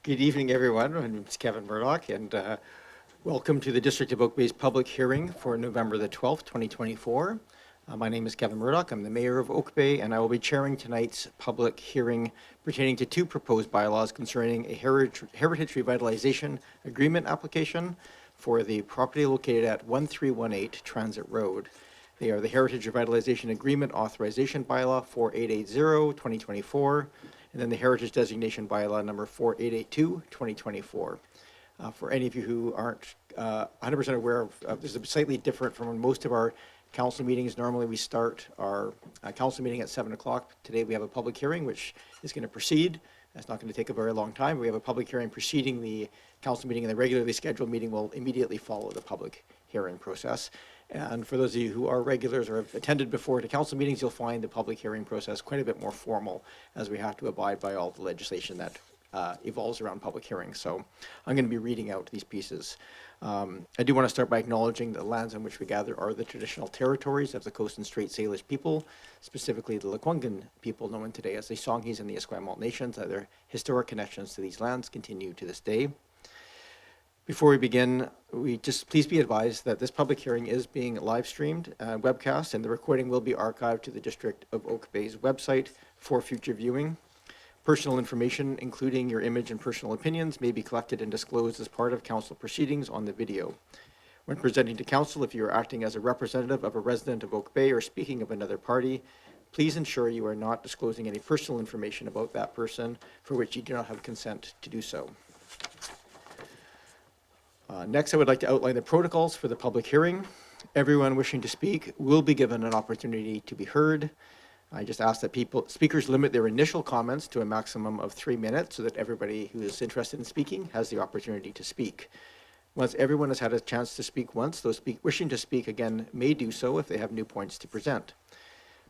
Good evening, everyone. My name is Kevin Murdoch, and welcome to the District of Oak Bay's public hearing for November the 12th, 2024. My name is Kevin Murdoch. I'm the Mayor of Oak Bay, and I will be chairing tonight's public hearing pertaining to two proposed bylaws concerning a heritage revitalization agreement application for the property located at 1318 Transit Road. They are the Heritage Revitalization Agreement Authorization Bylaw 4880-2024, and then the Heritage Designation Bylaw number 4882-2024. For any of you who aren't 100% aware of, this is slightly different from most of our council meetings. Normally we start our council meeting at 7 o'clock. Today we have a public hearing which is going to proceed. That's not going to take a very long time. We have a public hearing preceding the council meeting, and the regularly scheduled meeting will immediately follow the public hearing process. And for those of you who are regulars or have attended before to council meetings, you'll find the public hearing process quite a bit more formal, as we have to abide by all the legislation that evolves around public hearings. So I'm going to be reading out these pieces. I do want to start by acknowledging the lands on which we gather are the traditional territories of the Coast and Straits Salish people, specifically the Lachance people known today as the Songhees and the Esquimalt nations. Their historic connections to these lands continue to this day. Before we begin, please be advised that this public hearing is being live streamed, webcast, and the recording will be archived to the District of Oak Bay's website for future viewing. Personal information, including your image and personal opinions, may be collected and disclosed as part of council proceedings on the video. When presenting to council, if you are acting as a representative of a resident of Oak Bay or speaking of another party, please ensure you are not disclosing any personal information about that person for which you do not have consent to do so. Next, I would like to outline the protocols for the public hearing. Everyone wishing to speak will be given an opportunity to be heard. I just ask that speakers limit their initial comments to a maximum of 3 minutes so that everybody who is interested in speaking has the opportunity to speak. Once everyone has had a chance to speak once, those wishing to speak again may do so if they have new points to present.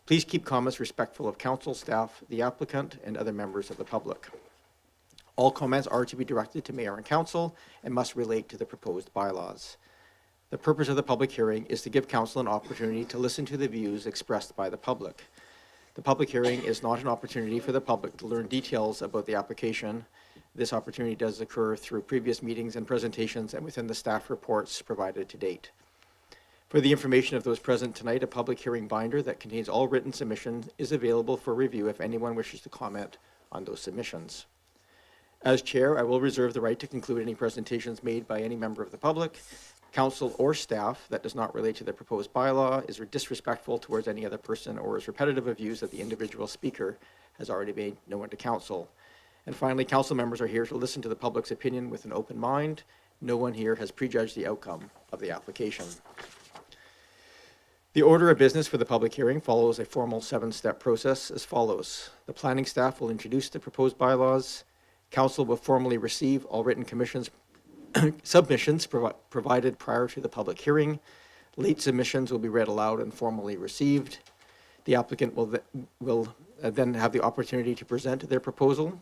Please keep comments respectful of council, staff, the applicant, and other members of the public. All comments are to be directed to Mayor and Council and must relate to the proposed bylaws. The purpose of the public hearing is to give Council an opportunity to listen to the views expressed by the public. The public hearing is not an opportunity for the public to learn details about the application. This opportunity does occur through previous meetings and presentations and within the staff reports provided to date. For the information of those present tonight, a public hearing binder that contains all written submissions is available for review if anyone wishes to comment on those submissions. As chair, I will reserve the right to conclude any presentations made by any member of the public, council, or staff that does not relate to the proposed bylaw, is disrespectful towards any other person, or is repetitive of views that the individual speaker has already made known to council. And finally, council members are here to listen to the public's opinion with an open mind. No one here has prejudged the outcome of the application. The order of business for the public hearing follows a formal 7-step process as follows. The planning staff will introduce the proposed bylaws. Council will formally receive all written submissions provided prior to the public hearing. Late submissions will be read aloud and formally received. The applicant will then have the opportunity to present their proposal.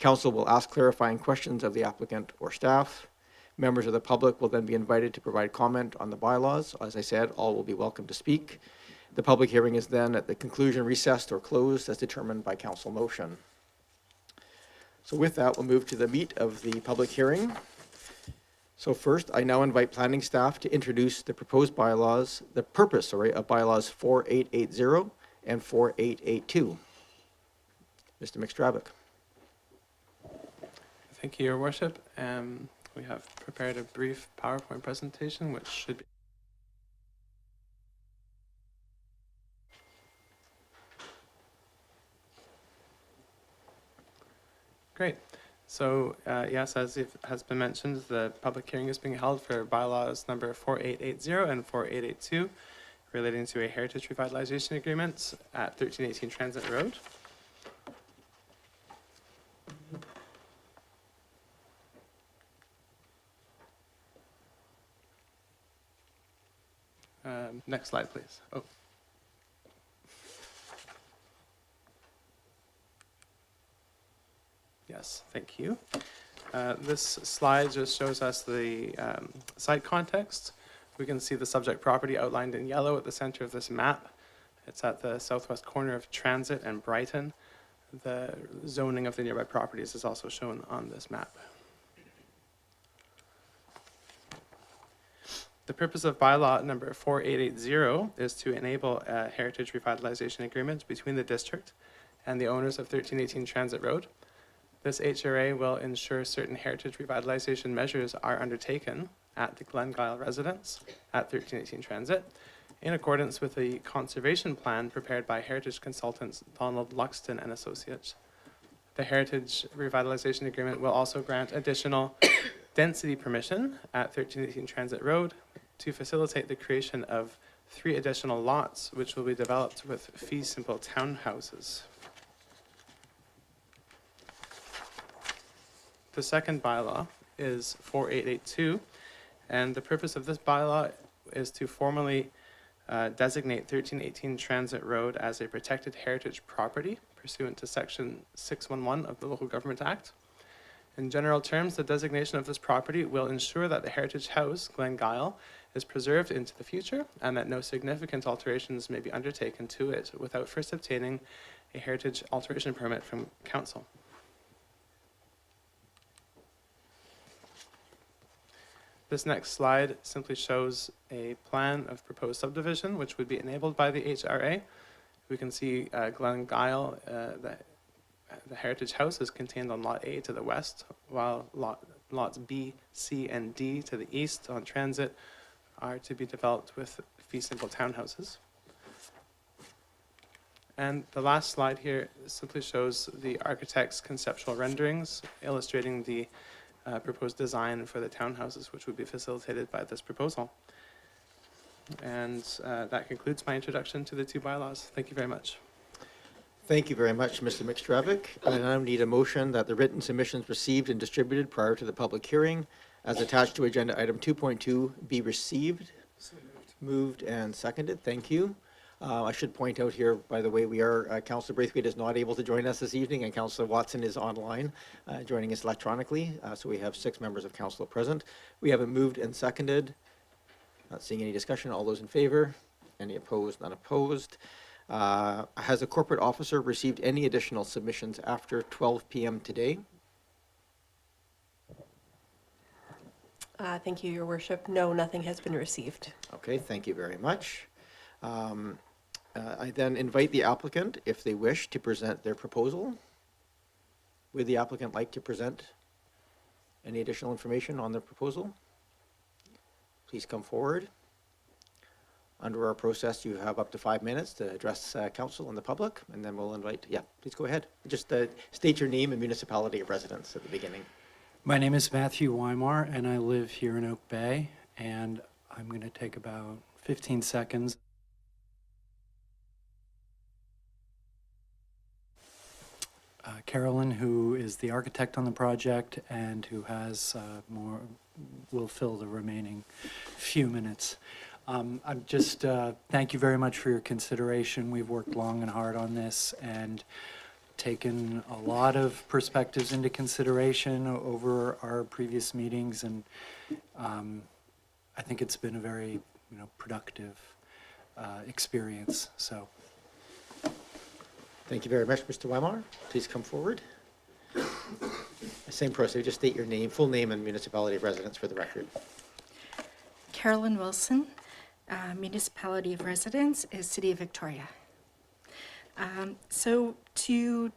Council will ask clarifying questions of the applicant or staff. Members of the public will then be invited to provide comment on the bylaws. As I said, all will be welcome to speak. The public hearing is then at the conclusion recessed or closed as determined by council motion. So with that, we'll move to the meat of the public hearing. So first, I now invite planning staff to introduce the proposed bylaws, the purpose, of bylaws 4880 and 4882. Mr. McStravick. Thank you, Your Worship. We have prepared a brief PowerPoint presentation, which should be great. So yes, as it has been mentioned, the public hearing is being held for bylaws number 4880 and 4882 relating to a heritage revitalization agreement at 1318 Transit Road. Next slide, please. Oh. Yes, thank you. This slide just shows us the site context. We can see the subject property outlined in yellow at the center of this map. It's at the southwest corner of Transit and Brighton. the zoning of the nearby properties is also shown on this map. The purpose of bylaw number 4880 is to enable a heritage revitalization agreement between the district and the owners of 1318 Transit Road. This HRA will ensure certain heritage revitalization measures are undertaken at the Glengyle residence at 1318 Transit in accordance with the conservation plan prepared by heritage consultants Donald Luxton and Associates. The heritage revitalization agreement will also grant additional density permission at 1318 Transit Road to facilitate the creation of 3 additional lots, which will be developed with fee simple townhouses. The second bylaw is 4882, and the purpose of this bylaw is to formally designate 1318 Transit Road as a protected heritage property pursuant to Section 611 of the Local Government Act. In general terms, the designation of this property will ensure that the heritage house, Glengyle, is preserved into the future and that no significant alterations may be undertaken to it without first obtaining a heritage alteration permit from council. This next slide simply shows a plan of proposed subdivision, which would be enabled by the HRA. We can see Glengyle, the heritage house is contained on Lot A to the west, while lots B, C, and D to the east on Transit are to be developed with fee simple townhouses. And the last slide here simply shows the architect's conceptual renderings, illustrating the proposed design for the townhouses, which would be facilitated by this proposal. And that concludes my introduction to the 2 bylaws. Thank you very much. Thank you very much, Mr. McStravick. I now need a motion that the written submissions received and distributed prior to the public hearing as attached to agenda item 2.2 be received. So Moved and seconded. Thank you. I should point out here, by the way, we are, Councillor Braithwaite is not able to join us this evening, and Councillor Watson is online, joining us electronically. So we have 6 members of council present. We have it moved and seconded. Not seeing any discussion. All those in favor? Any opposed? None opposed. Has a corporate officer received any additional submissions after 12 p.m. today? Thank you, Your Worship. No, nothing has been received. Okay, thank you very much. I then invite the applicant, if they wish, to present their proposal. Would the applicant like to present any additional information on the proposal? Please come forward. Under our process, you have up to 5 minutes to address council and the public, and then we'll invite, yeah, please go ahead. Just state your name and municipality of residence at the beginning. my name is Matthew Weimar, and I live here in Oak Bay, and I'm going to take about 15 seconds. Carolyn, who is the architect on the project and who has will fill the remaining few minutes. I'm just, thank you very much for your consideration. We've worked long and hard on this and taken a lot of perspectives into consideration over our previous meetings, and I think it's been a very, productive experience. So. Thank you very much, Mr. Weimar. Please come forward. Same process, just state your name, full name and municipality of residence for the record. Carolyn Wilson, municipality of residence is City of Victoria. So to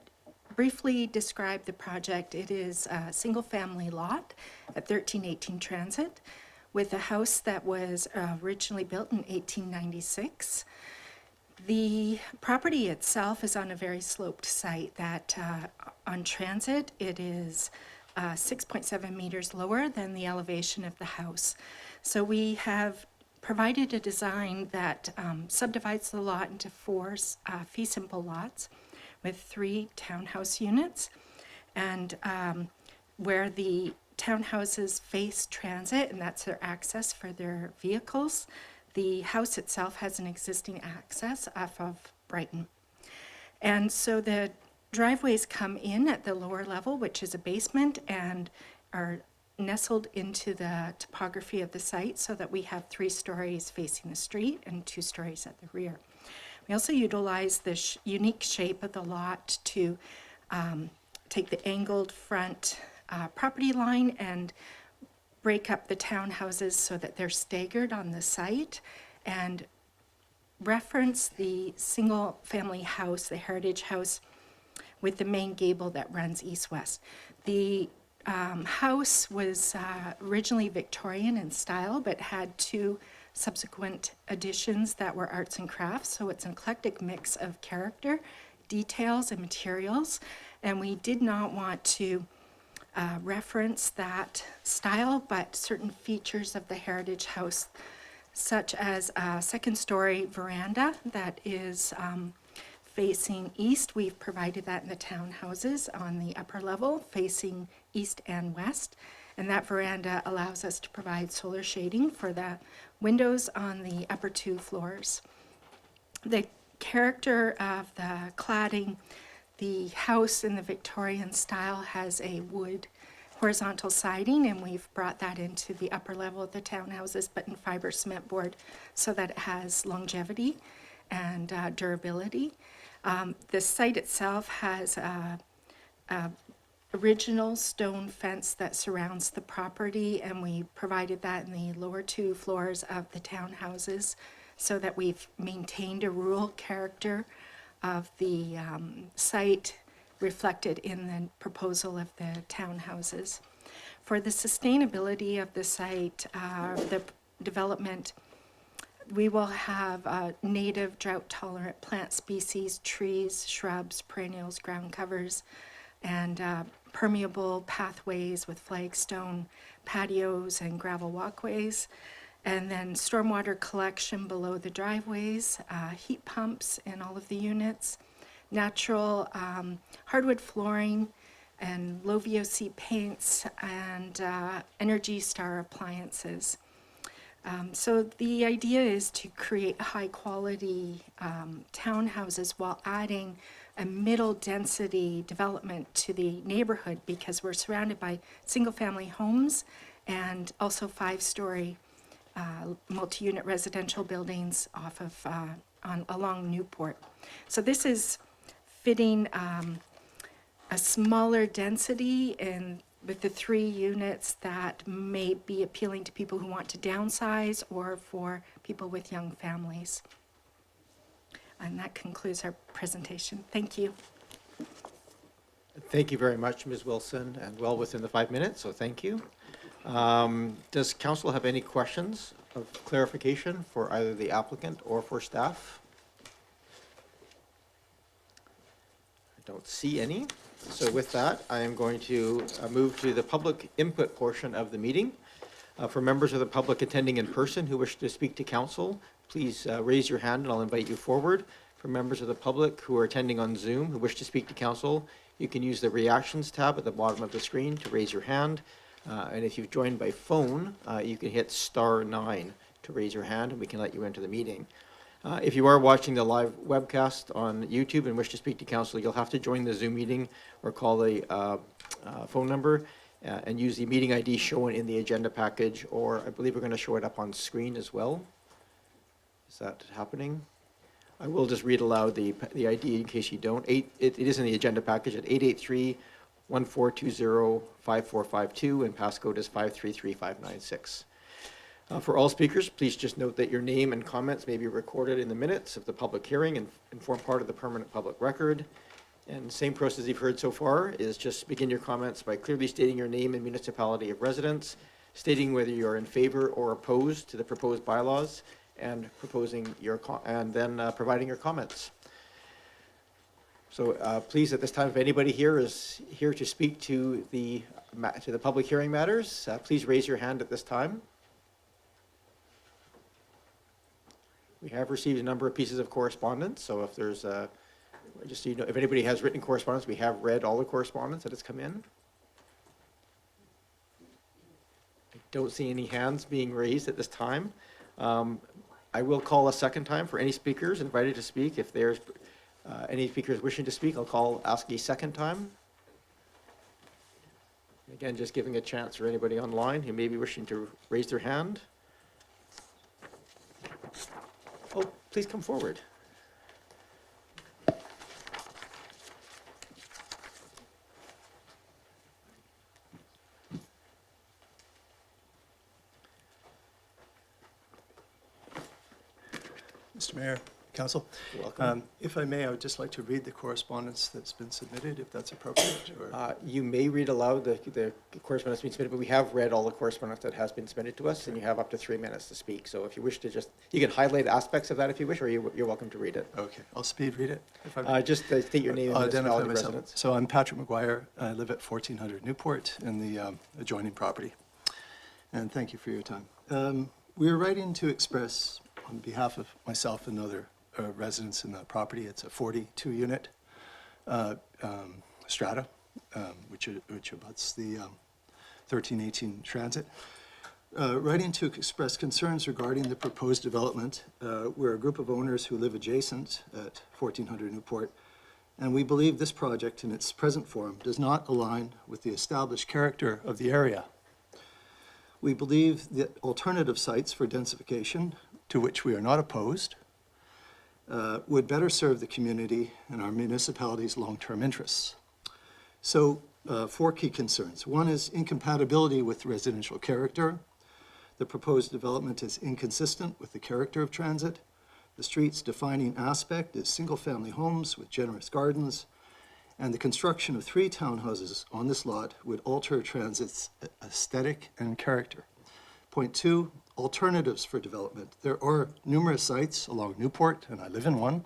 briefly describe the project, it is a single-family lot at 1318 Transit with a house that was originally built in 1896. The property itself is on a very sloped site that on Transit, it is 6.7 meters lower than the elevation of the house. So we have provided a design that subdivides the lot into 4 fee simple lots with 3 townhouse units, and where the townhouses face Transit, and that's their access for their vehicles. The house itself has an existing access off of Brighton. And so the driveways come in at the lower level, which is a basement, and are nestled into the topography of the site so that we have 3 stories facing the street and 2 stories at the rear. We also utilize the unique shape of the lot to take the angled front property line and break up the townhouses so that they're staggered on the site, and reference the single-family house, the heritage house, with the main gable that runs east-west. The house was originally Victorian in style, but had two subsequent additions that were arts and crafts, so it's an eclectic mix of character, details, and materials, and we did not want to reference that style, but certain features of the heritage house, such as a second-story veranda that is facing east. We've provided that in the townhouses on the upper level, facing east and west. And that veranda allows us to provide solar shading for the windows on the upper two floors. The character of the cladding, the house in the Victorian style has a wood horizontal siding, and we've brought that into the upper level of the townhouses, but in fiber cement board, so that it has longevity and durability. The site itself has a original stone fence that surrounds the property, and we provided that in the lower two floors of the townhouses, so that we've maintained a rural character of the site reflected in the proposal of the townhouses. For the sustainability of the site, the development, we will have native drought-tolerant plant species, trees, shrubs, perennials, ground covers, and permeable pathways with flagstone patios and gravel walkways, and then stormwater collection below the driveways, heat pumps in all of the units, natural hardwood flooring, and low VOC paints, and Energy Star appliances. So the idea is to create high-quality townhouses while adding a middle-density development to the neighborhood, because we're surrounded by single-family homes and also five-story multi-unit residential buildings off of along Newport. So this is fitting a smaller density in with the 3 units that may be appealing to people who want to downsize or for people with young families. And that concludes our presentation. Thank you. Thank you very much, Ms. Wilson, and well within the 5 minutes, so thank you. Does council have any questions of clarification for either the applicant or for staff? I don't see any. So with that, I am going to move to the public input portion of the meeting. For members of the public attending in person who wish to speak to council, please raise your hand and I'll invite you forward. For members of the public who are attending on Zoom who wish to speak to council, you can use the reactions tab at the bottom of the screen to raise your hand. And if you've joined by phone, you can hit *9 to raise your hand and we can let you into the meeting. If you are watching the live webcast on YouTube and wish to speak to council, you'll have to join the Zoom meeting or call the phone number and use the meeting ID shown in the agenda package, or I believe we're going to show it up on screen as well. Is that happening? I will just read aloud the ID in case you don't. It is in the agenda package at 883-1420-5452, and passcode is 533596. For all speakers, please just note that your name and comments may be recorded in the minutes of the public hearing and form part of the permanent public record. And same process you've heard so far is just begin your comments by clearly stating your name and municipality of residence, stating whether you are in favor or opposed to the proposed bylaws, and providing your comments. So please, at this time, if anybody here is here to speak to the public hearing matters, please raise your hand at this time. We have received a number of pieces of correspondence, so if there's just so you know, if anybody has written correspondence, we have read all the correspondence that has come in. I don't see any hands being raised at this time. I will call a second time for any speakers invited to speak. If there's any speakers wishing to speak, I'll ask a second time. Again, just giving a chance for anybody online who may be wishing to raise their hand. Oh, please come forward. Mr. Mayor, Council. You're welcome. If I may, I would just like to read the correspondence that's been submitted, if that's appropriate. Or You may read aloud the correspondence being submitted, but we have read all the correspondence that has been submitted to us, and you have up to 3 minutes to speak. So if you wish to you can highlight aspects of that if you wish, or you're welcome to read it. Okay, I'll speed read it. If I may. Just state your name and I'll identify municipality myself. residence. So I'm Patrick McGuire. I live at 1400 Newport in the adjoining property. And thank you for your time. We're writing to express, on behalf of myself and other residents in the property, it's a 42-unit strata, which abuts the 1318 transit. Writing to express concerns regarding the proposed development. We're a group of owners who live adjacent at 1400 Newport, and we believe this project in its present form does not align with the established character of the area. We believe that alternative sites for densification, to which we are not opposed, would better serve the community and our municipality's long-term interests. So, 4 key concerns. One is incompatibility with residential character. The proposed development is inconsistent with the character of transit. The street's defining aspect is single-family homes with generous gardens, and the construction of 3 townhouses on this lot would alter transit's aesthetic and character. Point 2, alternatives for development. There are numerous sites along Newport, and I live in one.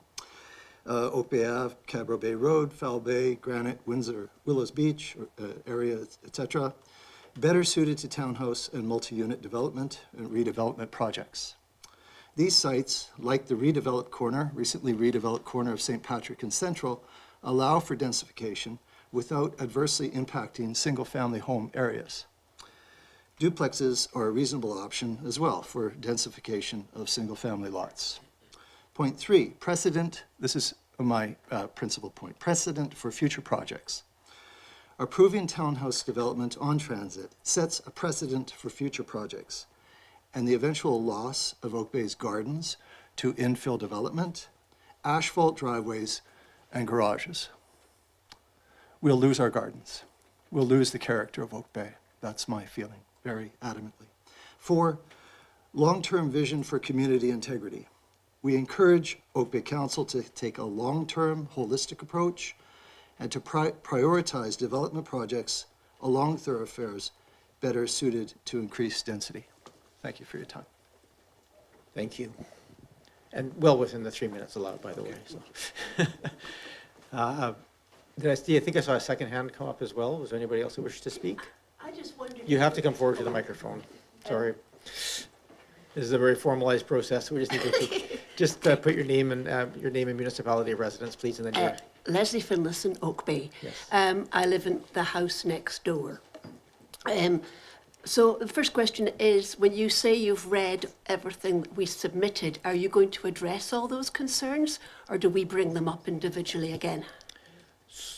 Oak Bay Ave, Cabro Bay Road, Foul Bay, Granite, Windsor, Willows Beach area, etc. Better suited to townhouse and multi-unit development and redevelopment projects. These sites, like the recently redeveloped corner of St. Patrick and Central, allow for densification without adversely impacting single-family home areas. Duplexes are a reasonable option as well for densification of single-family lots. Point 3, precedent. This is my principal point. Precedent for future projects. Approving townhouse development on transit sets a precedent for future projects, and the eventual loss of Oak Bay's gardens to infill development, asphalt driveways, and garages. We'll lose our gardens. We'll lose the character of Oak Bay. That's my feeling, very adamantly. 4, long-term vision for community integrity. We encourage Oak Bay Council to take a long-term, holistic approach and to prioritize development projects along thoroughfares better suited to increase density. Thank you for your time. Thank you. And well within the 3 minutes allowed, by the way. So. I think I saw a second hand come up as well. Was there anybody else who wished to speak? I just wondered. You have to come forward to the microphone. Sorry. This is a very formalized process. We just need to put your name and municipality of residence, please, and then your. Leslie Finlayson, Oak Bay. Yes. I live in the house next door. So the first question is, when you say you've read everything that we submitted, are you going to address all those concerns, or do we bring them up individually again?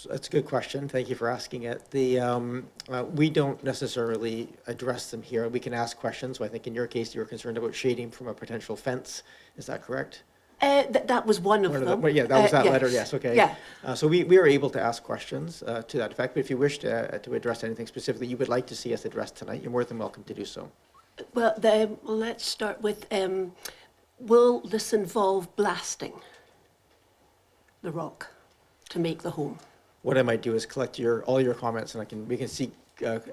That's a good question. Thank you for asking it. We don't necessarily address them here. We can ask questions. So I think in your case, you were concerned about shading from a potential fence. Is that correct? That was one of them. Well, yeah, that was that yeah. letter, yes, okay. Yeah. So we are able to ask questions to that effect, but if you wish to address anything specifically you would like to see us address tonight, you're more than welcome to do so. Well, let's start with, will this involve blasting the rock to make the home? What I might do is collect all your comments, and we can seek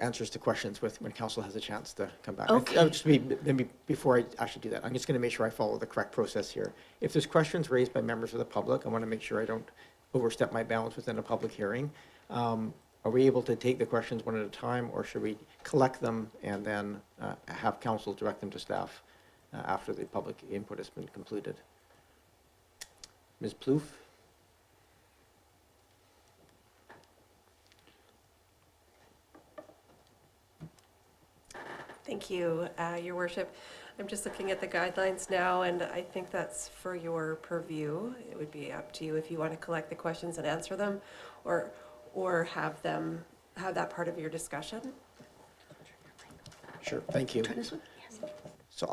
answers to questions when council has a chance to come back. Okay. Maybe before I actually do that, I'm just going to make sure I follow the correct process here. If there's questions raised by members of the public, I want to make sure I don't overstep my bounds within a public hearing. Are we able to take the questions one at a time, or should we collect them and then have council direct them to staff after the public input has been completed? Ms. Plouffe? Thank you, Your Worship. I'm just looking at the guidelines now, and I think that's for your purview. It would be up to you if you want to collect the questions and answer them, or have that part of your discussion. Sure, thank you. Try this one? Yes. So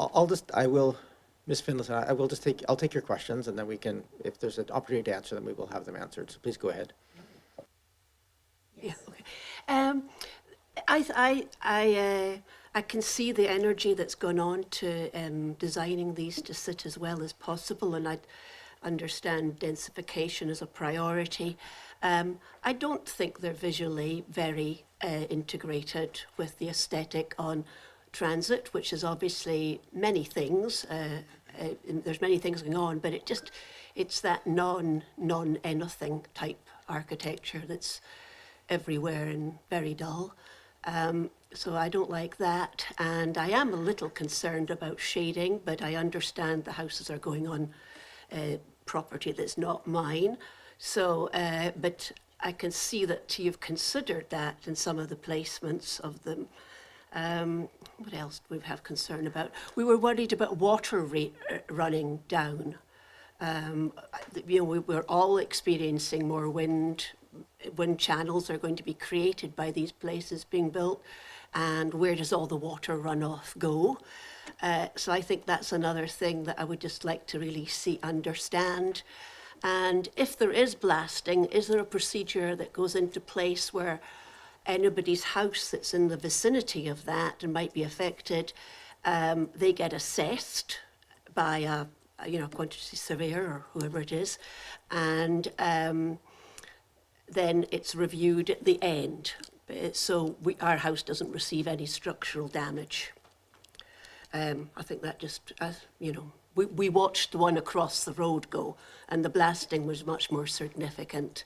Ms. Finlayson, I'll take your questions, and then we can, if there's an opportunity to answer them, we will have them answered. So please go ahead. Yeah, okay. I I can see the energy that's gone on to designing these to sit as well as possible, and I understand densification is a priority. I don't think they're visually very integrated with the aesthetic on transit, which is obviously many things. There's many things going on, but it's that non-anything type architecture that's everywhere and very dull. So I don't like that, and I am a little concerned about shading, but I understand the houses are going on property that's not mine. So, but I can see that you've considered that in some of the placements of them. What else do we have concern about? We were worried about water running down. You know, we're all experiencing more wind channels are going to be created by these places being built, and where does all the water runoff go? So I think that's another thing that I would just like to really understand. And if there is blasting, is there a procedure that goes into place where anybody's house that's in the vicinity of that and might be affected, they get assessed by a quantity surveyor or whoever it is, and then it's reviewed at the end, so our house doesn't receive any structural damage. I think that just, we watched the one across the road go, and the blasting was much more significant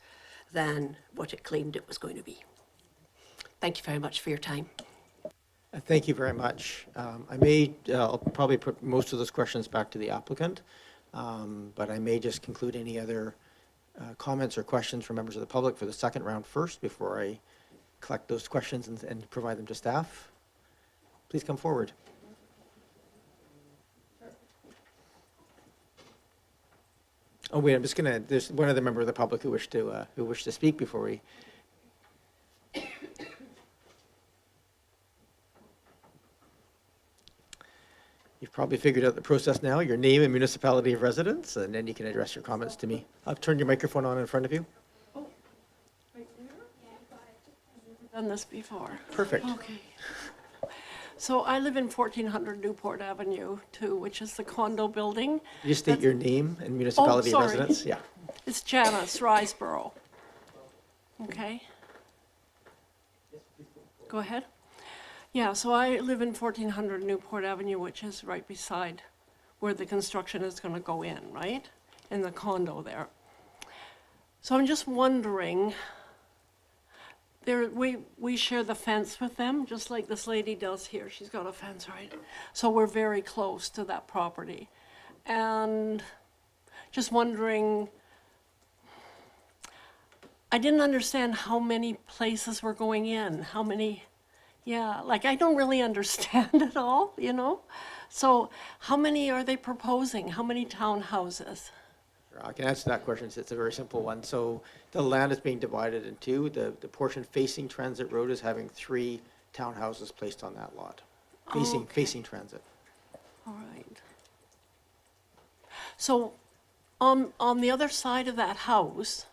than what it claimed it was going to be. Thank you very much for your time. Thank you very much. I'll probably put most of those questions back to the applicant, but I may just conclude any other comments or questions from members of the public for the second round first before I collect those questions and provide them to staff. Please come forward. Oh, wait, I'm just going to, there's one other member of the public who wished to speak before we. You've probably figured out the process now, your name and municipality of residence, and then you can address your comments to me. I've turned your microphone on in front of you. Oh, right there? Done this before. Perfect. Okay. So I live in 1400 Newport Avenue too, which is the condo building. You state your name and municipality of sorry. residence? Yeah. It's Janice Riseborough. Okay? Go ahead. Yeah, so I live in 1400 Newport Avenue, which is right beside where the construction is going to go in, right? In the condo there. So I'm just wondering, we share the fence with them, just like this lady does here. She's got a fence, right? So we're very close to that property. And just wondering, I didn't understand how many places were going in, how many. Yeah, like I don't really understand it all, So how many are they proposing? How many townhouses? I can answer that question. It's a very simple one. So the land is being divided in two. The portion facing Transit Road is having 3 townhouses placed on that lot, facing Transit. All right. So on the other side of that house,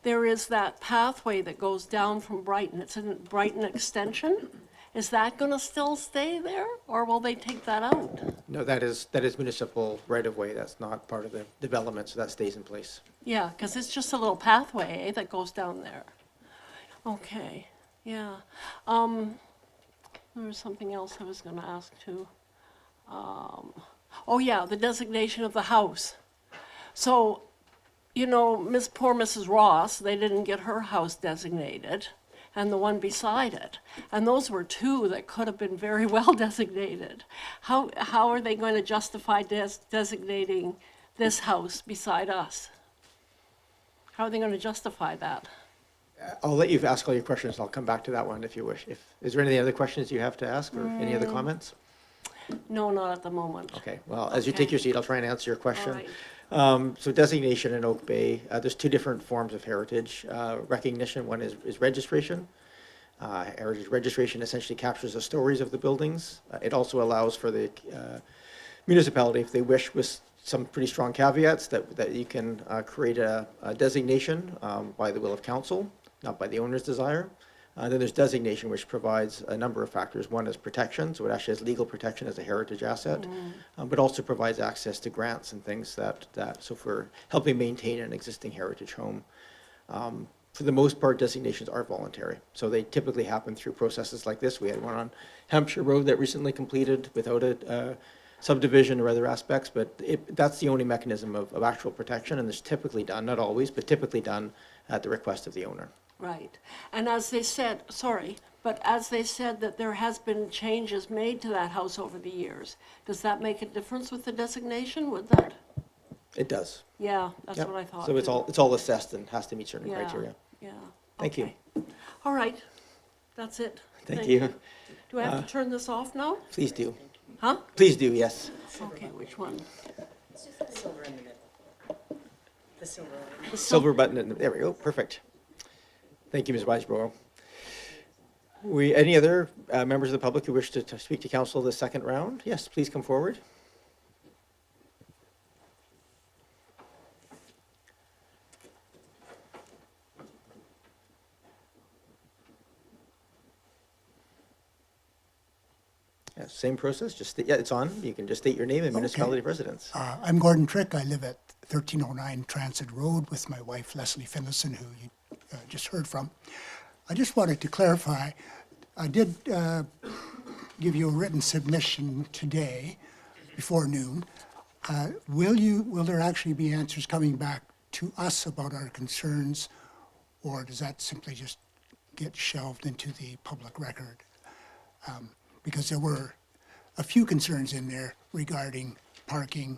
there is that pathway that goes down from Brighton. It's in Brighton Extension. Is that going to still stay there, or will they take that out? No, that is municipal right-of-way. That's not part of the development, so that stays in place. Yeah, because it's just a little pathway that goes down there. Okay, yeah. There was something else I was going to ask too. Oh yeah, the designation of the house. So, poor Mrs. Ross, they didn't get her house designated, and the one beside it. And those were 2 that could have been very well designated. How are they going to justify designating this house beside us? How are they going to justify that? I'll let you ask all your questions. I'll come back to that one if you wish. Is there any other questions you have to ask or any other comments? No, not at the moment. Okay, well, as you take your seat, I'll try and answer your question. All right. So designation in Oak Bay, there's 2 different forms of heritage recognition. One is registration. Heritage registration essentially captures the stories of the buildings. It also allows for the municipality, if they wish, with some pretty strong caveats, that you can create a designation by the will of council, not by the owner's desire. Then there's designation, which provides a number of factors. One is protection, so it actually has legal protection as a heritage asset, but also provides access to grants and things so for helping maintain an existing heritage home. For the most part, designations are voluntary, so they typically happen through processes like this. We had one on Hampshire Road that recently completed without a subdivision or other aspects, but that's the only mechanism of actual protection, and it's typically done, not always, but typically done at the request of the owner. Right. And as they said, sorry, but as they said that there has been changes made to that house over the years, does that make a difference with the designation? Would that? It does. Yeah, that's Yep. what I thought. So it's too. all assessed and has to meet certain Yeah, criteria. Yeah. Thank you. Okay. All right. That's it. Thank you. Do I have to turn this off now? Please do. Huh? Please do, yes. Okay, which one? The silver button, there we go, perfect. Thank you, Ms. Weisborough. Any other members of the public who wish to speak to council this second round? Yes, please come forward. Yeah, same process, yeah, it's on. You can just state your name and municipality of residence. I'm Gordon Trick. I live at 1309 Transit Road with my wife Leslie Finlayson, who you just heard from. I just wanted to clarify, I did give you a written submission today before noon. Will there actually be answers coming back to us about our concerns, or does that simply just get shelved into the public record? Because there were a few concerns in there regarding parking,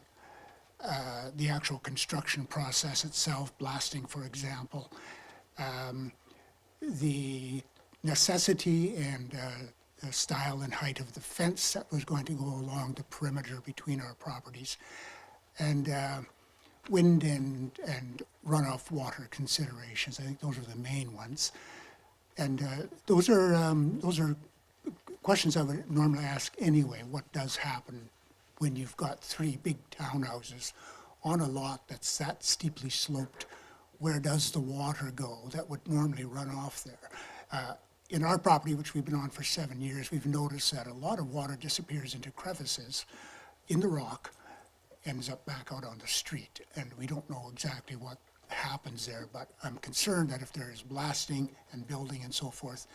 the actual construction process itself, blasting, for example, the necessity and the style and height of the fence that was going to go along the perimeter between our properties, and wind and runoff water considerations. I think those are the main ones. And those are questions I would normally ask anyway. What does happen when you've got three big townhouses on a lot that's that steeply sloped? Where does the water go that would normally run off there? In our property, which we've been on for 7 years, we've noticed that a lot of water disappears into crevices in the rock, ends up back out on the street. And we don't know exactly what happens there, but I'm concerned that if there is blasting and building and so forth,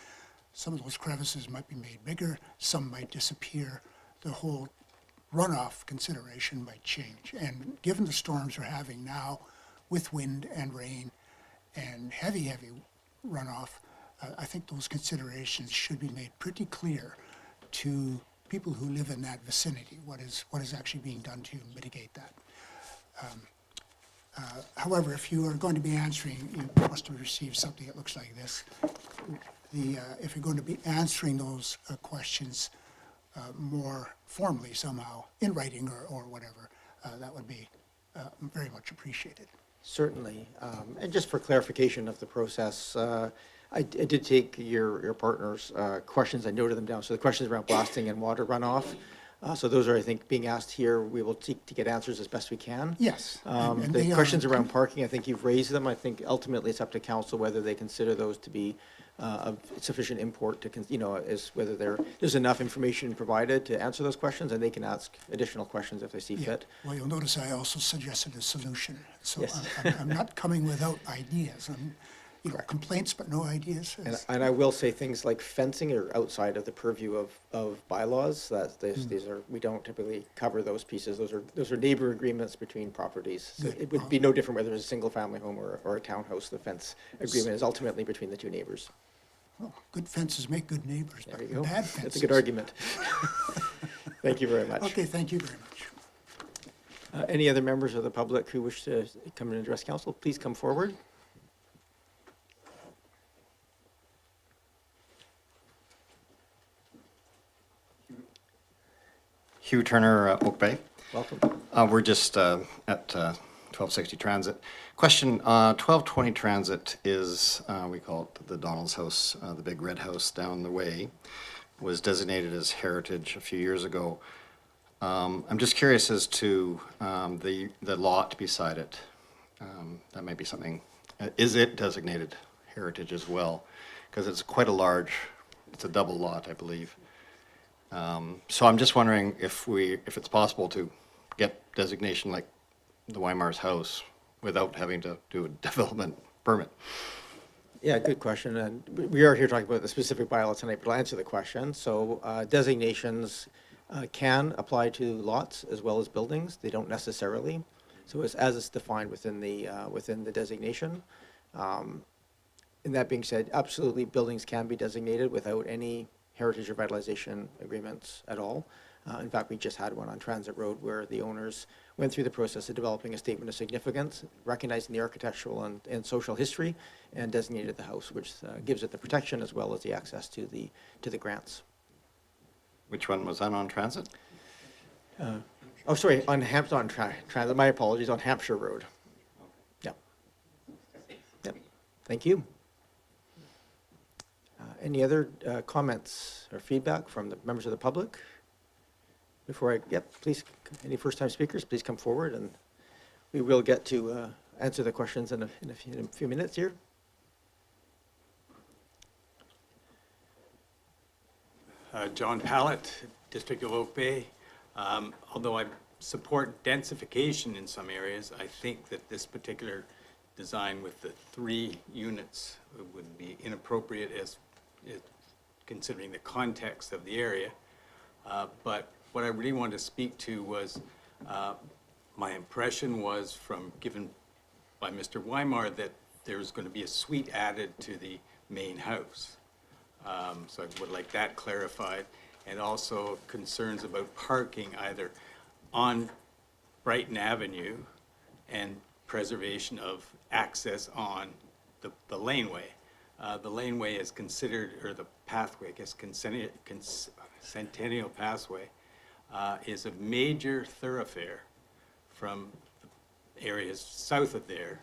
some of those crevices might be made bigger, some might disappear. The whole runoff consideration might change. And given the storms we're having now with wind and rain and heavy runoff, I think those considerations should be made pretty clear to people who live in that vicinity, what is actually being done to mitigate that. However, if you are going to be answering, you must have received something that looks like this. If you're going to be answering those questions more formally somehow, in writing or whatever, that would be very much appreciated. Certainly. And just for clarification of the process, I did take your partner's questions. I noted them down. So the questions around blasting and water runoff. So those are, I think, being asked here. We will seek to get answers as best we can. Yes. And The they questions are, around parking, I think you've raised them. I think ultimately it's up to council whether they consider those to be of sufficient import to, is whether there's enough information provided to answer those questions, and they can ask additional questions if they see fit. Well, you'll notice I also suggested a solution. So Yes. I'm not coming without ideas. Complaints, but no ideas. And I will say things like fencing are outside of the purview of bylaws. These are, we don't typically cover those pieces. Those are neighbor agreements between properties. So Good. it would be no different whether it's a single family home or a townhouse. The fence agreement is ultimately between the two neighbors. Well, good fences make good neighbors, There but you go. bad fences. That's a good argument. Thank you very much. Okay, thank you very much. Any other members of the public who wish to come and address council, please come forward. Hugh Turner, Oak Bay. Welcome. We're just at 1260 Transit. Question, 1220 Transit is, we call it the Donald's House, the big red house down the way, was designated as heritage a few years ago. I'm just curious as to the lot beside it. That might be something, is it designated heritage as well? because it's quite a large, it's a double lot, I believe. So I'm just wondering if it's possible to get designation like the Weimar's house without having to do a development permit. Yeah, good question. And we are here talking about the specific bylaw tonight, but I'll answer the question. So designations can apply to lots as well as buildings. They don't necessarily. So it's as it's defined within the designation. And that being said, absolutely, buildings can be designated without any heritage revitalization agreements at all. In fact, we just had one on Transit Road where the owners went through the process of developing a statement of significance, recognizing the architectural and social history, and designated the house, which gives it the protection as well as the access to the grants. Which one was that on Transit? Oh, sorry, on Transit. My apologies, on Hampshire Road. Yeah. Yep. Thank you. Any other comments or feedback from the members of the public? Please, any first-time speakers, please come forward, and we will get to answer the questions in a few minutes here. John Pallett, District of Oak Bay. Although I support densification in some areas, I think that this particular design with the 3 units would be inappropriate as considering the context of the area. But what I really wanted to speak to was my impression was given by Mr. Weimar that there's going to be a suite added to the main house. So I would like that clarified, and also concerns about parking either on Brighton Avenue and preservation of access on the laneway. The laneway is considered, or the pathway, I guess, Centennial Pathway, is a major thoroughfare from areas south of there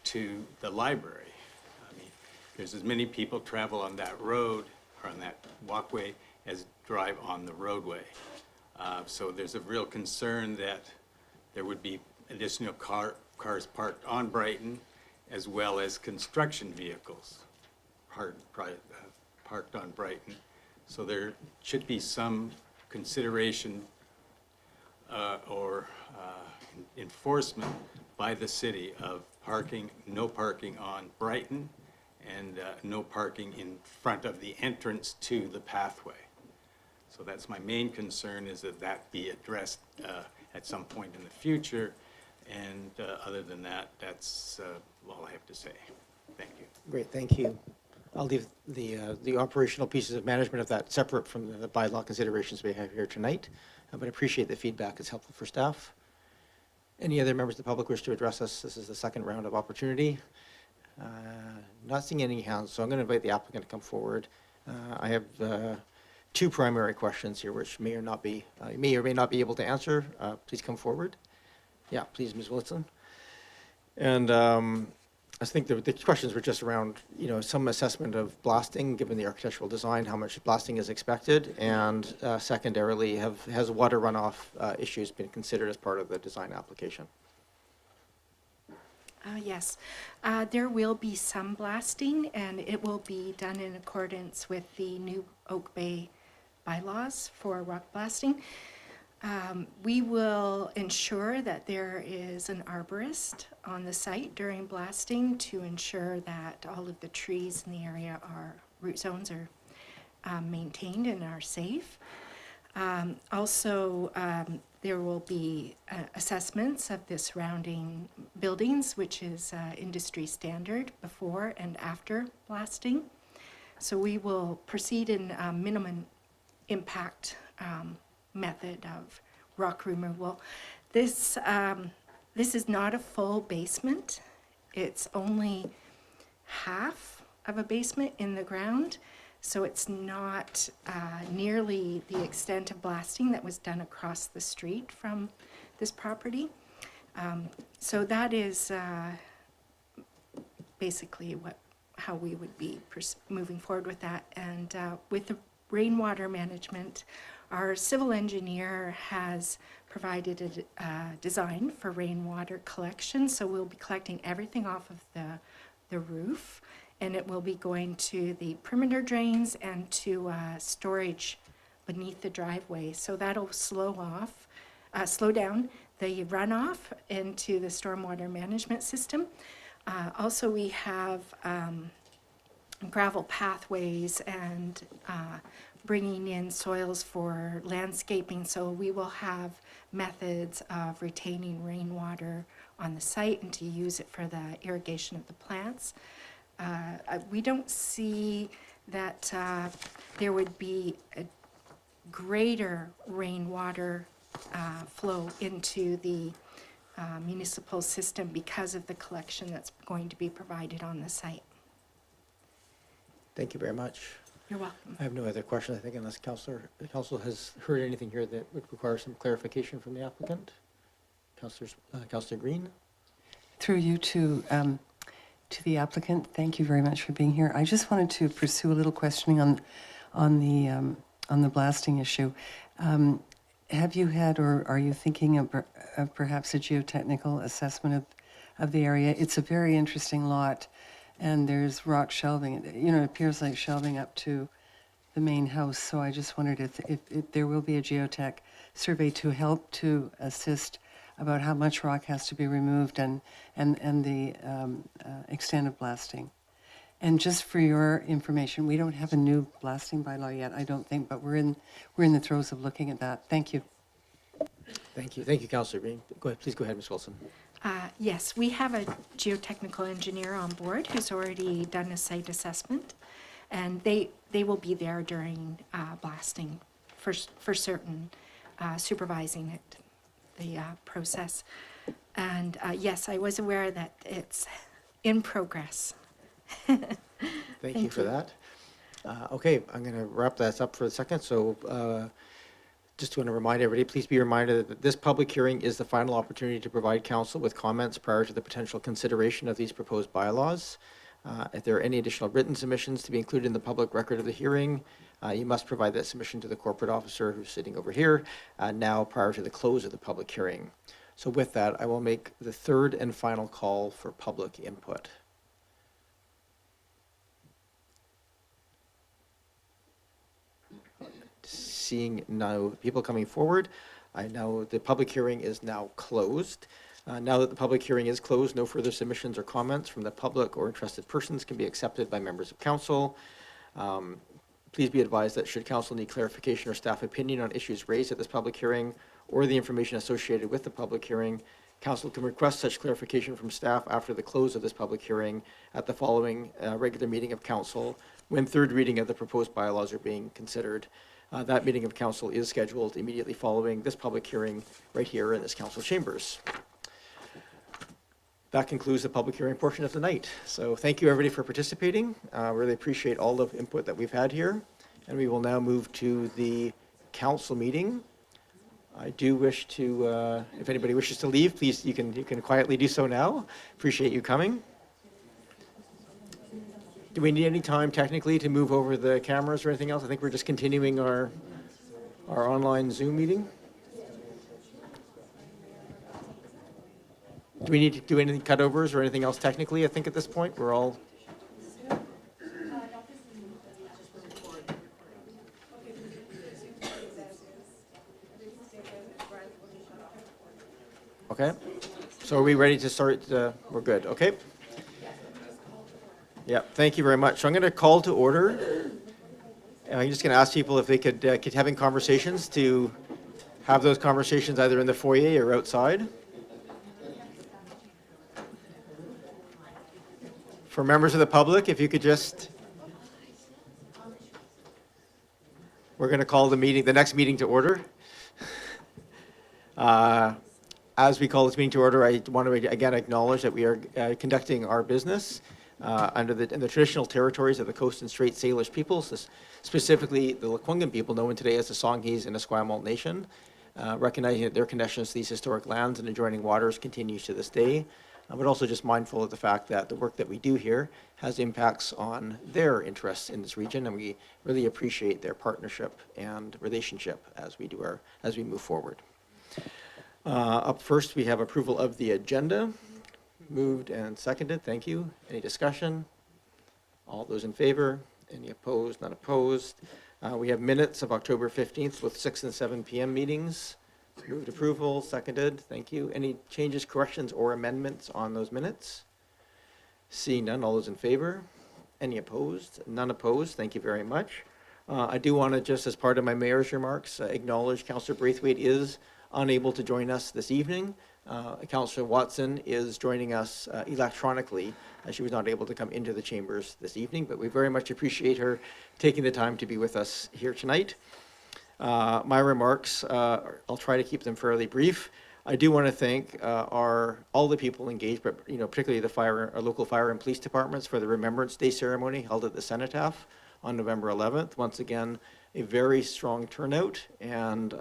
to the library. I mean, there's as many people travel on that road or on that walkway as drive on the roadway. So there's a real concern that there would be additional cars parked on Brighton, as well as construction vehicles parked on Brighton. So there should be some consideration or enforcement by the city of no parking on Brighton, and no parking in front of the entrance to the pathway. So that's my main concern, is that be addressed at some point in the future. And other than that, that's all I have to say. Thank you. Great, thank you. I'll leave the operational pieces of management of that separate from the bylaw considerations we have here tonight, but I appreciate the feedback. It's helpful for staff. Any other members of the public wish to address us? This is the second round of opportunity. Not seeing any hands, so I'm going to invite the applicant to come forward. I have 2 primary questions here, which may or may not be able to answer. Please come forward. Yeah, please, Ms. Wilson. And I think the questions were just around, some assessment of blasting, given the architectural design, how much blasting is expected, and secondarily, has water runoff issues been considered as part of the design application? Yes, there will be some blasting, and it will be done in accordance with the new Oak Bay bylaws for rock blasting. We will ensure that there is an arborist on the site during blasting to ensure that all of the trees in the area root zones are maintained and are safe. Also, there will be assessments of the surrounding buildings, which is industry standard before and after blasting. So we will proceed in minimum impact method of rock removal. This is not a full basement. It's only half of a basement in the ground, so it's not nearly the extent of blasting that was done across the street from this property. So that is basically how we would be moving forward with that. And with the rainwater management, our civil engineer has provided a design for rainwater collection, so we'll be collecting everything off of the roof and it will be going to the perimeter drains and to storage beneath the driveway. So that'll slow down the runoff into the stormwater management system. Also, we have gravel pathways and bringing in soils for landscaping. So we will have methods of retaining rainwater on the site and to use it for the irrigation of the plants. We don't see that there would be a greater rainwater flow into the municipal system because of the collection that's going to be provided on the site. Thank you very much. You're welcome. I have no other questions, I think, unless the council has heard anything here that would require some clarification from the applicant. Councillor Green? Through you to the applicant, thank you very much for being here. I just wanted to pursue a little questioning on the blasting issue. Have you had, or are you thinking of perhaps a geotechnical assessment of the area? It's a very interesting lot, and there's rock shelving. You know, it appears like shelving up to the main house. So I just wondered if there will be a geotech survey to help to assist about how much rock has to be removed and the extent of blasting. And just for your information, we don't have a new blasting bylaw yet, I don't think, but we're in the throes of looking at that. Thank you. Thank you. Thank you, Councillor Green. Go ahead, please go ahead, Ms. Wilson. Yes, we have a geotechnical engineer on board who's already done a site assessment, and they will be there during blasting for certain, supervising it, the process. And yes, I was aware that it's in progress. Thank you for that. Okay, I'm going to wrap that up for a second. So just want to remind everybody, please be reminded that this public hearing is the final opportunity to provide council with comments prior to the potential consideration of these proposed bylaws. If there are any additional written submissions to be included in the public record of the hearing, you must provide that submission to the corporate officer who's sitting over here now prior to the close of the public hearing. So with that, I will make the third and final call for public input. Seeing no people coming forward, I know the public hearing is now closed. Now that the public hearing is closed, no further submissions or comments from the public or interested persons can be accepted by members of council. Please be advised that should council need clarification or staff opinion on issues raised at this public hearing or the information associated with the public hearing, council can request such clarification from staff after the close of this public hearing at the following regular meeting of council when third reading of the proposed bylaws are being considered. That meeting of council is scheduled immediately following this public hearing right here in this council chambers. That concludes the public hearing portion of the night. So thank you everybody for participating. Really appreciate all the input that we've had here. And we will now move to the council meeting. I do wish to, if anybody wishes to leave, please, you can quietly do so now. Appreciate you coming. Do we need any time technically to move over the cameras or anything else? I think we're just continuing our online Zoom meeting. Do we need to do anything cutovers or anything else technically? I think at this point we're all. Okay. So are we ready to start? We're good. Okay. Yeah, thank you very much. So I'm going to call to order. I'm just going to ask people if they could keep having conversations to have those conversations either in the foyer or outside. For members of the public, if you could just, we're going to call the next meeting to order. As we call this meeting to order, I want to again acknowledge that we are conducting our business in the traditional territories of the Coast and Straits Salish peoples, specifically the Lekwungen people known today as the Songhees and Esquimalt Nation, recognizing that their connections to these historic lands and adjoining waters continues to this day, but also just mindful of the fact that the work that we do here has impacts on their interests in this region, and we really appreciate their partnership and relationship as we move forward. Up first, we have approval of the agenda. Moved and seconded. Thank you. Any discussion? All those in favor? Any opposed? None opposed. We have minutes of October 15th with 6 and 7 p.m. meetings. Moved approval, seconded. Thank you. Any changes, corrections, or amendments on those minutes? Seeing none, all those in favor? Any opposed? None opposed. Thank you very much. I do want to, just as part of my mayor's remarks, acknowledge Councillor Braithwaite is unable to join us this evening. Councillor Watson is joining us electronically. She was not able to come into the chambers this evening, but we very much appreciate her taking the time to be with us here tonight. My remarks, I'll try to keep them fairly brief. I do want to thank all the people engaged, but particularly our local fire and police departments for the Remembrance Day ceremony held at the Cenotaph on November 11th. Once again, a very strong turnout, and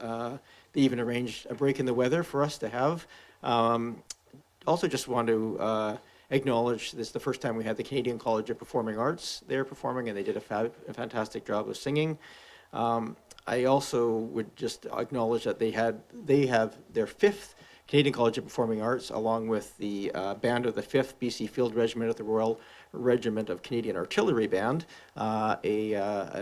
they even arranged a break in the weather for us to have. Also just want to acknowledge this is the first time we had the Canadian College of Performing Arts there performing, and they did a fantastic job of singing. I also would just acknowledge that they have their 5th Canadian College of Performing Arts, along with the band of the 5th BC Field Regiment of the Royal Regiment of Canadian Artillery Band, an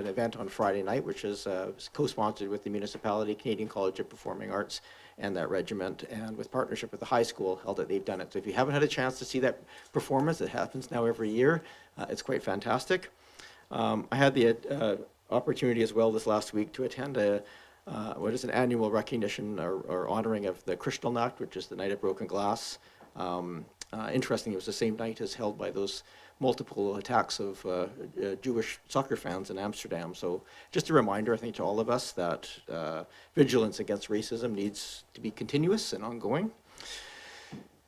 event on Friday night, which is co-sponsored with the municipality, Canadian College of Performing Arts, and that regiment, and with partnership with the high school held that they've done it. So if you haven't had a chance to see that performance, it happens now every year. It's quite fantastic. I had the opportunity as well this last week to attend what is an annual recognition or honoring of the Kristallnacht, which is the Night of Broken Glass. Interesting, it was the same night as held by those multiple attacks of Jewish soccer fans in Amsterdam. So just a reminder, I think, to all of us that vigilance against racism needs to be continuous and ongoing.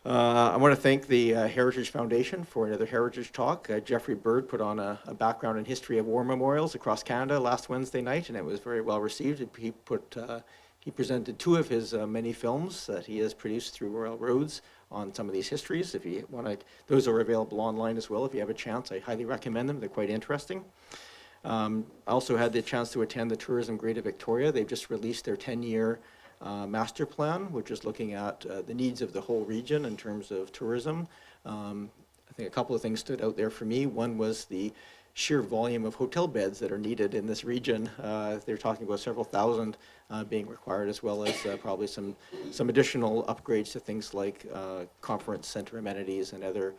I want to thank the Heritage Foundation for another Heritage Talk. Jeffrey Bird put on a background in history of war memorials across Canada last Wednesday night, and it was very well received. He presented 2 of his many films that he has produced through Royal Roads on some of these histories. If you want to, those are available online as well. If you have a chance, I highly recommend them. They're quite interesting. I also had the chance to attend the Tourism Greater Victoria. They've just released their 10-year master plan, which is looking at the needs of the whole region in terms of tourism. I think a couple of things stood out there for me. One was the sheer volume of hotel beds that are needed in this region. They're talking about several thousand being required, as well as probably some additional upgrades to things like conference center amenities and other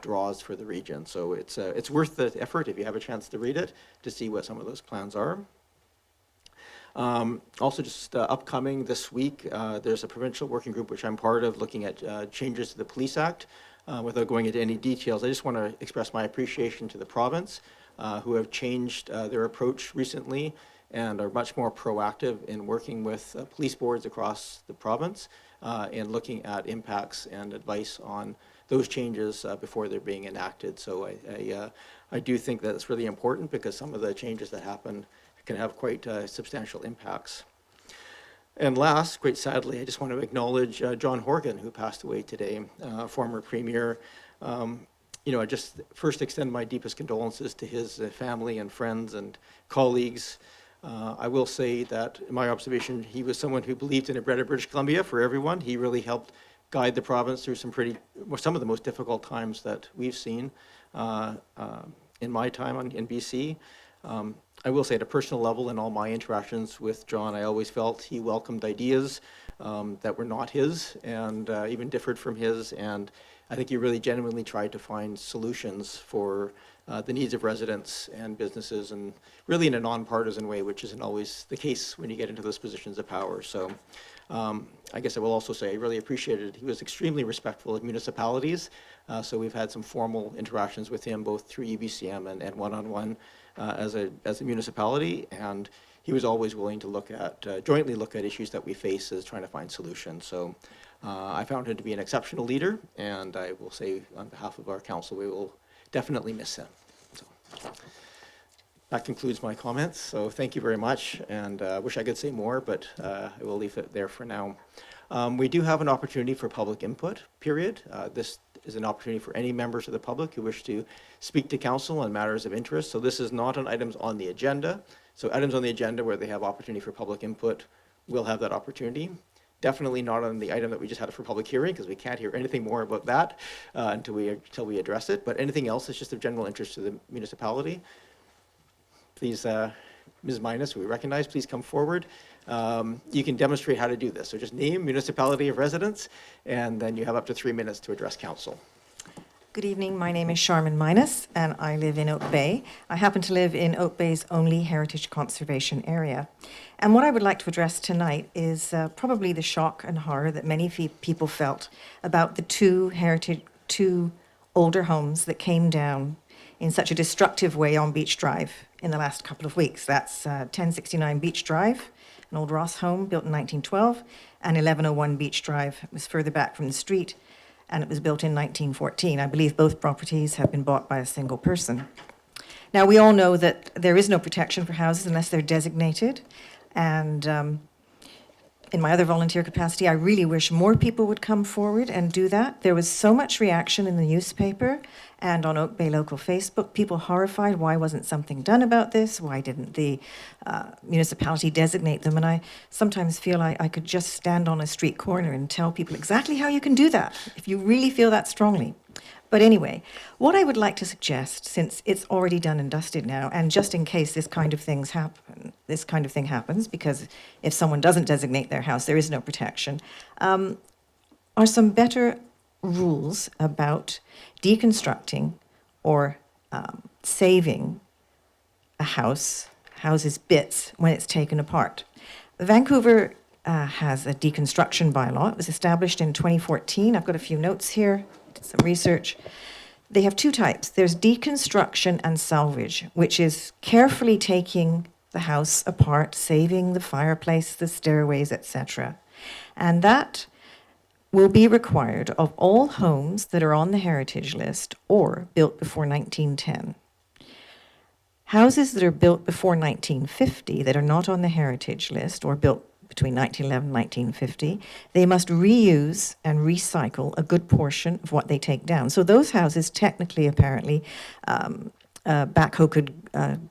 draws for the region. So it's worth the effort if you have a chance to read it to see what some of those plans are. Also just upcoming this week, there's a provincial working group which I'm part of looking at changes to the Police Act. Without going into any details, I just want to express my appreciation to the province who have changed their approach recently and are much more proactive in working with police boards across the province and looking at impacts and advice on those changes before they're being enacted. So I do think that it's really important because some of the changes that happen can have quite substantial impacts. And last, quite sadly, I just want to acknowledge John Horgan, who passed away today, former premier. I just first extend my deepest condolences to his family and friends and colleagues. I will say that, in my observation, he was someone who believed in a better British Columbia for everyone. He really helped guide the province through some of the most difficult times that we've seen in my time in BC. I will say at a personal level, in all my interactions with John, I always felt he welcomed ideas that were not his and even differed from his. And I think he really genuinely tried to find solutions for the needs of residents and businesses, and really in a nonpartisan way, which isn't always the case when you get into those positions of power. So I guess I will also say I really appreciated, he was extremely respectful of municipalities. So we've had some formal interactions with him, both through UBCM and one-on-one as a municipality. And he was always willing to jointly look at issues that we face as trying to find solutions. So I found him to be an exceptional leader, and I will say on behalf of our council, we will definitely miss him. So that concludes my comments. So thank you very much, and I wish I could say more, but I will leave it there for now. We do have an opportunity for public input period. This is an opportunity for any members of the public who wish to speak to council on matters of interest. So this is not on items on the agenda. So items on the agenda where they have opportunity for public input will have that opportunity. definitely not on the item that we just had for public hearing, because we can't hear anything more about that until we address it. But anything else that's just of general interest to the municipality, please, Ms. Minus, who we recognize, please come forward. You can demonstrate how to do this. So just name, municipality of residence, and then you have up to 3 minutes to address council. Good evening, my name is Charmin Minus, and I live in Oak Bay. I happen to live in Oak Bay's only heritage conservation area. And what I would like to address tonight is probably the shock and horror that many people felt about the two older homes that came down in such a destructive way on Beach Drive in the last couple of weeks. That's 1069 Beach Drive, an old Ross home built in 1912, and 1101 Beach Drive. It was further back from the street, and it was built in 1914. I believe both properties have been bought by a single person. Now, we all know that there is no protection for houses unless they're designated, and in my other volunteer capacity, I really wish more people would come forward and do that. There was so much reaction in the newspaper and on Oak Bay Local Facebook, people horrified. Why wasn't something done about this? Why didn't the municipality designate them? And I sometimes feel I could just stand on a street corner and tell people exactly how you can do that, if you really feel that strongly. But anyway, what I would like to suggest, since it's already done and dusted now, and just in case this kind of thing happens, because if someone doesn't designate their house, there is no protection, are some better rules about deconstructing or saving a house's bits when it's taken apart. Vancouver has a deconstruction bylaw. It was established in 2014. I've got a few notes here, did some research. They have two types. There's deconstruction and salvage, which is carefully taking the house apart, saving the fireplace, the stairways, etc. And that will be required of all homes that are on the heritage list or built before 1910. Houses that are built before 1950 that are not on the heritage list or built between 1911 and 1950, they must reuse and recycle a good portion of what they take down. So those houses, technically, apparently, a backhoe could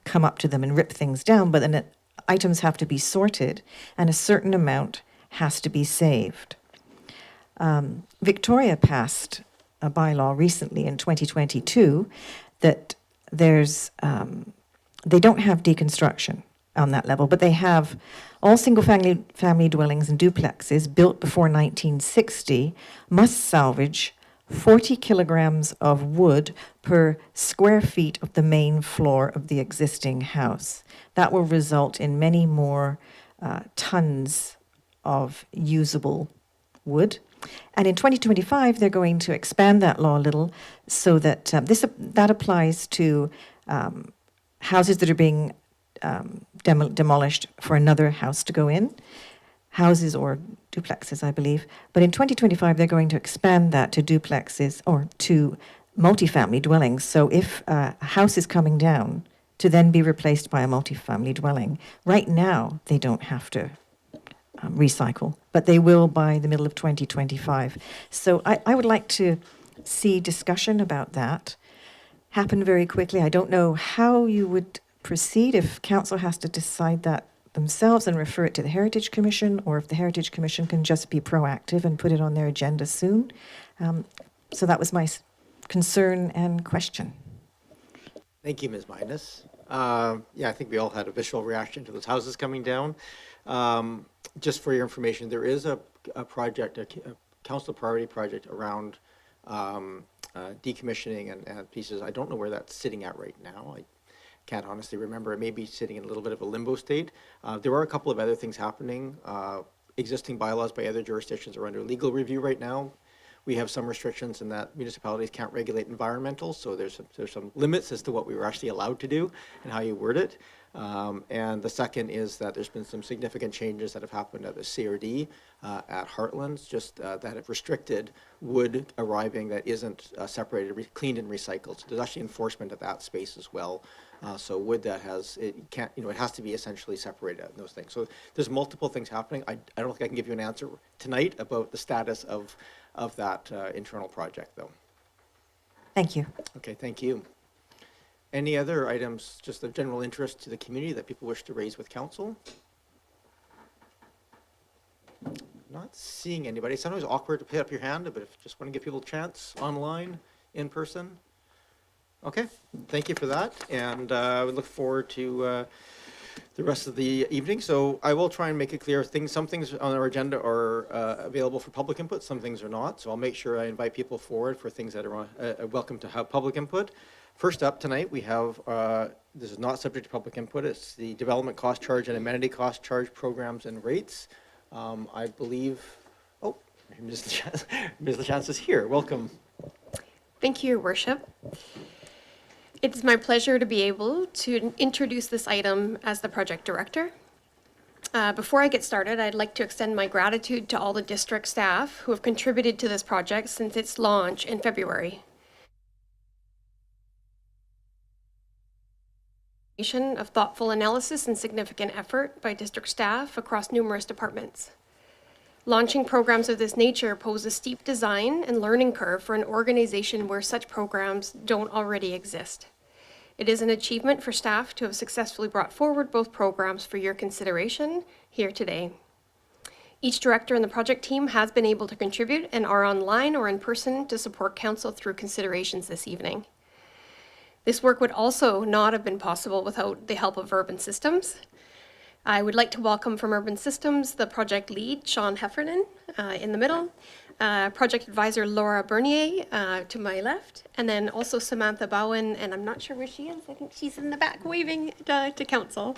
come up to them and rip things down, but then items have to be sorted and a certain amount has to be saved. Victoria passed a bylaw recently in 2022 that there's, they don't have deconstruction on that level, but they have all single-family dwellings and duplexes built before 1960 must salvage 40 kilograms of wood per square feet of the main floor of the existing house. That will result in many more tons of usable wood. And in 2025, they're going to expand that law a little so that that applies to houses that are being demolished for another house to go in, houses or duplexes, I believe. But in 2025, they're going to expand that to duplexes or to multifamily dwellings. So if a house is coming down to then be replaced by a multifamily dwelling, right now they don't have to recycle, but they will by the middle of 2025. So I would like to see discussion about that happen very quickly. I don't know how you would proceed if council has to decide that themselves and refer it to the Heritage Commission, or if the Heritage Commission can just be proactive and put it on their agenda soon. So that was my concern and question. Thank you, Ms. Minus. Yeah, I think we all had a visceral reaction to those houses coming down. Just for your information, there is a project, a council priority project around decommissioning and pieces. I don't know where that's sitting at right now. I can't honestly remember. It may be sitting in a little bit of a limbo state. There are a couple of other things happening. Existing bylaws by other jurisdictions are under legal review right now. We have some restrictions in that municipalities can't regulate environmental, so there's some limits as to what we were actually allowed to do and how you word it. And the second is that there's been some significant changes that have happened at the CRD at Heartlands, just that have restricted wood arriving that isn't separated, cleaned and recycled. So there's actually enforcement of that space as well. So wood that it has to be essentially separated out and those things. So there's multiple things happening. I don't think I can give you an answer tonight about the status of that internal project, though. Thank you. Okay, thank you. Any other items just of general interest to the community that people wish to raise with council? Not? Not seeing anybody. It's sometimes awkward to put up your hand, but if you just want to give people a chance online, in person. Okay, thank you for that, and we look forward to the rest of the evening. So I will try and make it clear, some things on our agenda are available for public input, some things are not. So I'll make sure I invite people forward for things that are welcome to have public input. First up tonight, we have, this is not subject to public input, it's the development cost charge and amenity cost charge programs and rates. I believe, oh, Ms. Lachance is here. Welcome. Thank you, Your Worship. It's my pleasure to be able to introduce this item as the project director. Before I get started, I'd like to extend my gratitude to all the district staff who have contributed to this project since its launch in February. Of thoughtful analysis and significant effort by district staff across numerous departments. Launching programs of this nature pose a steep design and learning curve for an organization where such programs don't already exist. It is an achievement for staff to have successfully brought forward both programs for your consideration here today. Each director in the project team has been able to contribute and are online or in person to support council through considerations this evening. This work would also not have been possible without the help of Urban Systems. I would like to welcome from Urban Systems the project lead, Sean Heffernan, in the middle, project advisor Laura Bernier to my left, and then also Samantha Bowen, and I'm not sure where she is. I think she's in the back waving to council.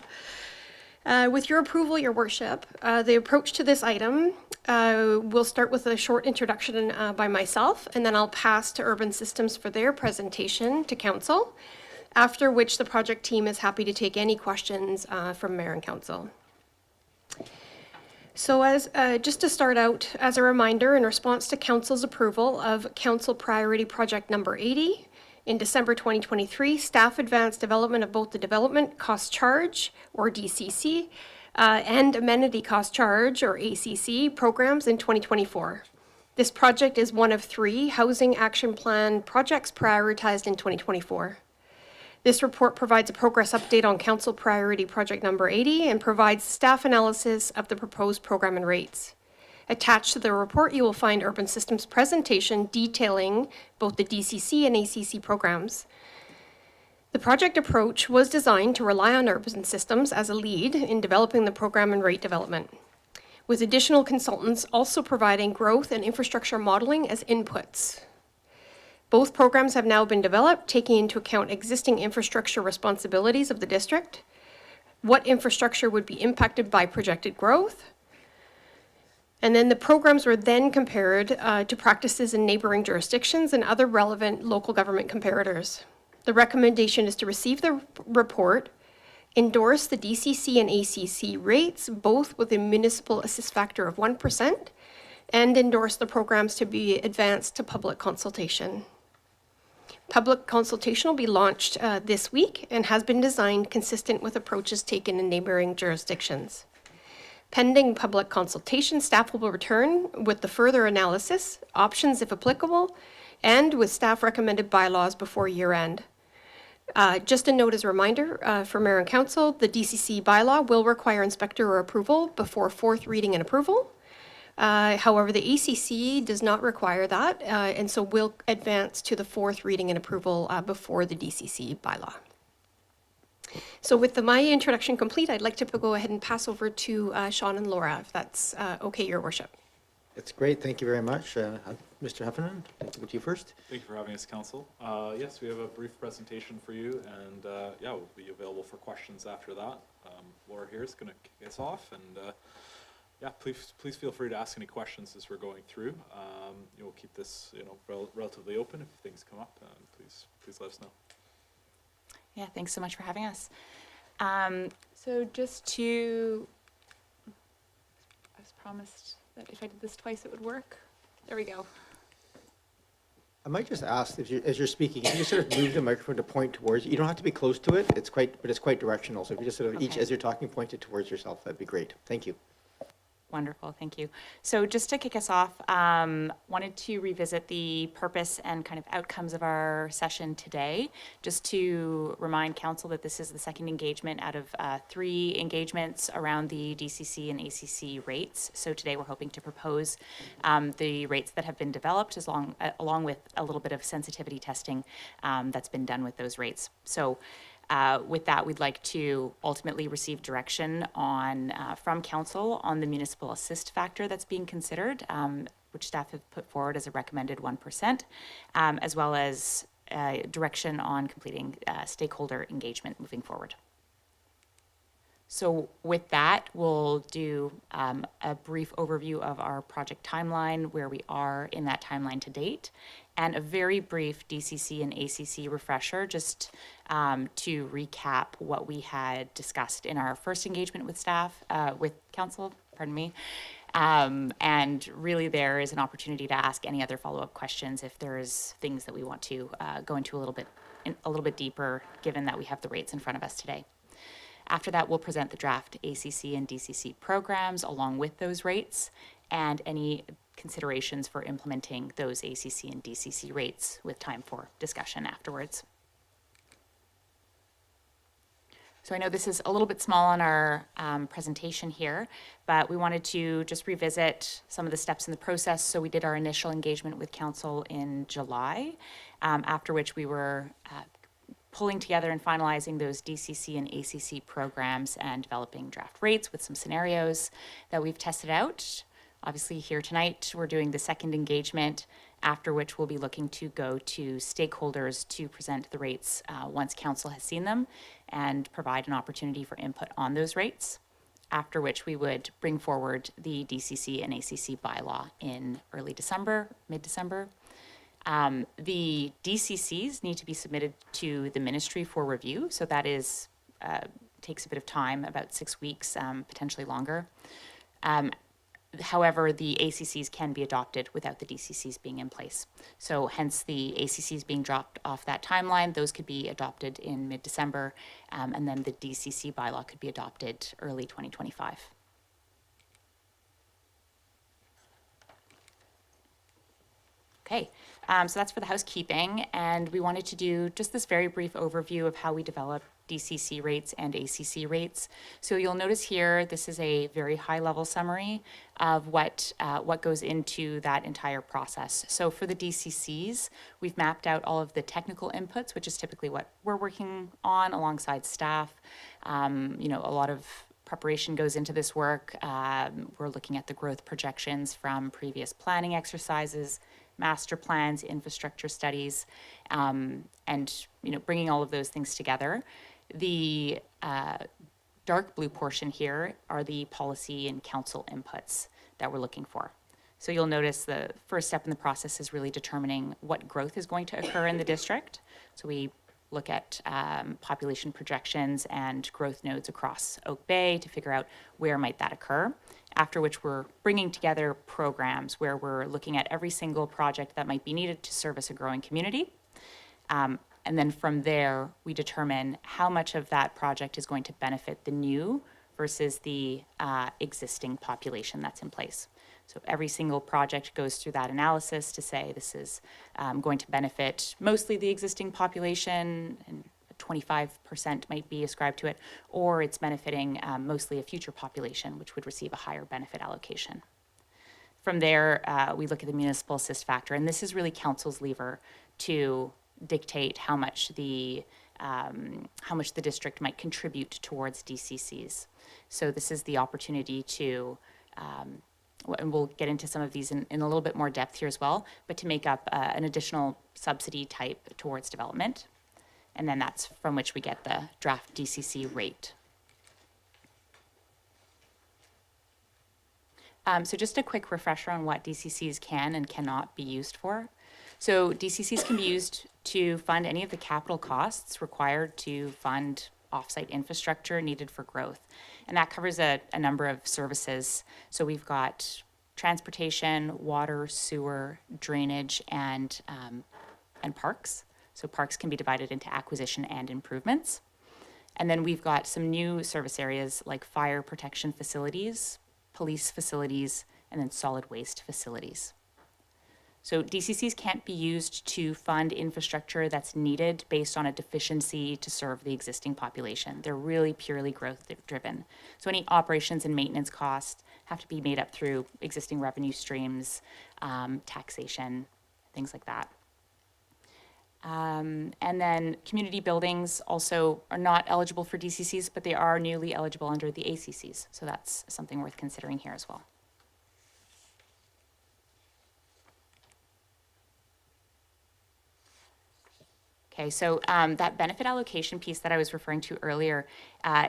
With your approval, Your Worship, the approach to this item will start with a short introduction by myself, and then I'll pass to Urban Systems for their presentation to Council, after which the project team is happy to take any questions from Mayor and Council. So just to start out, as a reminder, in response to Council's approval of Council Priority Project number 80, in December 2023, staff advanced development of both the Development Cost Charge, or DCC, and Amenity Cost Charge, or ACC, programs in 2024. This project is one of 3 Housing Action Plan projects prioritized in 2024. This report provides a progress update on Council Priority Project number 80 and provides staff analysis of the proposed program and rates. Attached to the report, you will find Urban Systems presentation detailing both the DCC and ACC programs. The project approach was designed to rely on Urban Systems as a lead in developing the program and rate development, with additional consultants also providing growth and infrastructure modeling as inputs. Both programs have now been developed, taking into account existing infrastructure responsibilities of the district, what infrastructure would be impacted by projected growth, and then the programs were then compared to practices in neighboring jurisdictions and other relevant local government comparators. The recommendation is to receive the report, endorse the DCC and ACC rates, both with a municipal assist factor of 1%, and endorse the programs to be advanced to public consultation. Public consultation will be launched this week and has been designed consistent with approaches taken in neighboring jurisdictions. Pending public consultation, staff will return with the further analysis, options if applicable, and with staff recommended bylaws before year end. Just a note as a reminder for Mayor and Council, the DCC bylaw will require inspector approval before 4th reading and approval. However, the ACC does not require that, and so will advance to the 4th reading and approval before the DCC bylaw. So with my introduction complete, I'd like to go ahead and pass over to Sean and Laura, if that's okay, Your Worship. It's great. Thank you very much. Mr. Heffernan, I'd like to go to you first. Thank you for having us, Council. Yes, we have a brief presentation for you, and yeah, we'll be available for questions after that. Laura here is going to kick us off, and yeah, please feel free to ask any questions as we're going through. We'll keep this, relatively open. If things come up, please let us know. Yeah, thanks so much for having us. So just to, I was promised that if I did this twice, it would work. There we go. I might just ask, as you're speaking, if you just sort of move the microphone to point towards you. You don't have to be close to it. But it's quite directional. So if you just sort of each, as you're talking, point it towards yourself, that'd be great. Thank you. Wonderful, thank you. So just to kick us off, wanted to revisit the purpose and kind of outcomes of our session today, just to remind council that this is the second engagement out of 3 engagements around the DCC and ACC rates. So today we're hoping to propose the rates that have been developed along with a little bit of sensitivity testing that's been done with those rates. So with that, we'd like to ultimately receive direction on from council on the municipal assist factor that's being considered, which staff have put forward as a recommended 1%, as well as direction on completing stakeholder engagement moving forward. So with that, we'll do a brief overview of our project timeline, where we are in that timeline to date, and a very brief DCC and ACC refresher, just to recap what we had discussed in our first engagement with staff, with council, pardon me. And really there is an opportunity to ask any other follow-up questions if there's things that we want to go into a little bit deeper, given that we have the rates in front of us today. After that, we'll present the draft ACC and DCC programs along with those rates and any considerations for implementing those ACC and DCC rates, with time for discussion afterwards. So I know this is a little bit small on our presentation here, but we wanted to just revisit some of the steps in the process. So we did our initial engagement with council in July, after which we were pulling together and finalizing those DCC and ACC programs and developing draft rates with some scenarios that we've tested out. Obviously here tonight, we're doing the second engagement, after which we'll be looking to go to stakeholders to present the rates once council has seen them and provide an opportunity for input on those rates, after which we would bring forward the DCC and ACC bylaw in early December, mid-December. The DCCs need to be submitted to the ministry for review, so that is takes a bit of time, about 6 weeks, potentially longer. However, the ACCs can be adopted without the DCCs being in place. So hence the ACCs being dropped off that timeline, those could be adopted in mid-December, and then the DCC bylaw could be adopted early 2025. Okay, so that's for the housekeeping, and we wanted to do just this very brief overview of how we develop DCC rates and ACC rates. So you'll notice here, this is a very high-level summary of what goes into that entire process. So for the DCCs, we've mapped out all of the technical inputs, which is typically what we're working on alongside staff. You know, a lot of preparation goes into this work. We're looking at the growth projections from previous planning exercises, master plans, infrastructure studies, and you know, bringing all of those things together. The dark blue portion here are the policy and council inputs that we're looking for. So you'll notice the first step in the process is really determining what growth is going to occur in the district. So we look at population projections and growth nodes across Oak Bay to figure out where might that occur. After which we're bringing together programs where we're looking at every single project that might be needed to service a growing community. And then from there, we determine how much of that project is going to benefit the new versus the existing population that's in place. So every single project goes through that analysis to say this is going to benefit mostly the existing population, and 25% might be ascribed to it, or it's benefiting mostly a future population, which would receive a higher benefit allocation. From there, we look at the municipal assist factor, and this is really council's lever to dictate how much the district might contribute towards DCCs. So this is the opportunity to, and we'll get into some of these in a little bit more depth here as well, but to make up an additional subsidy type towards development. And then that's from which we get the draft DCC rate. So just a quick refresher on what DCCs can and cannot be used for. So DCCs can be used to fund any of the capital costs required to fund offsite infrastructure needed for growth. And that covers a number of services. So we've got transportation, water, sewer, drainage, and parks. So parks can be divided into acquisition and improvements. And then we've got some new service areas like fire protection facilities, police facilities, and then solid waste facilities. So DCCs can't be used to fund infrastructure that's needed based on a deficiency to serve the existing population. They're really purely growth driven. So any operations and maintenance costs have to be made up through existing revenue streams, taxation, things like that. And then community buildings also are not eligible for DCCs, but they are newly eligible under the ACCs. So that's something worth considering here as well. Okay, so that benefit allocation piece that I was referring to earlier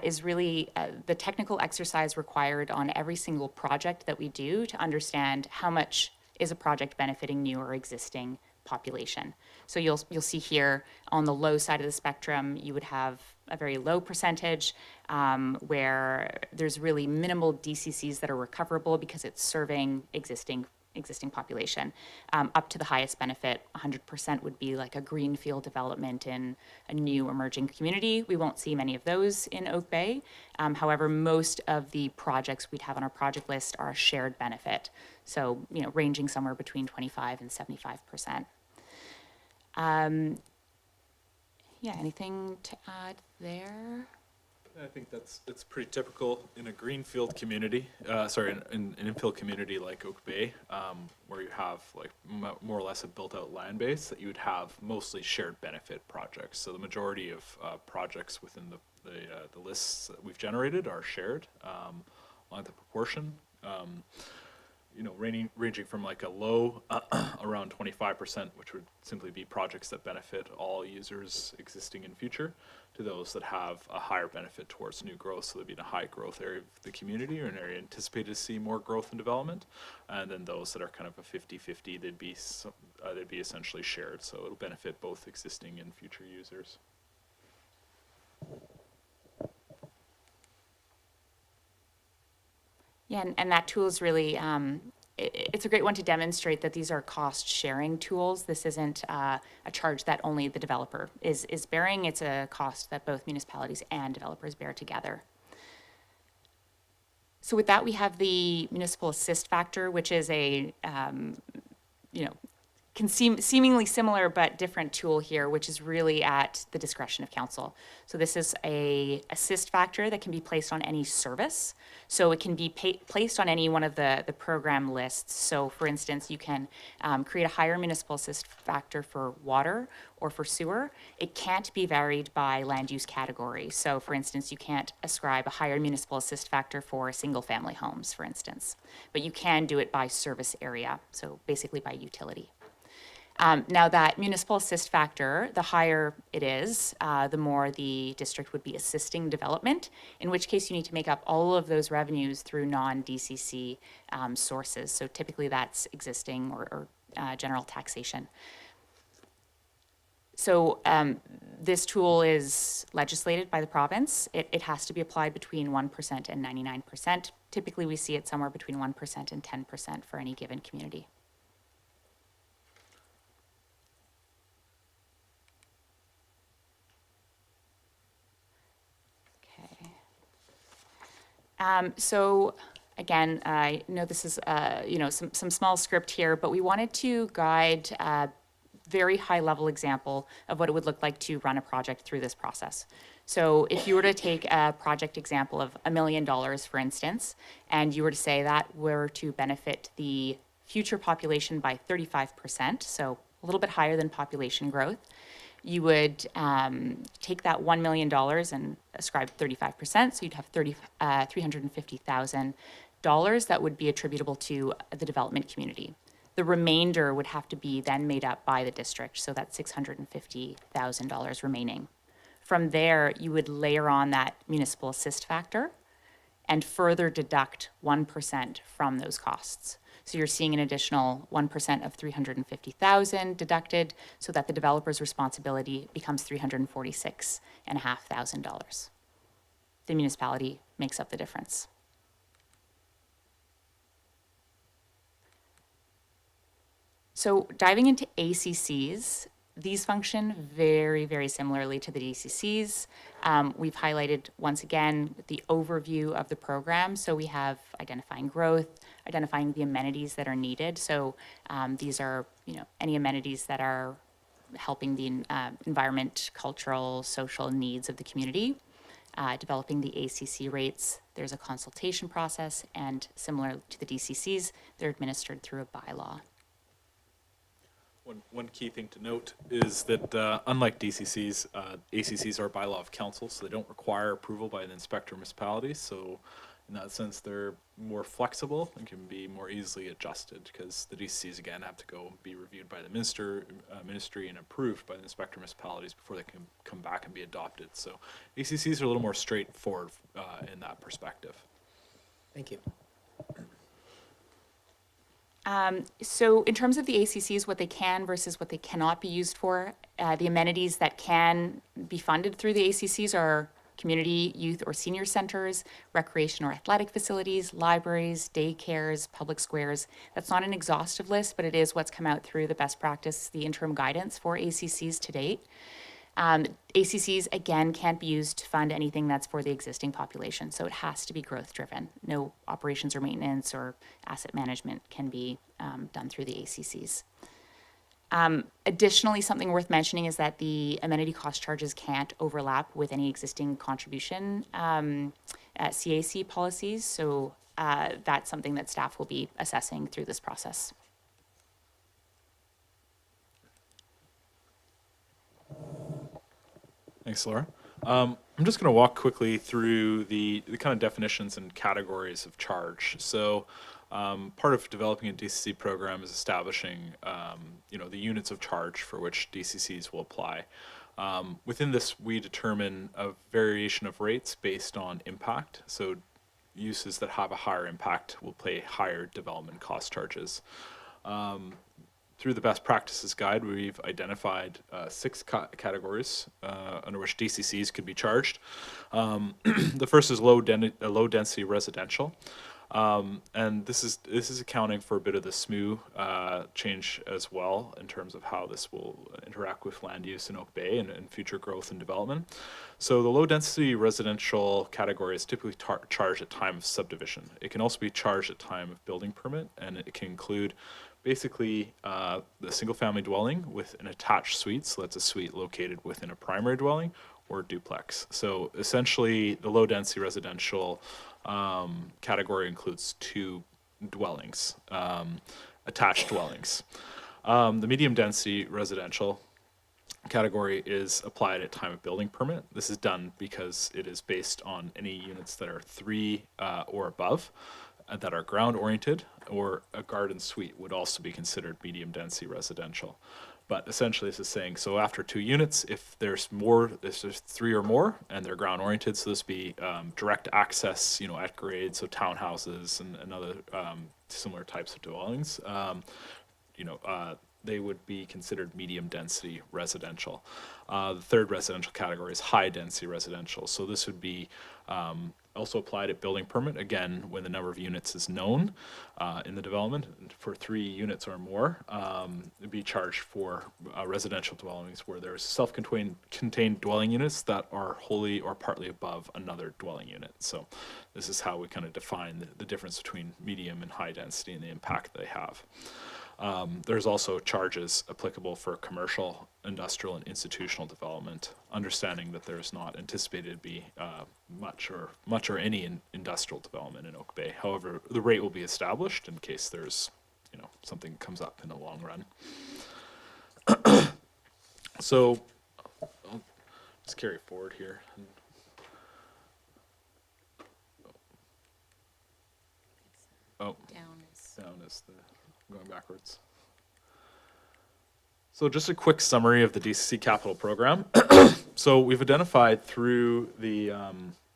is really the technical exercise required on every single project that we do to understand how much is a project benefiting new or existing population. So you'll see here on the low side of the spectrum, you would have a very low percentage where there's really minimal DCCs that are recoverable because it's serving existing population. Up to the highest benefit, 100% would be like a greenfield development in a new emerging community. We won't see many of those in Oak Bay. However, most of the projects we'd have on our project list are a shared benefit. So, ranging somewhere between 25 and 75%. Yeah, anything to add there? I think it's pretty typical in a greenfield community, in an infill community like Oak Bay, where you have like more or less a built-out land base, that you would have mostly shared benefit projects. So the majority of projects within the lists that we've generated are shared along the proportion. Ranging from like a low around 25%, which would simply be projects that benefit all users existing and future, to those that have a higher benefit towards new growth. So they'd be in a high growth area of the community or an area anticipated to see more growth and development. And then those that are kind of a 50-50, they'd be essentially shared. So it'll benefit both existing and future users. Yeah, and that tool is really, it's a great one to demonstrate that these are cost sharing tools. This isn't a charge that only the developer is bearing. It's a cost that both municipalities and developers bear together. So with that, we have the municipal assist factor, which is a, seemingly similar but different tool here, which is really at the discretion of council. So this is a assist factor that can be placed on any service. So it can be placed on any one of the program lists. So for instance, you can create a higher municipal assist factor for water or for sewer. It can't be varied by land use category. So for instance, you can't ascribe a higher municipal assist factor for single family homes, for instance, but you can do it by service area. So basically by utility. Now that municipal assist factor, the higher it is, the more the district would be assisting development, in which case you need to make up all of those revenues through non-DCC sources. So typically that's existing or general taxation. So this tool is legislated by the province. It has to be applied between 1% and 99%. Typically we see it somewhere between 1% and 10% for any given community. So again, I know this is, some small script here, but we wanted to guide a very high level example of what it would look like to run a project through this process. So if you were to take a project example of $1 million, for instance, and you were to say that were to benefit the future population by 35%, so a little bit higher than population growth, you would take that $1 million and ascribe 35%, so you'd have $350,000 that would be attributable to the development community. The remainder would have to be then made up by the district, so that's $650,000 remaining. From there, you would layer on that municipal assist factor and further deduct 1% from those costs. So you're seeing an additional 1% of $350,000 deducted, so that the developer's responsibility becomes $346,500. The municipality makes up the difference. So diving into ACCs, These function very, very similarly to the DCCs. We've highlighted, once again, the overview of the program. So we have identifying growth, identifying the amenities that are needed. So these are, any amenities that are helping the environment, cultural, social needs of the community. Developing the ACC rates, there's a consultation process, and similar to the DCCs, they're administered through a bylaw. One key thing to note is that unlike DCCs, ACCs are by law of council, so they don't require approval by the inspector municipality. So in that sense, they're more flexible and can be more easily adjusted, because the DCCs, again, have to go and be reviewed by the ministry and approved by the inspector municipalities before they can come back and be adopted. So ACCs are a little more straightforward in that perspective. Thank you. So in terms of the ACCs, what they can versus what they cannot be used for, the amenities that can be funded through the ACCs are community, youth, or senior centers, recreation or athletic facilities, libraries, daycares, public squares. That's not an exhaustive list, but it is what's come out through the best practice, the interim guidance for ACCs to date. ACCs, again, can't be used to fund anything that's for the existing population, so it has to be growth driven. No operations or maintenance or asset management can be done through the ACCs. Additionally, something worth mentioning is that the amenity cost charges can't overlap with any existing contribution CAC policies, so that's something that staff will be assessing through this process. Thanks, Laura. I'm just going to walk quickly through the kind of definitions and categories of charge. So part of developing a DCC program is establishing, the units of charge for which DCCs will apply. Within this, we determine a variation of rates based on impact. So uses that have a higher impact will pay higher development cost charges. Through the best practices guide, we've identified 6 categories under which DCCs could be charged. The first is low density residential. And this is accounting for a bit of the SMU change as well in terms of how this will interact with land use in Oak Bay and future growth and development. So the low density residential category is typically charged at time of subdivision. It can also be charged at time of building permit, and it can include basically the single family dwelling with an attached suite. So that's a suite located within a primary dwelling or duplex. So essentially the low density residential category includes 2 dwellings, attached dwellings. The medium density residential category is applied at time of building permit. This is done because it is based on any units that are 3 or above that are ground oriented, or a garden suite would also be considered medium density residential. But essentially this is saying, so after 2 units, if there's 3 or more and they're ground oriented, so this be direct access, at grade, so townhouses and other similar types of dwellings, they would be considered medium density residential. The third residential category is high density residential. So this would be also applied at building permit, again, when the number of units is known in the development. For 3 units or more, it'd be charged for residential dwellings where there's self-contained dwelling units that are wholly or partly above another dwelling unit. So this is how we kind of define the difference between medium and high density and the impact they have. There's also charges applicable for commercial, industrial, and institutional development, understanding that there's not anticipated to be much or any industrial development in Oak Bay. However, the rate will be established in case there's something comes up in the long run. So I'll just carry forward here. Down is the going backwards. So just a quick summary of the DCC capital program. So we've identified through the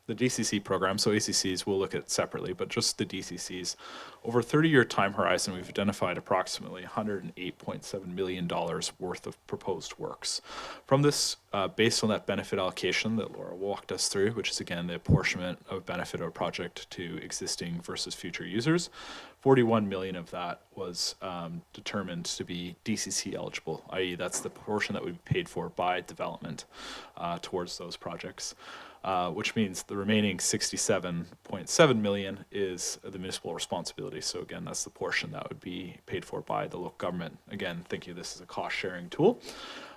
the DCC program, so ACCs we'll look at separately, but just the DCCs, over a 30-year time horizon, we've identified approximately $108.7 million worth of proposed works. From this, based on that benefit allocation that Laura walked us through, which is again the apportionment of benefit of a project to existing versus future users, 41 million of that was determined to be DCC eligible, i.e. that's the portion that would be paid for by development towards those projects, which means the remaining 67.7 million is the municipal responsibility. So again, that's the portion that would be paid for by the local government. Again, thinking of this as a cost-sharing tool.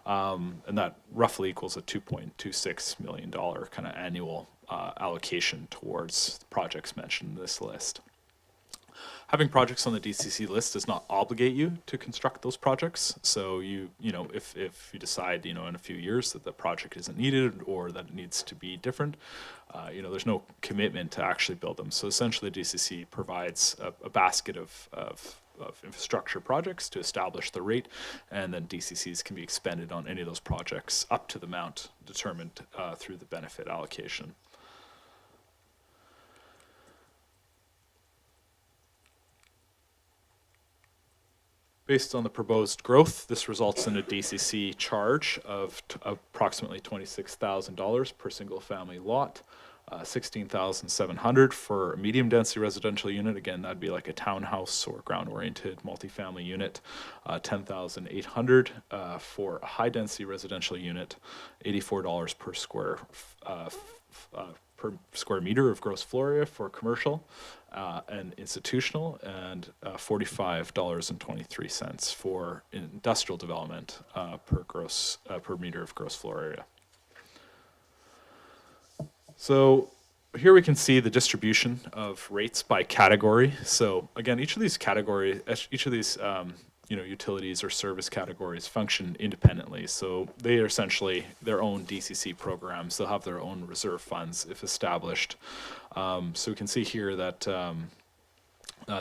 And that roughly equals a $2.26 million kind of annual allocation towards the projects mentioned in this list. Having projects on the DCC list does not obligate you to construct those projects. So you know, if you decide, you know, in a few years that the project isn't needed or that it needs to be different, you know, there's no commitment to actually build them. So essentially, DCC provides a basket of infrastructure projects to establish the rate, and then DCCs can be expended on any of those projects up to the amount determined through the benefit allocation. Based on the proposed growth, this results in a DCC charge of approximately $26,000 per single family lot, $16,700 for a medium density residential unit. Again, that'd be like a townhouse or ground oriented multifamily unit. $10,800 for a high density residential unit, $84 per square meter of gross floor area for commercial and institutional, and $45.23 for industrial development per meter of gross floor area. So here we can see the distribution of rates by category. So again, each of these you know, utilities or service categories function independently. So they are essentially their own DCC programs. They'll have their own reserve funds if established. So we can see here that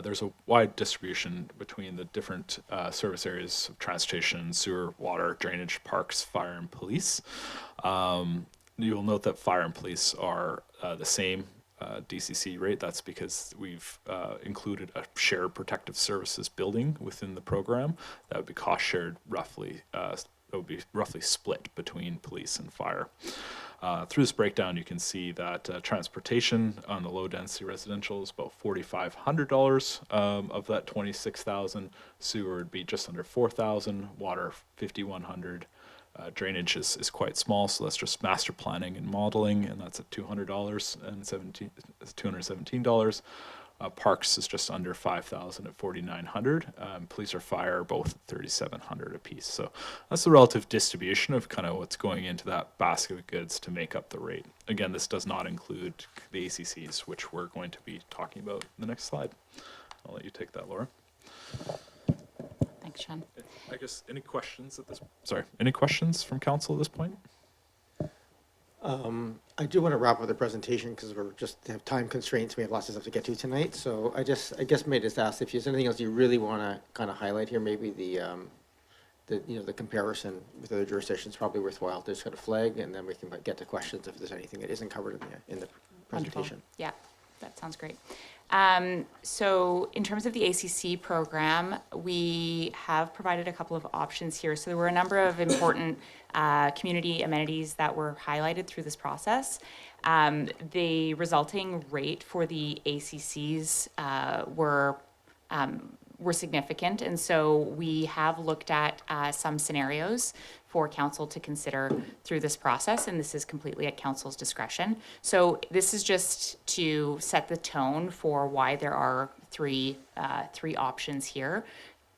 there's a wide distribution between the different service areas of transportation, sewer, water, drainage, parks, fire, and police. You'll note that fire and police are the same DCC rate. That's because we've included a shared protective services building within the program that would be cost shared roughly. It would be roughly split between police and fire. Through this breakdown, you can see that transportation on the low density residential is about $4,500 of that $26,000. Sewer would be just under $4,000. Water $5,100. Drainage is quite small, so that's just master planning and modeling, and that's at $217. Parks is just under $5,000 at $4,900. Police or fire are both at $3,700 a piece. So that's the relative distribution of kind of what's going into that basket of goods to make up the rate. Again, this does not include the ACCs, which we're going to be talking about in the next slide. I'll let you take that, Laura. Thanks, Sean. I guess any questions at this? Sorry, any questions from council at this point? I do want to wrap up the presentation because we're just have time constraints. We have lots of stuff to get to tonight. So I guess may just ask if there's anything else you really want to kind of highlight here. Maybe the comparison with other jurisdictions probably worthwhile to just kind of flag, and then we can get to questions if there's anything that isn't covered in the presentation. Wonderful. Yeah, that sounds great. So in terms of the ACC program, we have provided a couple of options here. So there were a number of important community amenities that were highlighted through this process. The resulting rate for the ACCs were significant, and so we have looked at some scenarios for council to consider through this process, and this is completely at council's discretion. So this is just to set the tone for why there are three options here.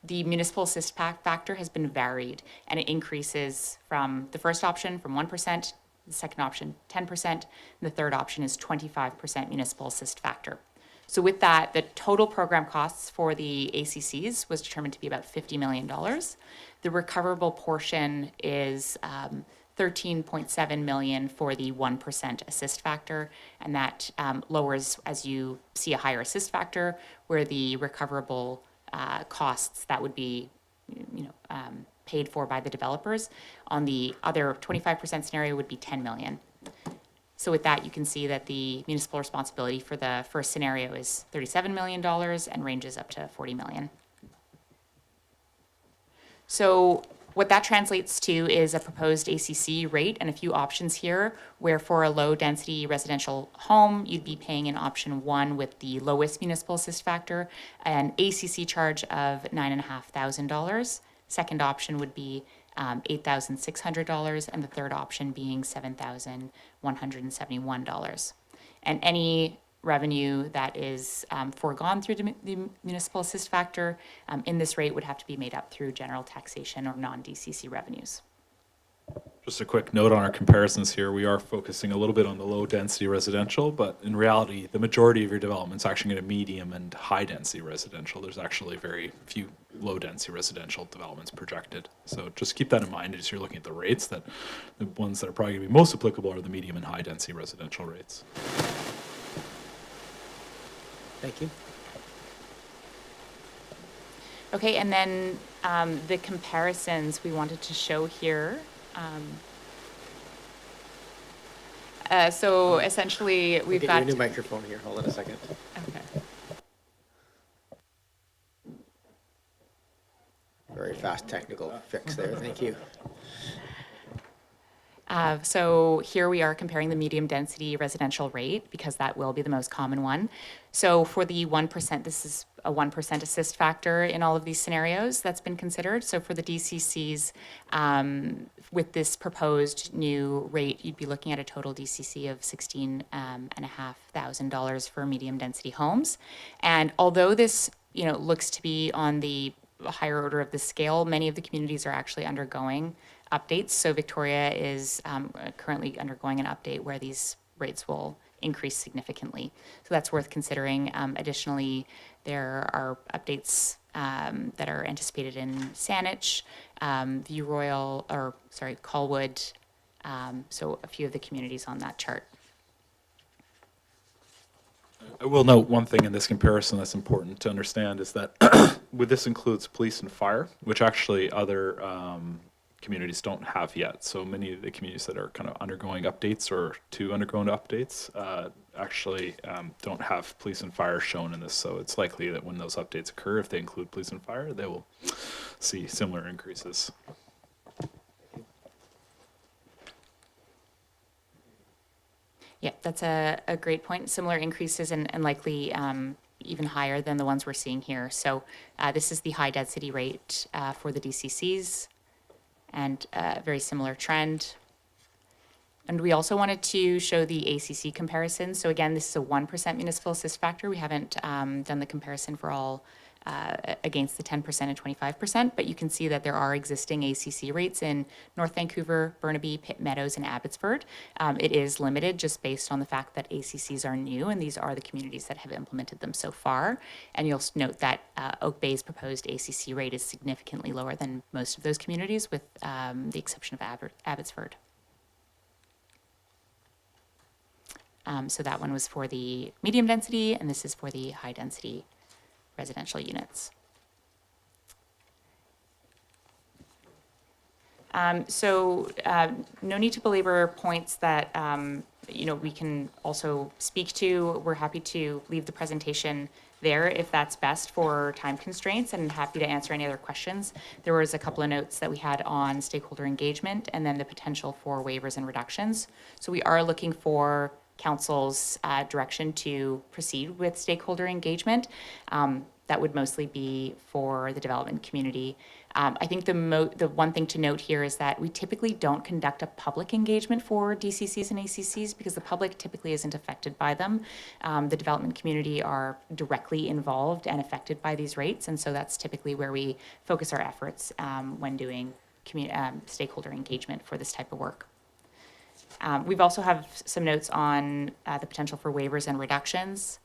The municipal assist factor has been varied, and it increases from the first option from 1%, the second option 10%, and the third option is 25% municipal assist factor. So with that, the total program costs for the ACCs was determined to be about $50 million. The recoverable portion is $13.7 million for the 1% assist factor, and that lowers as you see a higher assist factor, where the recoverable costs that would be paid for by the developers on the other 25% scenario would be $10 million. So with that, you can see that the municipal responsibility for the first scenario is $37 million and ranges up to $40 million. So what that translates to is a proposed ACC rate and a few options here, where for a low-density residential home, you'd be paying in option 1 with the lowest municipal assist factor, an ACC charge of $9,500. Second option would be $8,600, and the third option being $7,171. And any revenue that is foregone through the municipal assist factor in this rate would have to be made up through general taxation or non-DCC revenues. Just a quick note on our comparisons here. We are focusing a little bit on the low density residential, but in reality, the majority of your development's actually going to medium and high density residential. There's actually very few low density residential developments projected. So just keep that in mind as you're looking at the rates, that the ones that are probably going to be most applicable are the medium and high density residential rates. Thank you. Okay, and then the comparisons we wanted to show here. So essentially, we've Get got... you a new microphone here. Hold on a second. Okay. Very fast technical fix there. Thank you. So here we are comparing the medium density residential rate because that will be the most common one. So for the 1%, this is a 1% assist factor in all of these scenarios that's been considered. So for the DCCs, with this proposed new rate, you'd be looking at a total DCC of $16,500 for medium density homes. And although this, looks to be on the higher order of the scale, many of the communities are actually undergoing updates. So Victoria is currently undergoing an update where these rates will increase significantly. So that's worth considering. Additionally, there are updates that are anticipated in Saanich, View Royal, Colwood, so a few of the communities on that chart. I will note one thing in this comparison that's important to understand is that this includes police and fire, which actually other communities don't have yet. So many of the communities that are kind of undergoing updates or undergoing updates actually don't have police and fire shown in this. So it's likely that when those updates occur, if they include police and fire, they will see similar increases. Yeah, that's a great point. Similar increases and likely even higher than the ones we're seeing here. So this is the high density rate for the DCCs, and a very similar trend. And we also wanted to show the ACC comparison. So again, this is a 1% municipal assist factor. We haven't done the comparison for all against the 10% and 25%, but you can see that there are existing ACC rates in North Vancouver, Burnaby, Pitt Meadows, and Abbotsford. It is limited just based on the fact that ACCs are new, and these are the communities that have implemented them so far. And you'll note that Oak Bay's proposed ACC rate is significantly lower than most of those communities, with the exception of Abbotsford. So that one was for the medium density, and this is for the high density residential units. No need to belabor points that we can also speak to. We're happy to leave the presentation there if that's best for time constraints, and happy to answer any other questions. There was a couple of notes that we had on stakeholder engagement and then the potential for waivers and reductions. So we are looking for Council's direction to proceed with stakeholder engagement. That would mostly be for the development community. I think the one thing to note here is that we typically don't conduct a public engagement for DCCs and ACCs because the public typically isn't affected by them. The development community are directly involved and affected by these rates, and so that's typically where we focus our efforts when doing stakeholder engagement for this type of work. We've also have some notes on the potential for waivers and reductions.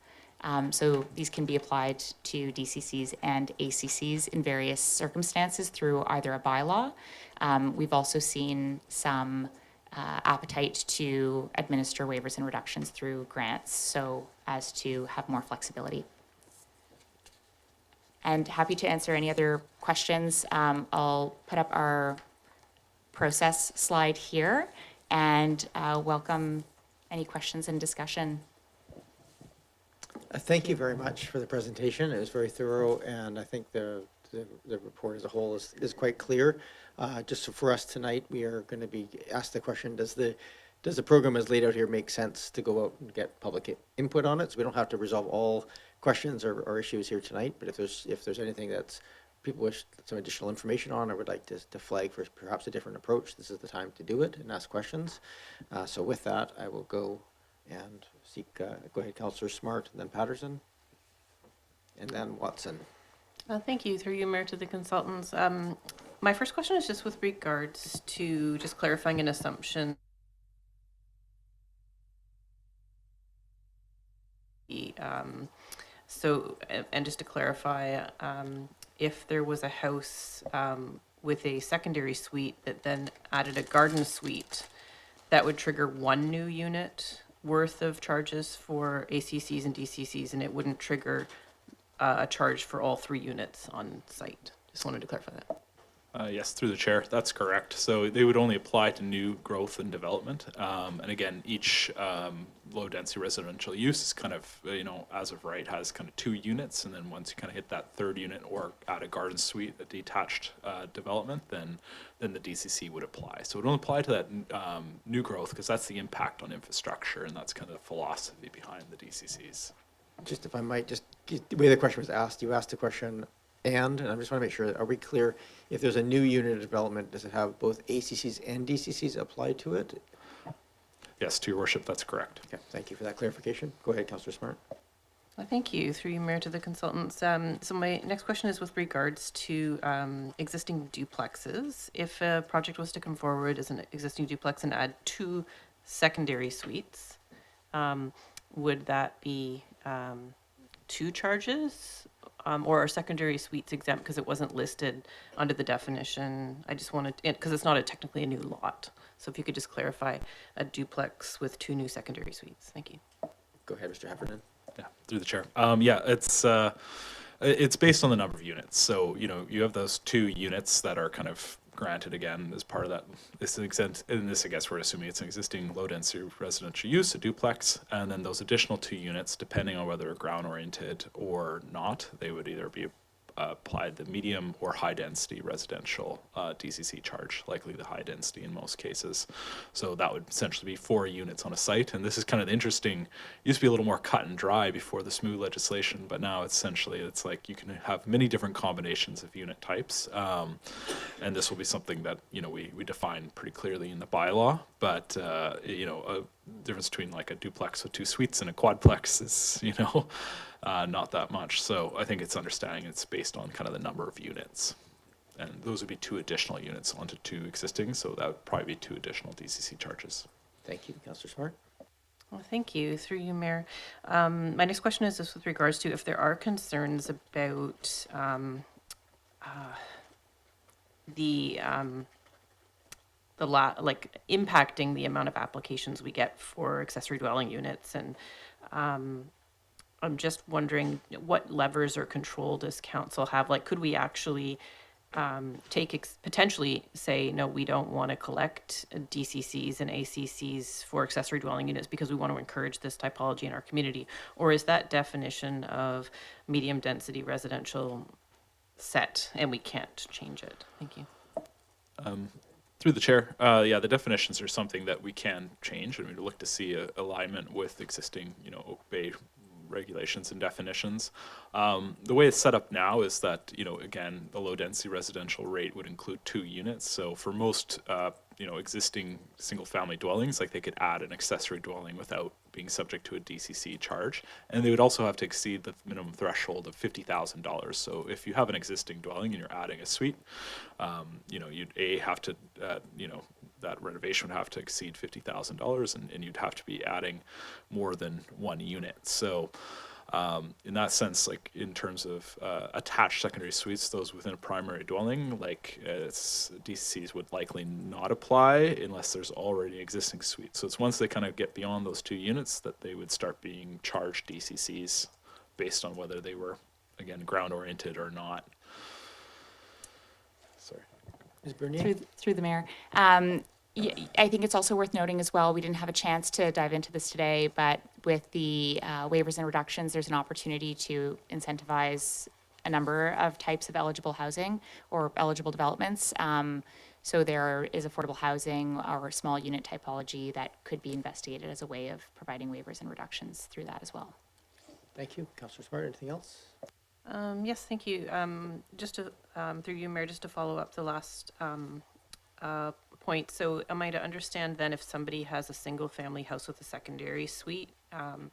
So these can be applied to DCCs and ACCs in various circumstances through either a bylaw. We've also seen some appetite to administer waivers and reductions through grants, so as to have more flexibility. And happy to answer any other questions. I'll put up our process slide here, and welcome any questions and discussion. Thank you very much for the presentation. It was very thorough, and I think the report as a whole is quite clear. Just for us tonight, we are going to be asked the question, does the program as laid out here make sense to go out and get public input on it? So we don't have to resolve all questions or issues here tonight, but if there's anything that's people wish some additional information on or would like to flag for perhaps a different approach, this is the time to do it and ask questions. So with that, I will go and seek, go ahead, Councillor Smart, and then Patterson, and then Watson. Thank you. Through you, Mayor, to the consultants. My first question is just with regards to just clarifying an assumption. And just to clarify, if there was a house with a secondary suite that then added a garden suite, that would trigger one new unit worth of charges for ACCs and DCCs, and it wouldn't trigger a charge for all 3 units on site. Just wanted to clarify that. Yes, through the chair, that's correct. So they would only apply to new growth and development. And again, each low density residential use is kind of, as of right, has kind of 2 units. And then once you kind of hit that 3rd unit or add a garden suite, a detached development, then the DCC would apply. So it would only apply to that new growth because that's the impact on infrastructure, and that's kind of the philosophy behind the DCCs. Just if I might, just the way the question was asked, you asked the question and I just want to make sure, are we clear, if there's a new unit of development, does it have both ACCs and DCCs applied to it? Yes, to your worship, that's correct. Okay, thank you for that clarification. Go ahead, Councillor Smart. Thank you. Through you, Mayor, to the consultants. So my next question is with regards to existing duplexes. If a project was to come forward as an existing duplex and add 2 secondary suites, would that be 2 charges? Or are secondary suites exempt because it wasn't listed under the definition? I just wanted, because it's not technically a new lot. So if you could just clarify a duplex with 2 new secondary suites. Thank you. Go ahead, Mr. Heffernan. Yeah, through the chair. Yeah, it's based on the number of units. So, you have those 2 units that are kind of granted again as part of that. In this, I guess we're assuming it's an existing low density residential use, a duplex, and then those additional 2 units, depending on whether they're ground oriented or not, they would either be applied the medium or high density residential DCC charge, likely the high density in most cases. So that would essentially be 4 units on a site. And this is kind of interesting. It used to be a little more cut and dry before the smooth legislation, but now essentially it's like you can have many different combinations of unit types. And this will be something that, we define pretty clearly in the bylaw, but, a difference between like a duplex with 2 suites and a quadplex is, not that much. So I think it's understanding it's based on kind of the number of units. And those would be 2 additional units onto 2 existing. So that would probably be 2 additional DCC charges. Thank you, Councillor Smart. Well, thank you. Through you, Mayor. My next question is just with regards to if there are concerns about impacting the amount of applications we get for accessory dwelling units. And I'm just wondering what levers or control does council have? Like, could we actually potentially say, no, we don't want to collect DCCs and ACCs for accessory dwelling units because we want to encourage this typology in our community? Or is that definition of medium density residential set and we can't change it? Thank you. Through the chair, the definitions are something that we can change, and we look to see alignment with existing, Oak Bay regulations and definitions. The way it's set up now is that, again, the low density residential rate would include 2 units. So for most, existing single family dwellings, like they could add an accessory dwelling without being subject to a DCC charge. And they would also have to exceed the minimum threshold of $50,000. So if you have an existing dwelling and you're adding a suite, you'd have to, that renovation would have to exceed $50,000 and you'd have to be adding more than 1 unit. So in that sense, like in terms of attached secondary suites, those within a primary dwelling, DCCs would likely not apply unless there's already existing suite. So it's once they kind of get beyond those 2 units that they would start being charged DCCs based on whether they were, again, ground oriented or not. Sorry. Ms. Bernier? Through the mayor. I think it's also worth noting as well, we didn't have a chance to dive into this today, but with the waivers and reductions, there's an opportunity to incentivize a number of types of eligible housing or eligible developments. So there is affordable housing or small unit typology that could be investigated as a way of providing waivers and reductions through that as well. Thank you. Councillor Smart, anything else? Yes, thank you. Just to, through you, Mayor, just to follow up the last point. So am I to understand then if somebody has a single family house with a secondary suite and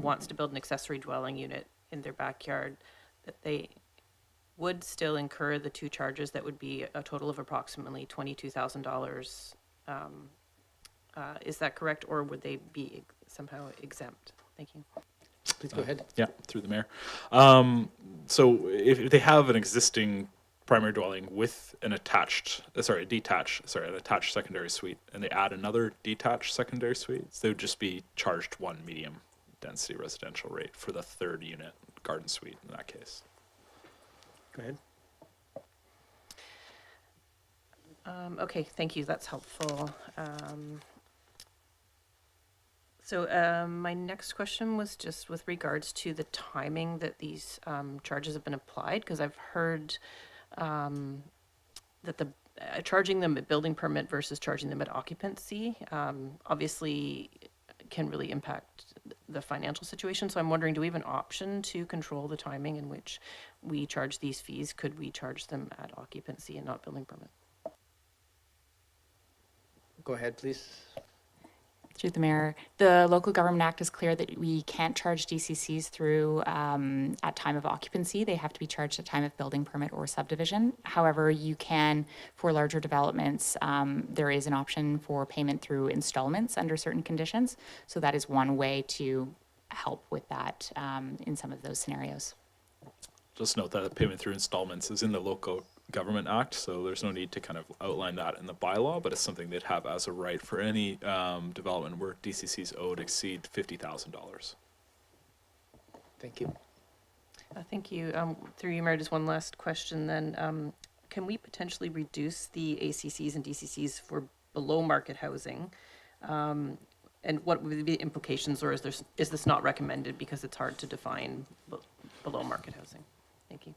wants to build an accessory dwelling unit in their backyard, that they would still incur the two charges that would be a total of approximately $22,000? Is that correct, or would they be somehow exempt? Thank you. Please go ahead. Yeah, through the mayor. So if they have an existing primary dwelling with an attached secondary suite, and they add another detached secondary suite, they would just be charged one medium density residential rate for the third unit garden suite in that case. Go ahead. Okay, thank you. That's helpful. So my next question was just with regards to the timing that these charges have been applied, because I've heard that the charging them at building permit versus charging them at occupancy obviously can really impact the financial situation. So I'm wondering, do we have an option to control the timing in which we charge these fees? Could we charge them at occupancy and not building permit? Go ahead, please. Through the mayor, the Local Government Act is clear that we can't charge DCCs through at time of occupancy. They have to be charged at time of building permit or subdivision. However, you can, for larger developments, there is an option for payment through installments under certain conditions. So that is one way to help with that in some of those scenarios. Just note that payment through installments is in the Local Government Act, so there's no need to kind of outline that in the bylaw, but it's something they'd have as a right for any development where DCC's owed exceed $50,000. Thank you. Thank you. Through you, Mayor, just one last question then. Can we potentially reduce the ACCs and DCCs for below market housing? And what would be the implications, or is this not recommended because it's hard to define below market housing? Thank you.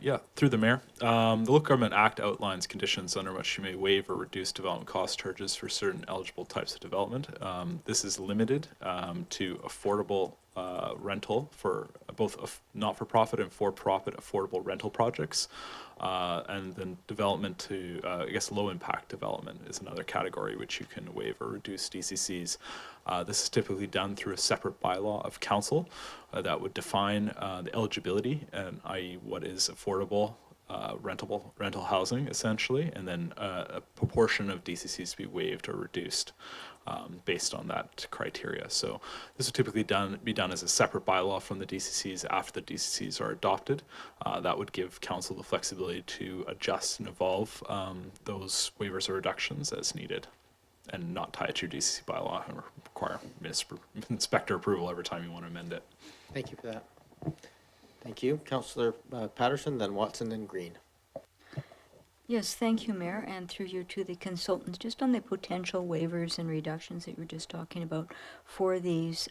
Yeah, through the mayor. The Local Government Act outlines conditions under which you may waive or reduce development cost charges for certain eligible types of development. This is limited to affordable rental for both not-for-profit and for-profit affordable rental projects. And then development to, I guess, low-impact development is another category which you can waive or reduce DCCs. This is typically done through a separate bylaw of council that would define the eligibility, and i.e. what is affordable rental housing, essentially, and then a proportion of DCCs to be waived or reduced based on that criteria. So this would typically be done as a separate bylaw from the DCCs after the DCCs are adopted. That would give council the flexibility to adjust and evolve those waivers or reductions as needed, and not tie it to your DCC bylaw and require inspector approval every time you want to amend it. Thank you for that. Thank you. Councillor Patterson, then Watson, then Green. Yes, thank you, Mayor, and through you to the consultants, just on the potential waivers and reductions that you were just talking about for these,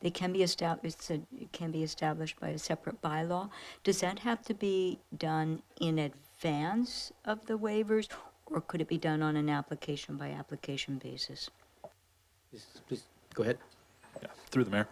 they can be established, it can be established by a separate bylaw. Does that have to be done in advance of the waivers, or could it be done on an application by application basis? Please go ahead. Yeah, through the mayor.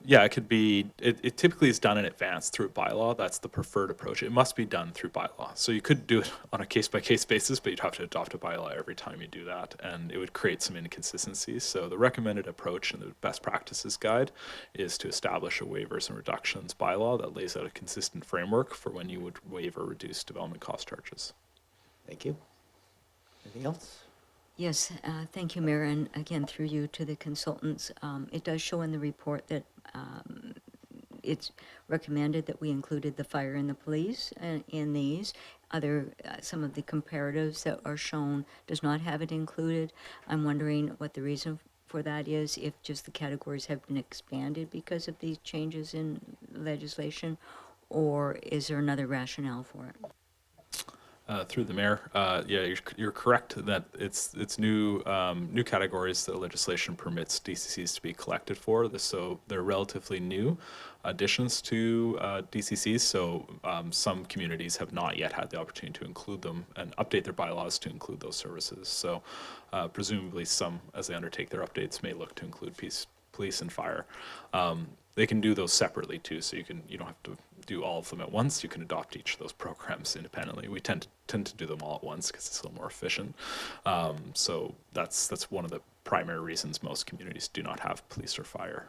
Yeah, it could be, it typically is done in advance through bylaw. That's the preferred approach. It must be done through bylaw. So you could do it on a case-by-case basis, but you'd have to adopt a bylaw every time you do that, and it would create some inconsistencies. So the recommended approach in the best practices guide is to establish a waivers and reductions bylaw that lays out a consistent framework for when you would waive or reduce development cost charges. Thank you. Anything else? Yes, thank you, Mayor, and again, through you to the consultants. It does show in the report that it's recommended that we included the fire and the police in these. Some of the comparatives that are shown does not have it included. I'm wondering what the reason for that is, if just the categories have been expanded because of these changes in legislation, or is there another rationale for it? Through the mayor, yeah, you're correct that it's new new categories that the legislation permits DCCs to be collected for. So they're relatively new additions to DCCs. So some communities have not yet had the opportunity to include them and update their bylaws to include those services. So presumably some, as they undertake their updates, may look to include police and fire. They can do those separately too, so you don't have to do all of them at once. You can adopt each of those programs independently. We tend to do them all at once because it's a little more efficient. So that's one of the primary reasons most communities do not have police or fire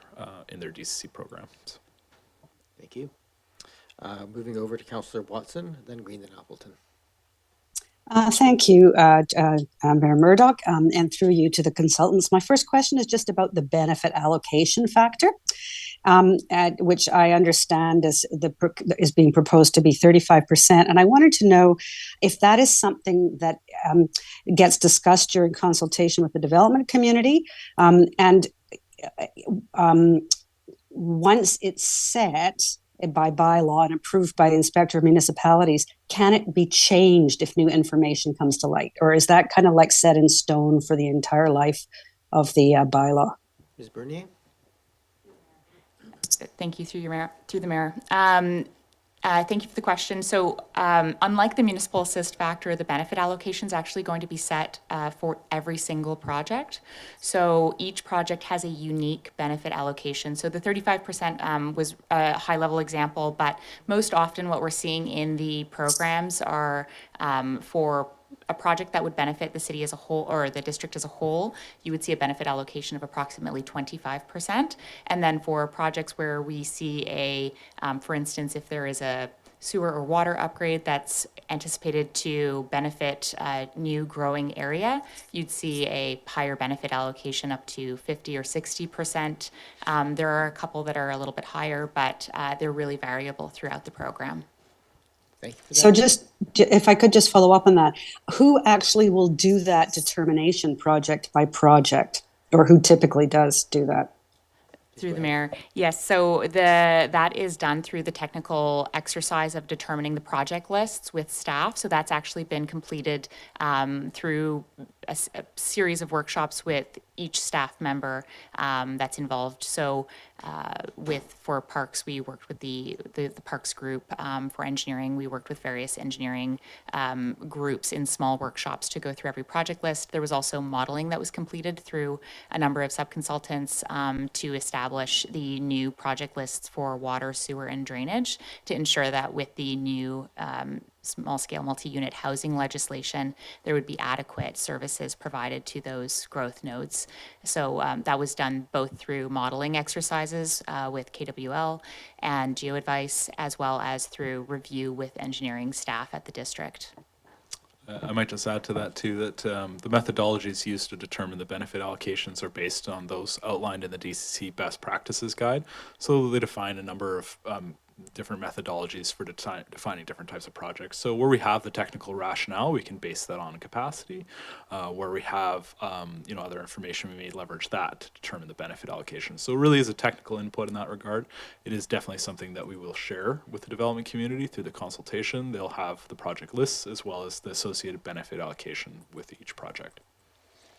in their DCC programs. Thank you. Moving over to Councillor Watson, then Green, then Appleton. Thank you, Mayor Murdoch, and through you to the consultants. My first question is just about the benefit allocation factor, which I understand is being proposed to be 35%. And I wanted to know if that is something that gets discussed during consultation with the development community, and once it's set by bylaw and approved by the Inspector of Municipalities, can it be changed if new information comes to light? Or is that kind of like set in stone for the entire life of the bylaw? Ms. Bernier? Thank you, through the mayor. Thank you for the question. So unlike the municipal assist factor, the benefit allocation is actually going to be set for every single project. So each project has a unique benefit allocation. So the 35% was a high level example, but most often what we're seeing in the programs are for a project that would benefit the city as a whole or the district as a whole, you would see a benefit allocation of approximately 25%. And then for projects where we see for instance, if there is a sewer or water upgrade that's anticipated to benefit a new growing area, you'd see a higher benefit allocation up to 50 or 60%. There are a couple that are a little bit higher, but they're really variable throughout the program. Thank you for that. So just, if I could just follow up on that, who actually will do that determination project by project, or who typically does do that? Through the mayor. Yes, so that is done through the technical exercise of determining the project lists with staff. So that's actually been completed through a series of workshops with each staff member that's involved. So for parks, we worked with the parks group. For engineering, we worked with various engineering groups in small workshops to go through every project list. There was also modeling that was completed through a number of sub-consultants to establish the new project lists for water, sewer, and drainage to ensure that with the new small-scale multi-unit housing legislation, there would be adequate services provided to those growth nodes. So that was done both through modeling exercises with KWL and GeoAdvice, as well as through review with engineering staff at the district. I might just add to that too, that the methodologies used to determine the benefit allocations are based on those outlined in the DCC Best Practices Guide. So they define a number of different methodologies for defining different types of projects. So where we have the technical rationale, we can base that on capacity. Where we have other information, we may leverage that to determine the benefit allocation. So it really is a technical input in that regard. It is definitely something that we will share with the development community through the consultation. They'll have the project lists as well as the associated benefit allocation with each project.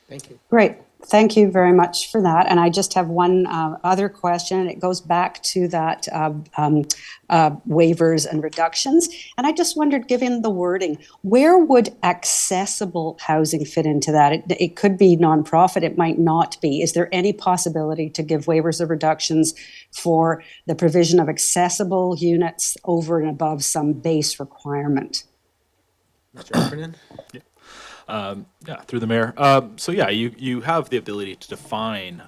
Thank you. Great. Thank you very much for that. And I just have one other question, and it goes back to that waivers and reductions. And I just wondered, given the wording, where would accessible housing fit into that? It could be nonprofit, it might not be. Is there any possibility to give waivers or reductions for the provision of accessible units over and above some base requirement? Mr. Heffernan? Yeah. Through the mayor. So yeah, you have the ability to define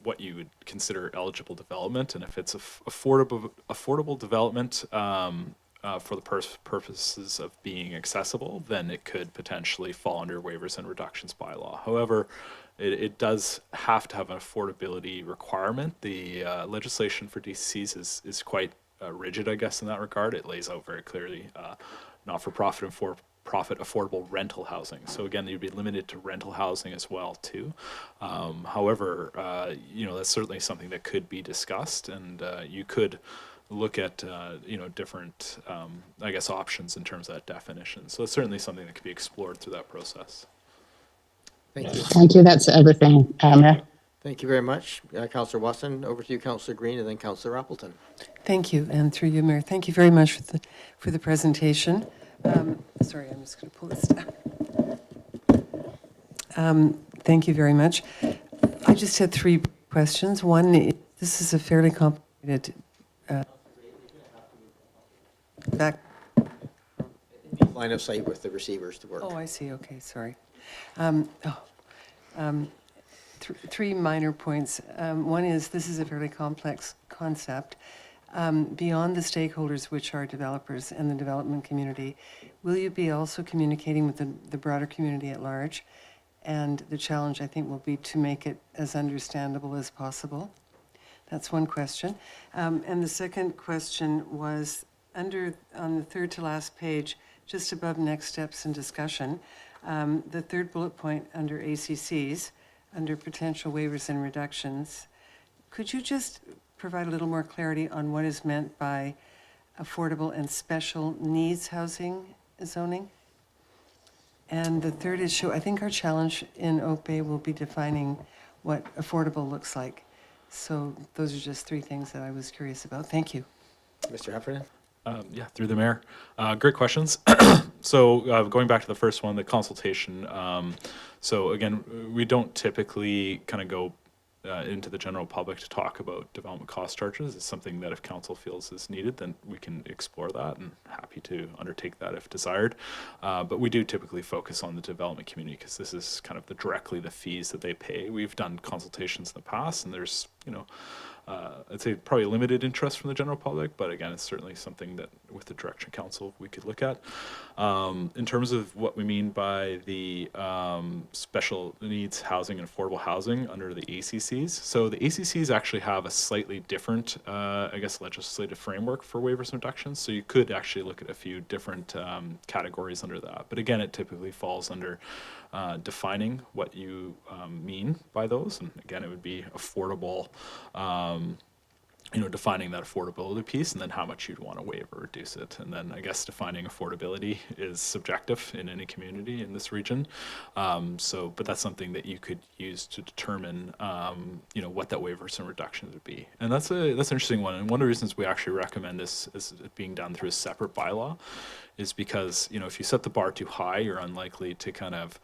what you would consider eligible development, and if it's affordable development for the purposes of being accessible, then it could potentially fall under waivers and reductions bylaw. However, it does have to have an affordability requirement. The legislation for DCCs is quite rigid, I guess, in that regard. It lays out very clearly not-for-profit and for-profit affordable rental housing. So again, you'd be limited to rental housing as well too. However, that's certainly something that could be discussed, and you could look at different I guess options in terms of that definition. So it's certainly something that could be explored through that process. Thank you. Thank you. That's everything, Mayor. Thank you very much. Councillor Watson, over to you, Councillor Green, and then Councillor Appleton. Thank you, and through you, Mayor. Thank you very much for the presentation. Sorry, I'm just going to pull this down. Thank you very much. I just had 3 questions. One, this is a fairly complicated back. Line of sight with the receivers to work. Oh, I see. Okay, sorry. 3 minor points. One is this is a fairly complex concept. Beyond the stakeholders, which are developers and the development community, will you be also communicating with the broader community at large? And the challenge, I think, will be to make it as understandable as possible. That's one question. And the second question was on the third to last page, just above next steps and discussion, the third bullet point under ACCs, under potential waivers and reductions. Could you just provide a little more clarity on what is meant by affordable and special needs housing zoning? And the third issue, I think our challenge in Oak Bay will be defining what affordable looks like. So those are just 3 things that I was curious about. Thank you. Mr. Heffernan? Yeah, through the mayor. Great questions. So going back to the first one, the consultation. So again, we don't typically kind of go into the general public to talk about development cost charges. It's something that if council feels is needed, then we can explore that, and happy to undertake that if desired. But we do typically focus on the development community because this is kind of directly the fees that they pay. We've done consultations in the past, and there's, I'd say probably limited interest from the general public, but again, it's certainly something that with the Direction Council we could look at. In terms of what we mean by the special needs housing and affordable housing under the ACCs. So the ACCs actually have a slightly different, I guess, legislative framework for waivers and reductions. So you could actually look at a few different categories under that. But again, it typically falls under defining what you mean by those. And again, it would be affordable, defining that affordability piece, and then how much you'd want to waive or reduce it. And then I guess defining affordability is subjective in any community in this region. But that's something that you could use to determine, what that waivers and reductions would be. And that's an interesting one. And one of the reasons we actually recommend this as being done through a separate bylaw is because, if you set the bar too high, you're unlikely to kind of,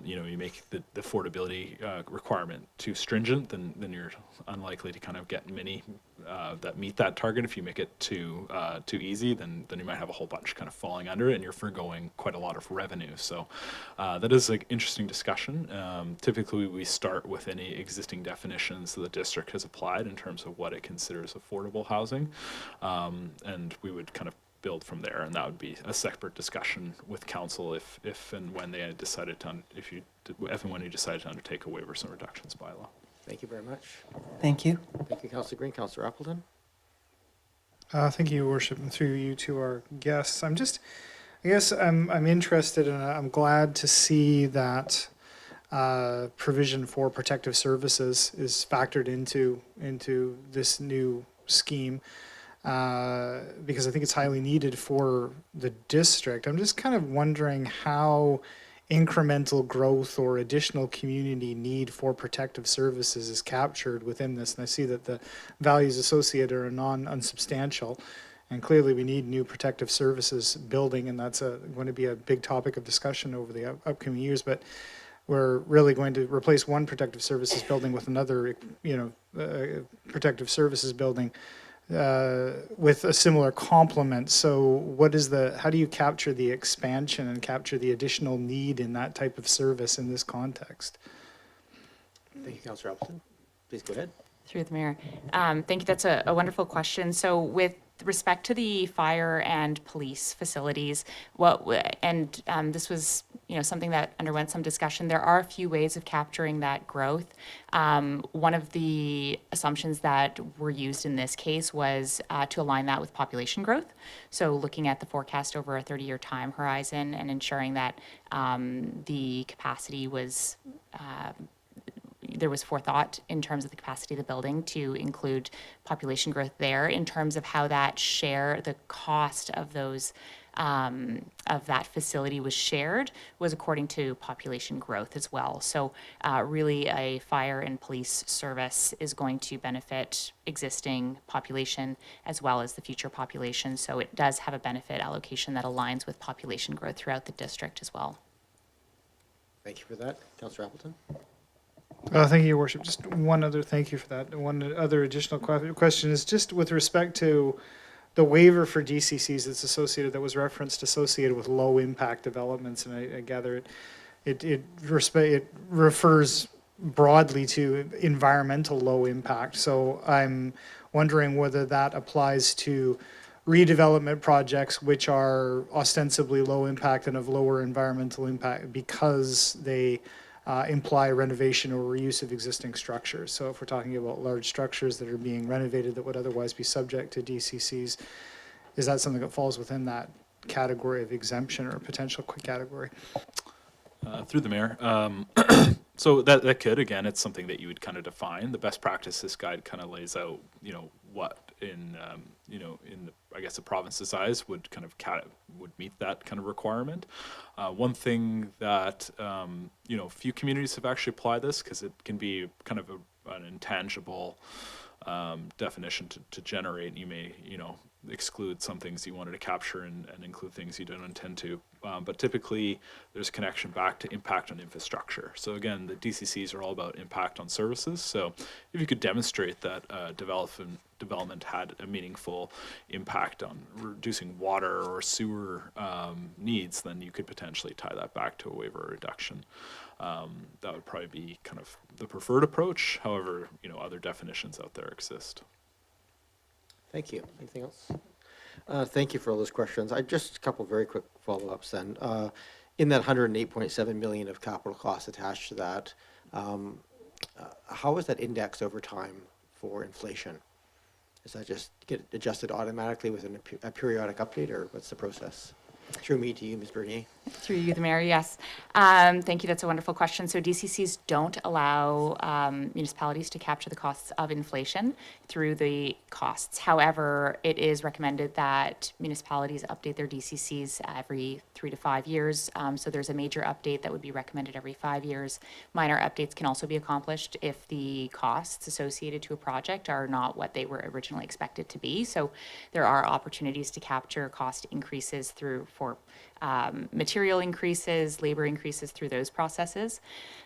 you make the affordability requirement too stringent, then you're unlikely to kind of get many that meet that target. If you make it too easy, then you might have a whole bunch kind of falling under it, and you're foregoing quite a lot of revenue. So that is an interesting discussion. Typically, we start with any existing definitions that the district has applied in terms of what it considers affordable housing, and we would kind of build from there, and that would be a separate discussion with council if and when they decided to undertake a waivers and reductions bylaw. Thank you very much. Thank you. Thank you, Councillor Green. Councillor Appleton? Thank you, Your Worship, and through you to our guests. I'm interested, and I'm glad to see that provision for protective services is factored into this new scheme. Because I think it's highly needed for the district. I'm just kind of wondering how incremental growth or additional community need for protective services is captured within this. And I see that the values associated are unsubstantial. And clearly we need new protective services building, and that's going to be a big topic of discussion over the upcoming years. But we're really going to replace one protective services building with another, protective services building with a similar complement. So how do you capture the expansion and capture the additional need in that type of service in this context? Thank you, Councillor Appleton. Please go ahead. Through the mayor. Thank you. That's a wonderful question. So with respect to the fire and police facilities, this was something that underwent some discussion. There are a few ways of capturing that growth. One of the assumptions that were used in this case was to align that with population growth. So looking at the forecast over a 30-year time horizon and ensuring that the capacity was there was forethought in terms of the capacity of the building to include population growth there. In terms of how that the cost of those of that facility was shared was according to population growth as well. So really a fire and police service is going to benefit existing population as well as the future population. So it does have a benefit allocation that aligns with population growth throughout the district as well. Thank you for that. Councillor Appleton? Thank you, Your Worship. Just one other thank you for that. One other additional question is just with respect to the waiver for DCCs that's associated, that was referenced, associated with low impact developments, and I gather it refers broadly to environmental low impact. So I'm wondering whether that applies to redevelopment projects which are ostensibly low impact and of lower environmental impact because they imply renovation or reuse of existing structures. So if we're talking about large structures that are being renovated that would otherwise be subject to DCCs, is that something that falls within that category of exemption or potential category? Through the mayor. So that could, again, it's something that you would kind of define. The best practices guide kind of lays out, what in, in the, I guess the province's eyes would kind of would meet that kind of requirement. One thing that, few communities have actually applied this because it can be kind of an intangible definition to generate. You may, exclude some things you wanted to capture and include things you don't intend to. But typically there's a connection back to impact on infrastructure. So again, the DCCs are all about impact on services. So if you could demonstrate that development had a meaningful impact on reducing water or sewer needs, then you could potentially tie that back to a waiver or reduction. That would probably be kind of the preferred approach. However, other definitions out there exist. Thank you. Anything else? Thank you for all those questions. Just a couple very quick follow-ups then. In that 108.7 million of capital costs attached to that, how is that indexed over time for inflation? Does that just get adjusted automatically within a periodic update, or what's the process? Through me to you, Ms. Bernier. Through you, the mayor, yes. Thank you. That's a wonderful question. So DCCs don't allow municipalities to capture the costs of inflation through the costs. However, it is recommended that municipalities update their DCCs every 3 to 5 years. So there's a major update that would be recommended every 5 years. Minor updates can also be accomplished if the costs associated to a project are not what they were originally expected to be. So there are opportunities to capture cost increases for material increases, labor increases through those processes.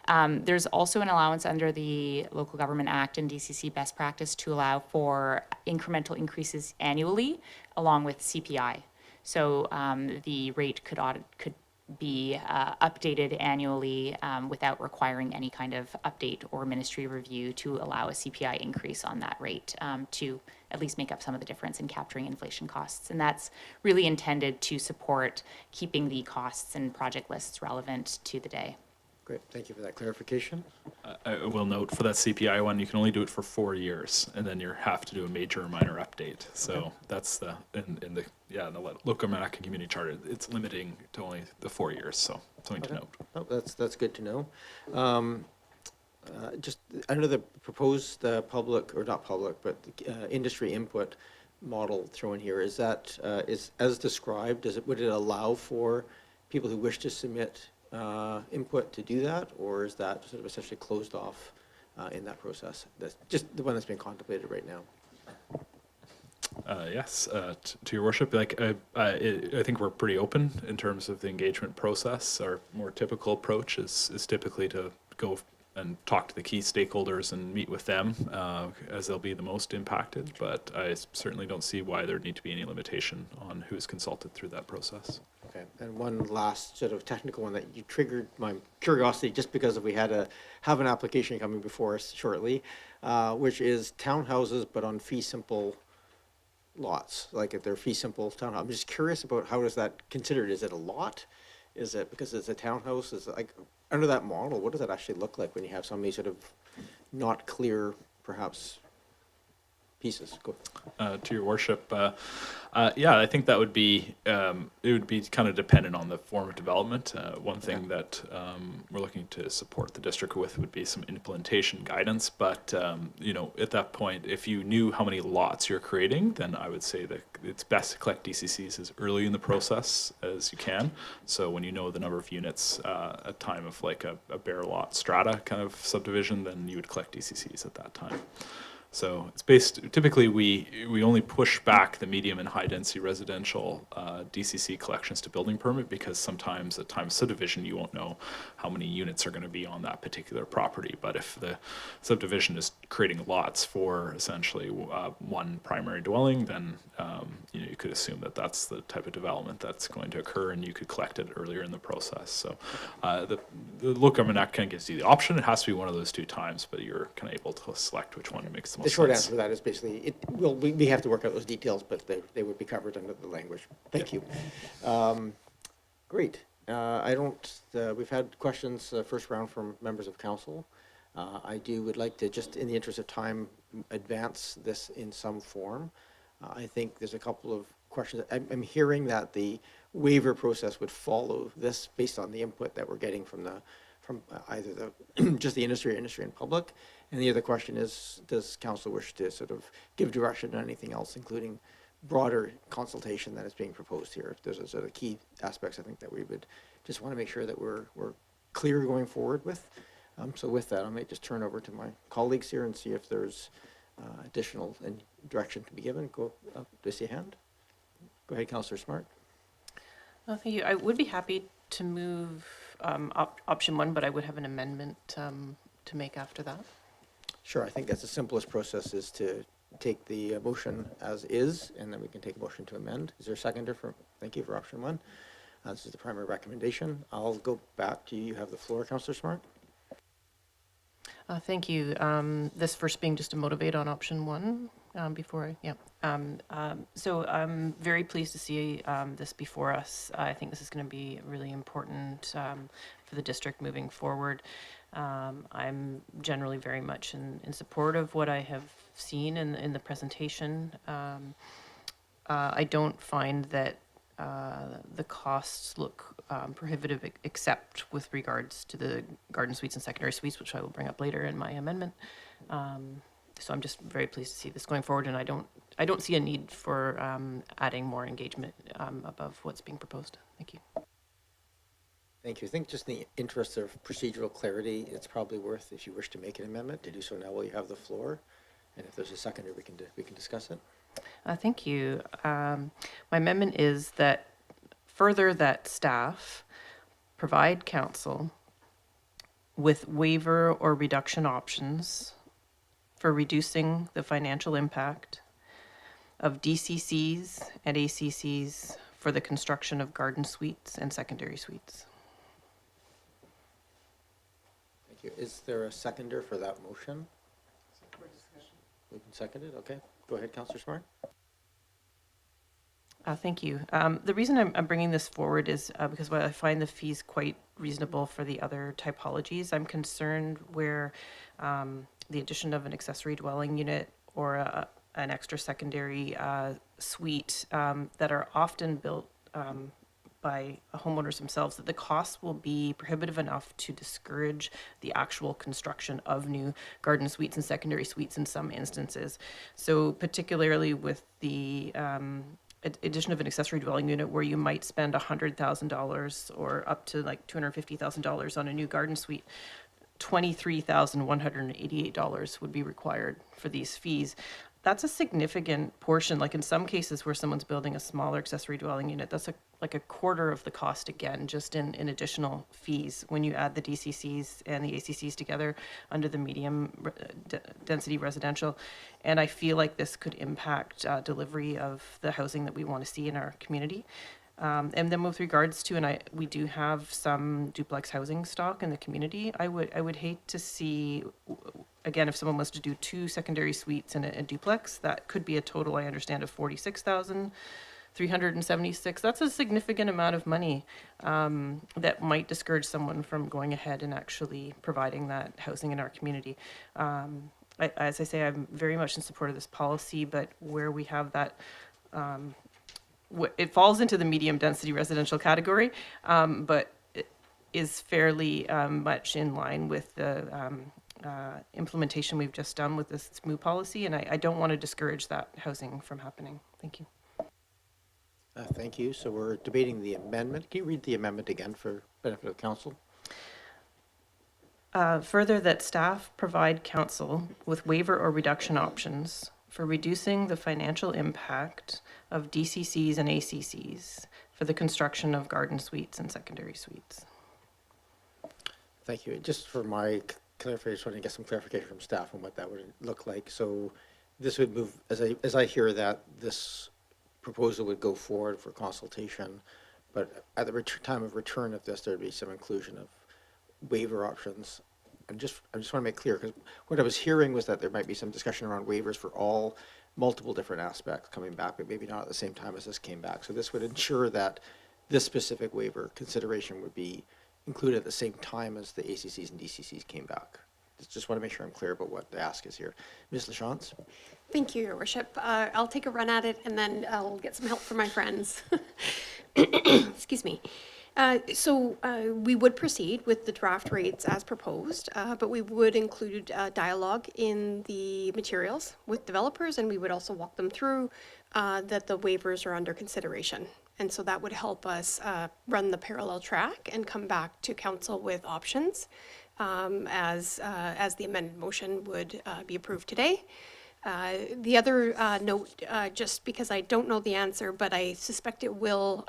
There's also an allowance under the Local Government Act and DCC best practice to allow for incremental increases annually along with CPI. So the rate could be updated annually without requiring any kind of update or ministry review to allow a CPI increase on that rate to at least make up some of the difference in capturing inflation costs. And that's really intended to support keeping the costs and project lists relevant to the day. Great, thank you for that clarification. I will note for that CPI one, you can only do it for 4 years, and then you have to do a major or minor update. So okay. That's in the Local Government Act and Community Charter, it's limiting to only the 4 years. So something to note. Oh, that's good to know. Just under the proposed public, or not public, but industry input model thrown here, is that is as described? Would it allow for people who wish to submit input to do that, or is that sort of essentially closed off in that process? That's just the one that's being contemplated right now. Yes, to your worship, I think we're pretty open in terms of the engagement process. Our more typical approach is typically to go and talk to the key stakeholders and meet with them as they'll be the most impacted. But I certainly don't see why there'd need to be any limitation on who's consulted through that process. Okay, and one last sort of technical one that you triggered my curiosity just because we had have an application coming before us shortly, which is townhouses but on fee simple lots, like if they're fee simple townhouse. I'm just curious about how is that considered? Is it a lot? Is it because it's a townhouse? Is it like under that model? What does that actually look like when you have so many sort of not clear, perhaps pieces. Go. To your worship, yeah, I think that would be it would be kind of dependent on the form of development. One thing that we're looking to support the district with would be some implementation guidance. But you know, at that point, if you knew how many lots you're creating, then I would say that it's best to collect DCCs as early in the process as you can. So when you know the number of units at time of like a bare lot strata kind of subdivision, then you would collect DCCs at that time. So it's based, typically we only push back the medium and high density residential DCC collections to building permit, because sometimes at time of subdivision you won't know how many units are going to be on that particular property. But if the subdivision is creating lots for essentially one primary dwelling, then you know, you could assume that that's the type of development that's going to occur, and you could collect it earlier in the process. So the Local Government Act kind of gives you the option. It has to be one of those two times, but you're kind of able to select which one makes the most The short sense. answer to that is basically, we have to work out those details, but they would be covered under the language. Thank you. Great. We've had questions, first round from members of council. would like to, just in the interest of time, advance this in some form. I think there's a couple of questions. I'm hearing that the waiver process would follow this based on the input that we're getting from either just the industry or industry and public. And the other question is, does council wish to sort of give direction on anything else, including broader consultation that is being proposed here? There's a sort of key aspects I think that we would just want to make sure that we're clear going forward with. So with that, I might just turn over to my colleagues here and see if there's additional direction to be given. Do I see a hand? Go ahead, Councillor Smart. Thank you. I would be happy to move option 1, but I would have an amendment to make after that. Sure, I think that's the simplest process, is to take the motion as is, and then we can take a motion to amend. Is there a seconder for, thank you for option 1. This is the primary recommendation. I'll go back to you. You have the floor, Councillor Smart. Thank you. This first being just to motivate on option 1 before so I'm very pleased to see this before us. I think this is going to be really important for the district moving forward. I'm generally very much in support of what I have seen in the presentation. I don't find that the costs look prohibitive, except with regards to the garden suites and secondary suites, which I will bring up later in my amendment. So I'm just very pleased to see this going forward, and I don't see a need for adding more engagement above what's being proposed. Thank you. Thank you. I think just in the interest of procedural clarity, it's probably worth, if you wish to make an amendment, to do so now while you have the floor. And if there's a seconder, we can discuss it. Thank you. My amendment is that further that staff provide council with waiver or reduction options for reducing the financial impact of DCCs and ACCs for the construction of garden suites and secondary suites. Thank you. Is there a seconder for that motion? We can second it? Okay. Go ahead, Councillor Smart. Thank you. The reason I'm bringing this forward is because I find the fees quite reasonable for the other typologies. I'm concerned where the addition of an accessory dwelling unit or an extra secondary suite that are often built by homeowners themselves, that the costs will be prohibitive enough to discourage the actual construction of new garden suites and secondary suites in some instances. So particularly with the addition of an accessory dwelling unit, where you might spend $100,000 or up to like $250,000 on a new garden suite, $23,188 would be required for these fees. That's a significant portion. Like in some cases where someone's building a smaller accessory dwelling unit, that's like a quarter of the cost again, just in additional fees when you add the DCCs and the ACCs together under the medium density residential. And I feel like this could impact delivery of the housing that we want to see in our community. And then with regards to, we do have some duplex housing stock in the community. I would hate to see, again, if someone was to do 2 secondary suites in a duplex, that could be a total, I understand, of $46,376. That's a significant amount of money that might discourage someone from going ahead and actually providing that housing in our community. as I say, I'm very much in support of this policy, but where we have that, it falls into the medium density residential category, but it is fairly much in line with the implementation we've just done with this SMOO policy, and I don't want to discourage that housing from happening. Thank you. Thank you. So we're debating the amendment. Can you read the amendment again for benefit of council? Further, that staff provide council with waiver or reduction options for reducing the financial impact of DCCs and ACCs for the construction of garden suites and secondary suites. Thank you. Just for my clarification, I want to get some clarification from staff on what that would look like. So this would move, as I hear that, this proposal would go forward for consultation, but at the time of return of this, there'd be some inclusion of waiver options. I just want to make clear, because what I was hearing was that there might be some discussion around waivers for all multiple different aspects coming back, but maybe not at the same time as this came back. So this would ensure that this specific waiver consideration would be included at the same time as the ACCs and DCCs came back. Just want to make sure I'm clear about what the ask is here. Ms. Lachance? Thank you, Your Worship. I'll take a run at it and then I'll get some help from my friends. Excuse me. So we would proceed with the draft rates as proposed, but we would include dialogue in the materials with developers, and we would also walk them through that the waivers are under consideration. And so that would help us run the parallel track and come back to council with options as the amended motion would be approved today. The other note, just because I don't know the answer, but I suspect it will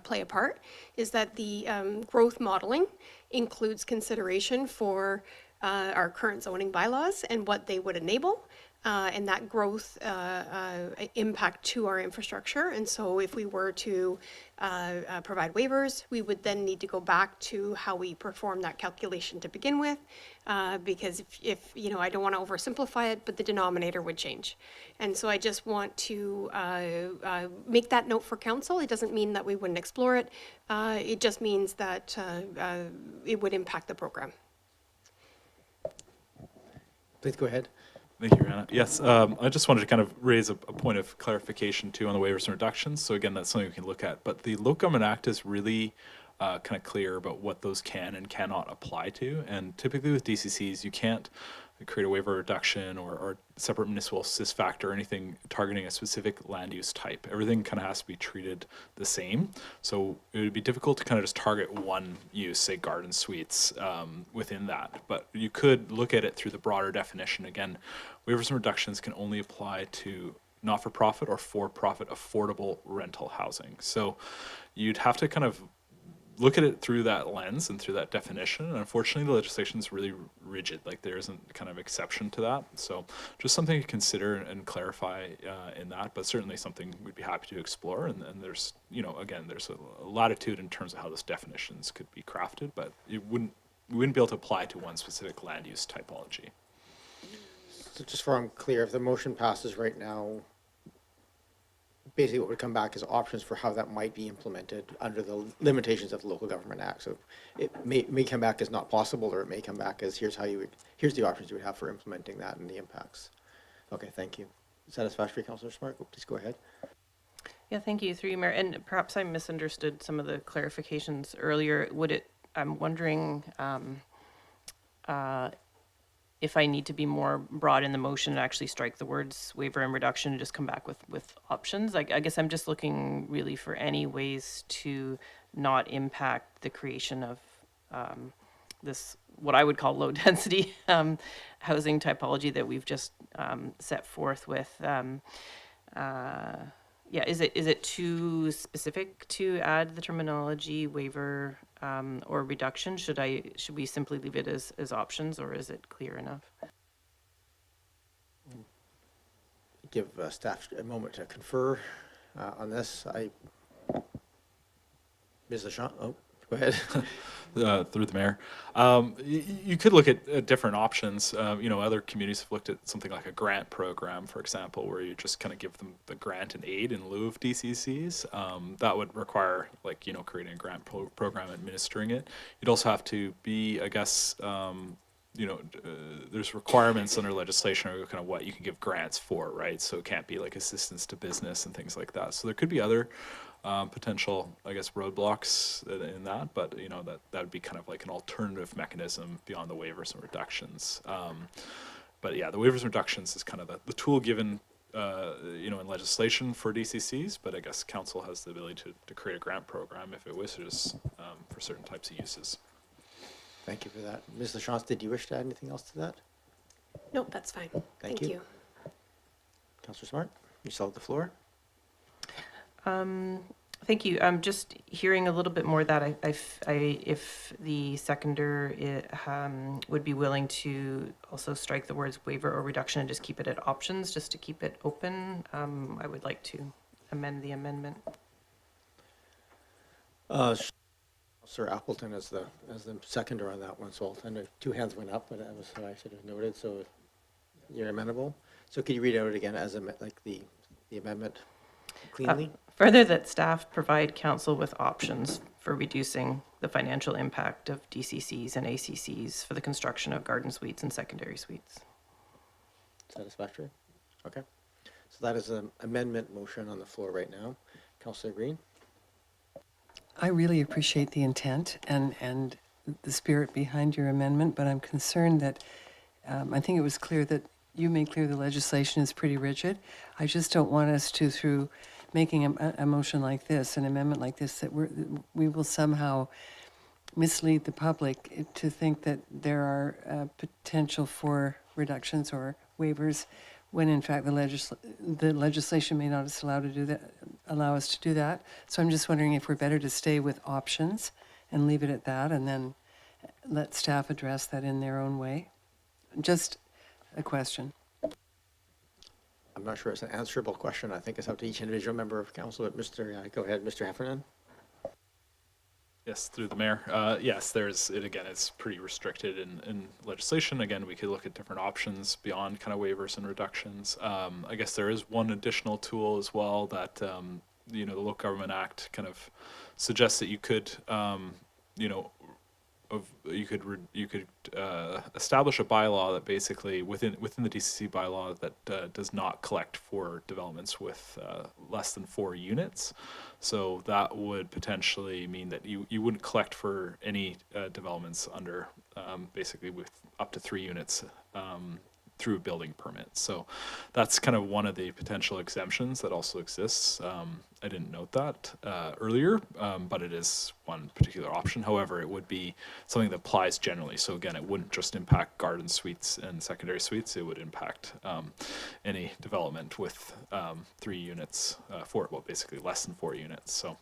play a part, is that the growth modeling includes consideration for our current zoning bylaws and what they would enable, and that growth impact to our infrastructure. And so if we were to provide waivers, we would then need to go back to how we perform that calculation to begin with, because if you know, I don't want to oversimplify it, but the denominator would change. And so I just want to make that note for council. It doesn't mean that we wouldn't explore it. It just means that it would impact the program. Please go ahead. Thank you, Anna. Yes, I just wanted to kind of raise a point of clarification too on the waivers and reductions. So again, that's something we can look at. But the Local Government Act is really kind of clear about what those can and cannot apply to. And typically with DCCs, you can't create a waiver reduction or separate municipal assist factor or anything targeting a specific land use type. Everything kind of has to be treated the same. So it would be difficult to kind of just target one use, say garden suites, within that. But you could look at it through the broader definition. Again, waivers and reductions can only apply to not-for-profit or for-profit affordable rental housing. So you'd have to kind of look at it through that lens and through that definition. And unfortunately, the legislation is really rigid. Like there isn't kind of exception to that. So just something to consider and clarify in that, but certainly something we'd be happy to explore. And there's, you know, again, there's a latitude in terms of how those definitions could be crafted, but we wouldn't be able to apply to one specific land use typology. So just so I'm clear, if the motion passes right now, basically what would come back is options for how that might be implemented under the limitations of the Local Government Act. So it may come back as not possible, or it may come back as here's the options you would have for implementing that and the impacts. Okay, thank you. Satisfactory, Councillor Smart? Please go ahead. Yeah, thank you, through you, Mayor. And perhaps I misunderstood some of the clarifications earlier. I'm wondering if I need to be more broad in the motion and actually strike the words waiver and reduction and just come back with options. I guess I'm just looking really for any ways to not impact the creation of this, what I would call low density housing typology that we've just set forth with. Yeah, is it too specific to add the terminology waiver or reduction? Should we simply leave it as options, or is it clear enough? Give staff a moment to confer on this. Ms. Lachance, oh, go ahead. Through the mayor. You could look at different options. You know, other communities have looked at something like a grant program, for example, where you just kind of give them the grant and aid in lieu of DCCs. That would require, like, you know, creating a grant program, administering it. You'd also have to be, I guess, there's requirements under legislation or kind of what you can give grants for, right? So it can't be like assistance to business and things like that. So there could be other potential, I guess, roadblocks in that, but that would be kind of like an alternative mechanism beyond the waivers and reductions. But yeah, the waivers and reductions is kind of the tool given, in legislation for DCCs, but I guess council has the ability to create a grant program if it wishes for certain types of uses. Thank you for that. Ms. Lachance, did you wish to add anything else to that? Nope, that's fine. Thank you. Councillor Smart, you still have the floor. Thank you. Just hearing a little bit more that if the seconder would be willing to also strike the words waiver or reduction and just keep it at options, just to keep it open, I would like to amend the amendment. Sir Appleton as the seconder on that one, so I know 2 hands went up, but that was what I should have noted. So you're amenable. So could you read out again as the amendment cleanly? Further, that staff provide council with options for reducing the financial impact of DCCs and ACCs for the construction of garden suites and secondary suites. Satisfactory? Okay. So that is an amendment motion on the floor right now. Councillor Green? I really appreciate the intent and the spirit behind your amendment, but I'm concerned that I think it was clear that you made clear the legislation is pretty rigid. I just don't want us to, through making a motion like this, an amendment like this, that we will somehow mislead the public to think that there are potential for reductions or waivers, when in fact the legislation may not allow us to do that. So I'm just wondering if we're better to stay with options and leave it at that, and then let staff address that in their own way. Just a question. I'm not sure it's an answerable question. I think it's up to each individual member of council. But go ahead, Mr. Heffernan. Yes, through the mayor. Yes, it's pretty restricted in legislation. Again, we could look at different options beyond kind of waivers and reductions. I guess there is one additional tool as well that, the Local Government Act kind of suggests that you could, you could establish a bylaw that basically within the DCC bylaw that does not collect for developments with less than 4 units. So that would potentially mean that you wouldn't collect for any developments under basically with up to 3 units through building permits. So that's kind of one of the potential exemptions that also exists. I didn't note that earlier, but it is one particular option. However, it would be something that applies generally. So again, it wouldn't just impact garden suites and secondary suites. It would impact any development with 3 units, basically less than 4 units. So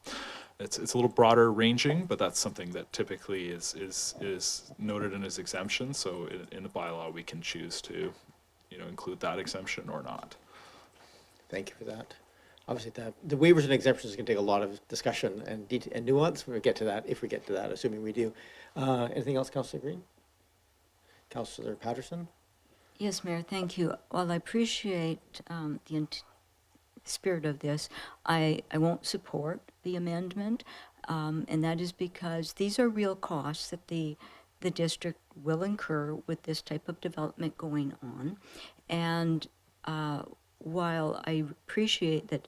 it's a little broader ranging, but that's something that typically is noted in as exemption. So in the bylaw, we can choose to include that exemption or not. Thank you for that. Obviously, the waivers and exemptions is going to take a lot of discussion and nuance when we get to that, if we get to that, assuming we do. Anything else, Councillor Green? Councillor Patterson? Yes, Mayor, thank you. While I appreciate the spirit of this, I won't support the amendment, and that is because these are real costs that the district will incur with this type of development going on. And while I appreciate that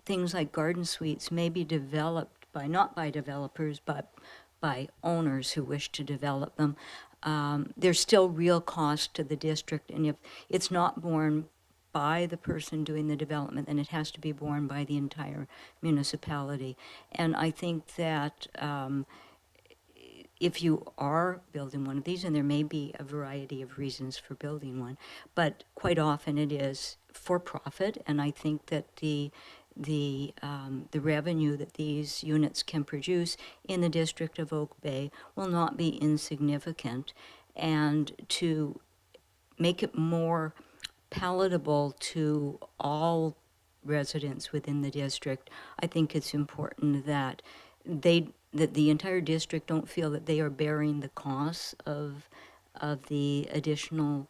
things like garden suites may be developed not by developers, but by owners who wish to develop them, there's still real cost to the district. And if it's not borne by the person doing the development, then it has to be borne by the entire municipality. And I think that if you are building one of these, and there may be a variety of reasons for building one, but quite often it is for profit, and I think that the revenue that these units can produce in the district of Oak Bay will not be insignificant. And to make it more palatable to all residents within the district, I think it's important that that the entire district don't feel that they are bearing the costs of the additional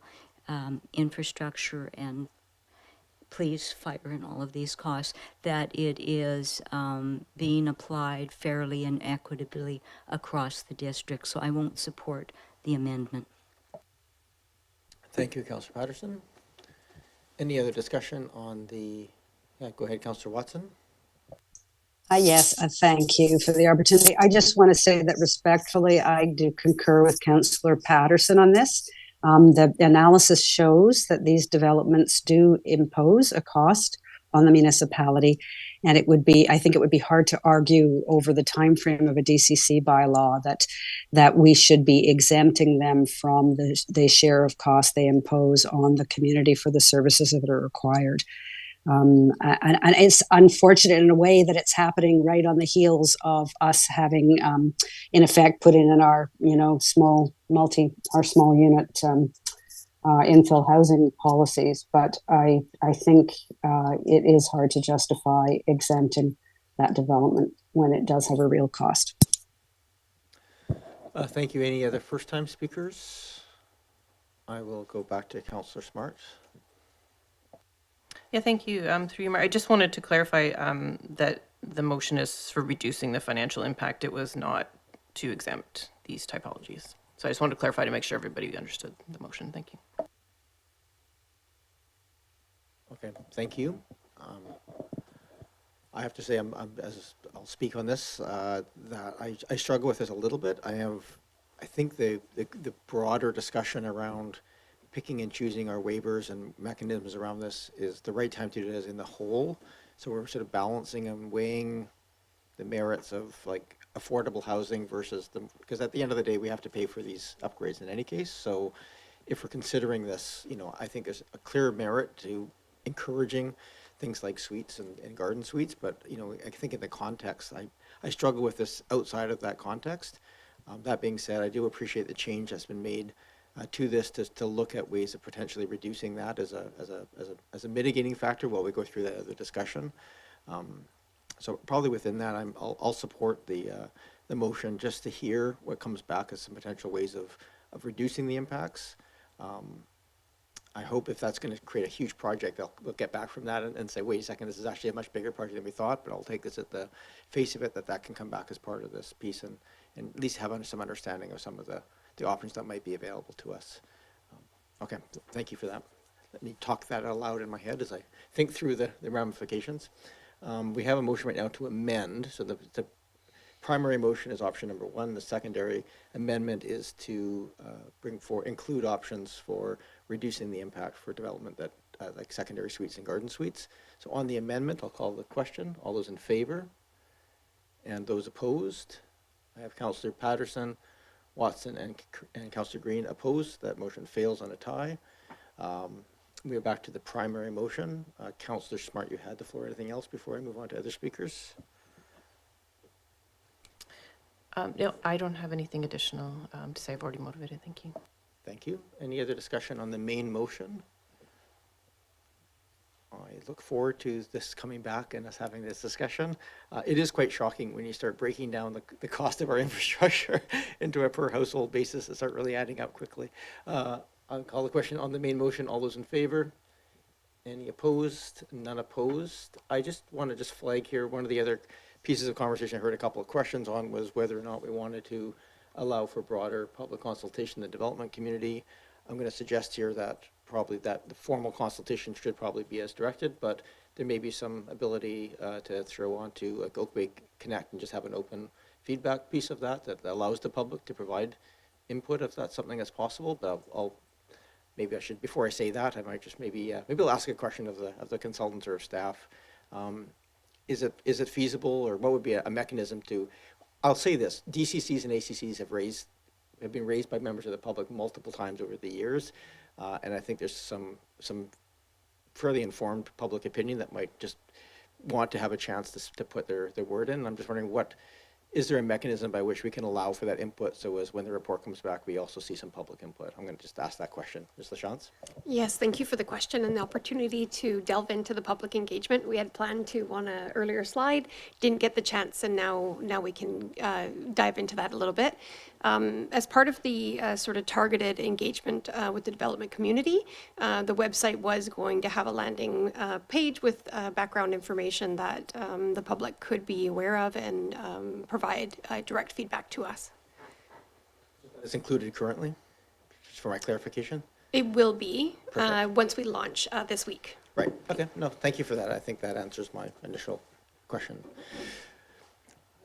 infrastructure and police, fire, and all of these costs, that it is being applied fairly and equitably across the district. So I won't support the amendment. Thank you, Councillor Patterson. Any other discussion on the, go ahead, Councillor Watson. Yes, thank you for the opportunity. I just want to say that respectfully, I do concur with Councillor Patterson on this. The analysis shows that these developments do impose a cost on the municipality, and I think it would be hard to argue over the time frame of a DCC bylaw that we should be exempting them from the share of cost they impose on the community for the services that are required. And it's unfortunate in a way that it's happening right on the heels of us having, in effect, put in our, small unit infill housing policies. But I think it is hard to justify exempting that development when it does have a real cost. Thank you. Any other first-time speakers? I will go back to Councillor Smart. Yeah, thank you. Through you, Mayor. I just wanted to clarify that the motion is for reducing the financial impact. It was not to exempt these typologies. So I just wanted to clarify to make sure everybody understood the motion. Thank you. Okay, thank you. I have to say, I'll speak on this, that I struggle with this a little bit. I think the broader discussion around picking and choosing our waivers and mechanisms around this is the right time to do it as in the whole. So we're sort of balancing and weighing the merits of like affordable housing versus because at the end of the day, we have to pay for these upgrades in any case. So if we're considering this, I think there's a clear merit to encouraging things like suites and garden suites. But, I think in the context, I struggle with this outside of that context. That being said, I do appreciate the change that's been made to this to look at ways of potentially reducing that as a mitigating factor while we go through that other discussion. So probably within that, I'll support the motion just to hear what comes back as some potential ways of reducing the impacts. I hope if that's going to create a huge project, we'll get back from that and say, wait a second, this is actually a much bigger project than we thought, but I'll take this at the face of it that can come back as part of this piece and at least have some understanding of some of the options that might be available to us. Okay, thank you for that. Let me talk that out loud in my head as I think through the ramifications. We have a motion right now to amend. So the primary motion is option number 1. The secondary amendment is to include options for reducing the impact for development that like secondary suites and garden suites. So on the amendment, I'll call the question. All those in favor and those opposed? I have Councillor Patterson, Watson, and Councillor Green opposed. That motion fails on a tie. We are back to the primary motion. Councillor Smart, you had the floor. Anything else before I move on to other speakers? No, I don't have anything additional to say. I've already motivated. Thank you. Thank you. Any other discussion on the main motion? I look forward to this coming back and us having this discussion. It is quite shocking when you start breaking down the cost of our infrastructure into a per household basis. It start really adding up quickly. I'll call the question on the main motion. All those in favor? Any opposed? None opposed. I just want to flag here one of the other pieces of conversation I heard a couple of questions on was whether or not we wanted to allow for broader public consultation in the development community. I'm going to suggest here that probably that the formal consultation should probably be as directed, but there may be some ability to throw onto Oak Bay Connect and just have an open feedback piece of that allows the public to provide input if that's something that's possible. But maybe I should, before I say that, I might just maybe I'll ask a question of the consultants or staff. Is it feasible, or what would be a mechanism to? I'll say this: DCCs and ACCs have been raised by members of the public multiple times over the years, and I think there's some fairly informed public opinion that might just want to have a chance to put their word in. I'm just wondering, is there a mechanism by which we can allow for that input so as when the report comes back, we also see some public input? I'm going to just ask that question. Ms. Lachance? Yes, thank you for the question and the opportunity to delve into the public engagement. We had planned to on an earlier slide, didn't get the chance, and now we can dive into that a little bit. As part of the sort of targeted engagement with the development community, the website was going to have a landing page with background information that the public could be aware of and provide direct feedback to us. It's included currently, just for my clarification? It will be once we launch this week. Right, okay, no, thank you for that. I think that answers my initial question.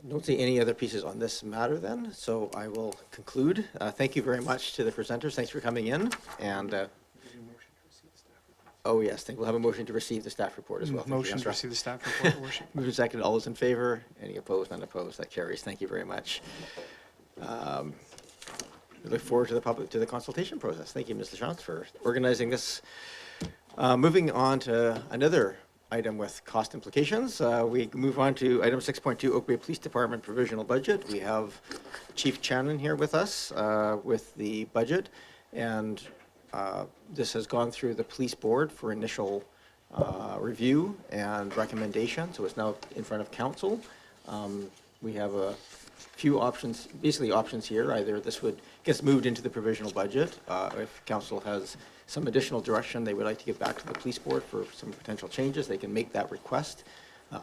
Don't see any other pieces on this matter then, so I will conclude. Thank you very much to the presenters. Thanks for coming in. And oh yes, we'll have a motion to receive the staff report as well. Thank you, Motion to Councillor. receive the staff report, Your Worship. Moved and seconded. All those in favor? Any opposed? None opposed? That carries. Thank you very much. We look forward to the consultation process. Thank you, Ms. Lachance, for organizing this. Moving on to another item with cost implications. We move on to item 6.2, Oak Bay Police Department Provisional Budget. We have Chief Channon here with us with the budget, and this has gone through the police board for initial review and recommendation, so it's now in front of council. We have a few options, basically options here. Either this gets moved into the provisional budget. If council has some additional direction they would like to give back to the police board for some potential changes, they can make that request.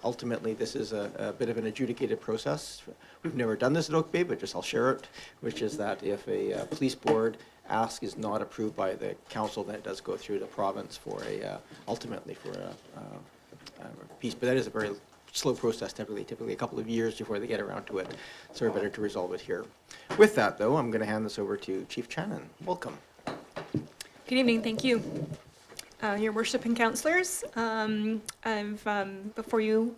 Ultimately, this is a bit of an adjudicated process. We've never done this at Oak Bay, but just I'll share it, which is that if a police board ask is not approved by the council, then it does go through the province for ultimately for a piece. But that is a very slow process, typically a couple of years before they get around to it. So we're better to resolve it here. With that, though, I'm going to hand this over to Chief Channon. Welcome. Good evening, thank you. Your Worship and Councillors, I've before you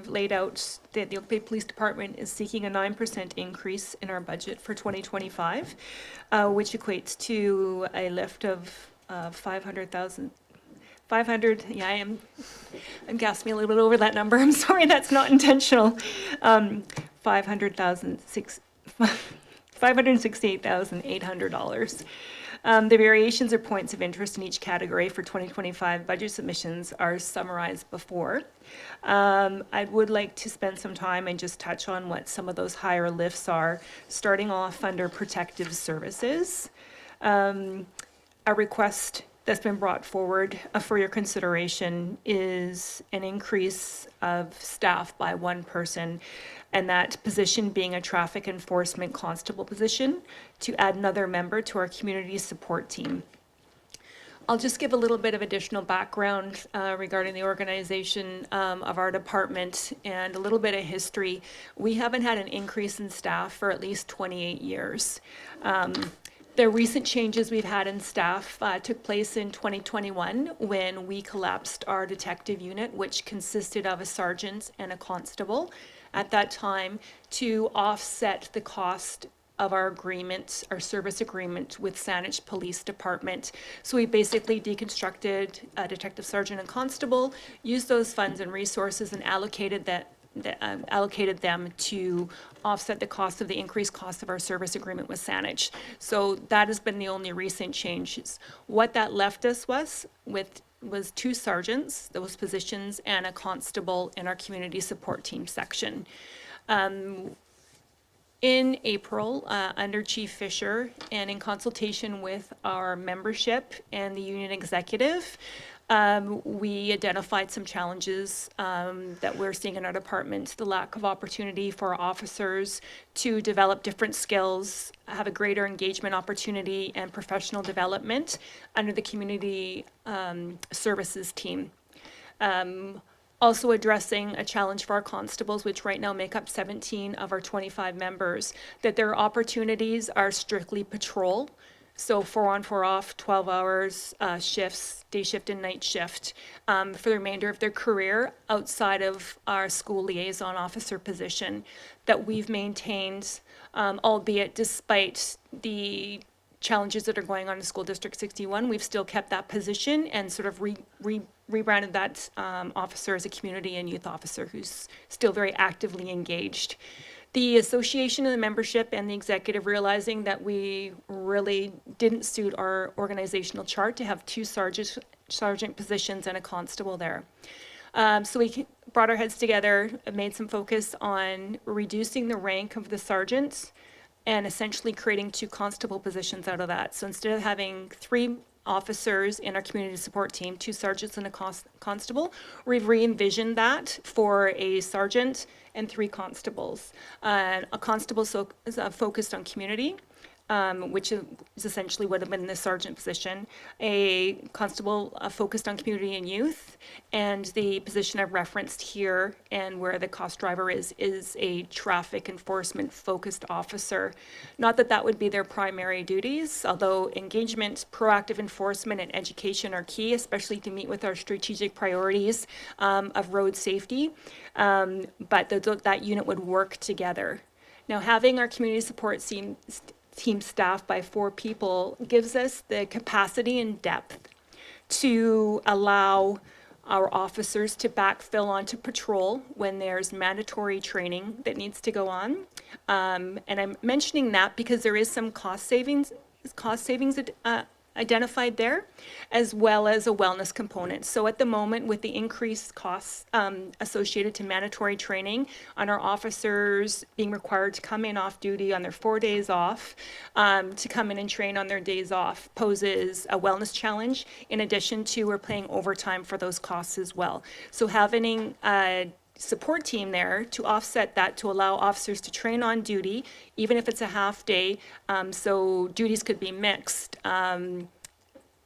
laid out that the Oak Bay Police Department is seeking a 9% increase in our budget for 2025, which equates to a lift of 500,000. 500, yeah, I'm gasping a little bit over that number. I'm sorry, that's not intentional. $568,800. The variations or points of interest in each category for 2025 budget submissions are summarized before. I would like to spend some time and just touch on what some of those higher lifts are, starting off under protective services. A request that's been brought forward for your consideration is an increase of staff by one person, and that position being a traffic enforcement constable position, to add another member to our community support team. I'll just give a little bit of additional background regarding the organization of our department and a little bit of history. We haven't had an increase in staff for at least 28 years. The recent changes we've had in staff took place in 2021 when we collapsed our detective unit, which consisted of a sergeant and a constable at that time, to offset the cost of our agreement, our service agreement with Salish Police Department. So we basically deconstructed a detective sergeant and constable, used those funds and resources and allocated them to offset the cost of the increased cost of our service agreement with Salish. So that has been the only recent changes. What that left us was two sergeants, those positions, and a constable in our community support team section. In April, under Chief Fisher, and in consultation with our membership and the union executive, we identified some challenges that we're seeing in our department: the lack of opportunity for officers to develop different skills, have a greater engagement opportunity and professional development under the community services team. Also addressing a challenge for our constables, which right now make up 17 of our 25 members, that their opportunities are strictly patrol. So 4 on, 4 off, 12 hours shifts, day shift and night shift, for the remainder of their career outside of our school liaison officer position that we've maintained, albeit despite the challenges that are going on in School District 61, we've still kept that position and sort of rebranded that officer as a community and youth officer who's still very actively engaged. The association and the membership and the executive, realizing that we really didn't suit our organizational chart to have 2 sergeant positions and a constable there. So we brought our heads together, made some focus on reducing the rank of the sergeants and essentially creating 2 constable positions out of that. So instead of having 3 officers in our community support team, 2 sergeants and a constable, we've re-envisioned that for a sergeant and 3 constables. A constable is focused on community, which is essentially would have been the sergeant position, a constable focused on community and youth, and the position I've referenced here and where the cost driver is a traffic enforcement focused officer. Not that that would be their primary duties, although engagement, proactive enforcement, and education are key, especially to meet with our strategic priorities of road safety, but that unit would work together. Now, having our community support team staffed by 4 people gives us the capacity and depth to allow our officers to backfill onto patrol when there's mandatory training that needs to go on. And I'm mentioning that because there is some cost savings identified there, as well as a wellness component. So at the moment, with the increased costs associated to mandatory training on our officers being required to come in off duty on their 4 days off, to come in and train on their days off poses a wellness challenge, in addition to we're paying overtime for those costs as well. So having a support team there to offset that, to allow officers to train on duty, even if it's a half day, so duties could be mixed.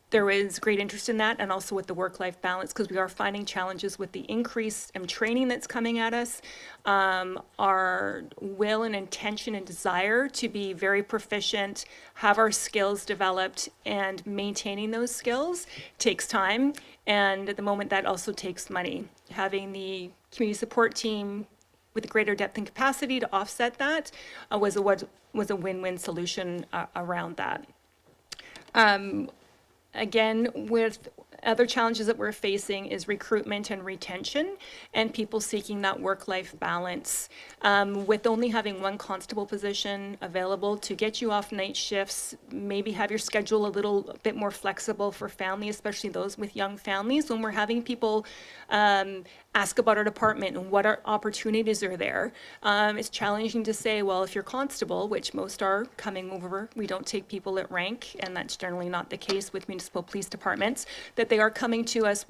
There is great interest in that, and also with the work-life balance, because we are finding challenges with the increase in training that's coming at us. Our will and intention and desire to be very proficient, have our skills developed, and maintaining those skills takes time, and at the moment that also takes money. Having the community support team with greater depth and capacity to offset that was a win-win solution around that. Again, with other challenges that we're facing is recruitment and retention, and people seeking that work-life balance. With only having 1 constable position available to get you off night shifts, maybe have your schedule a little bit more flexible for family, especially those with young families. When we're having people ask about our department and what our opportunities are there, it's challenging to say, well, if you're constable, which most are coming over, we don't take people at rank, and that's generally not the case with municipal police departments, that they are coming to us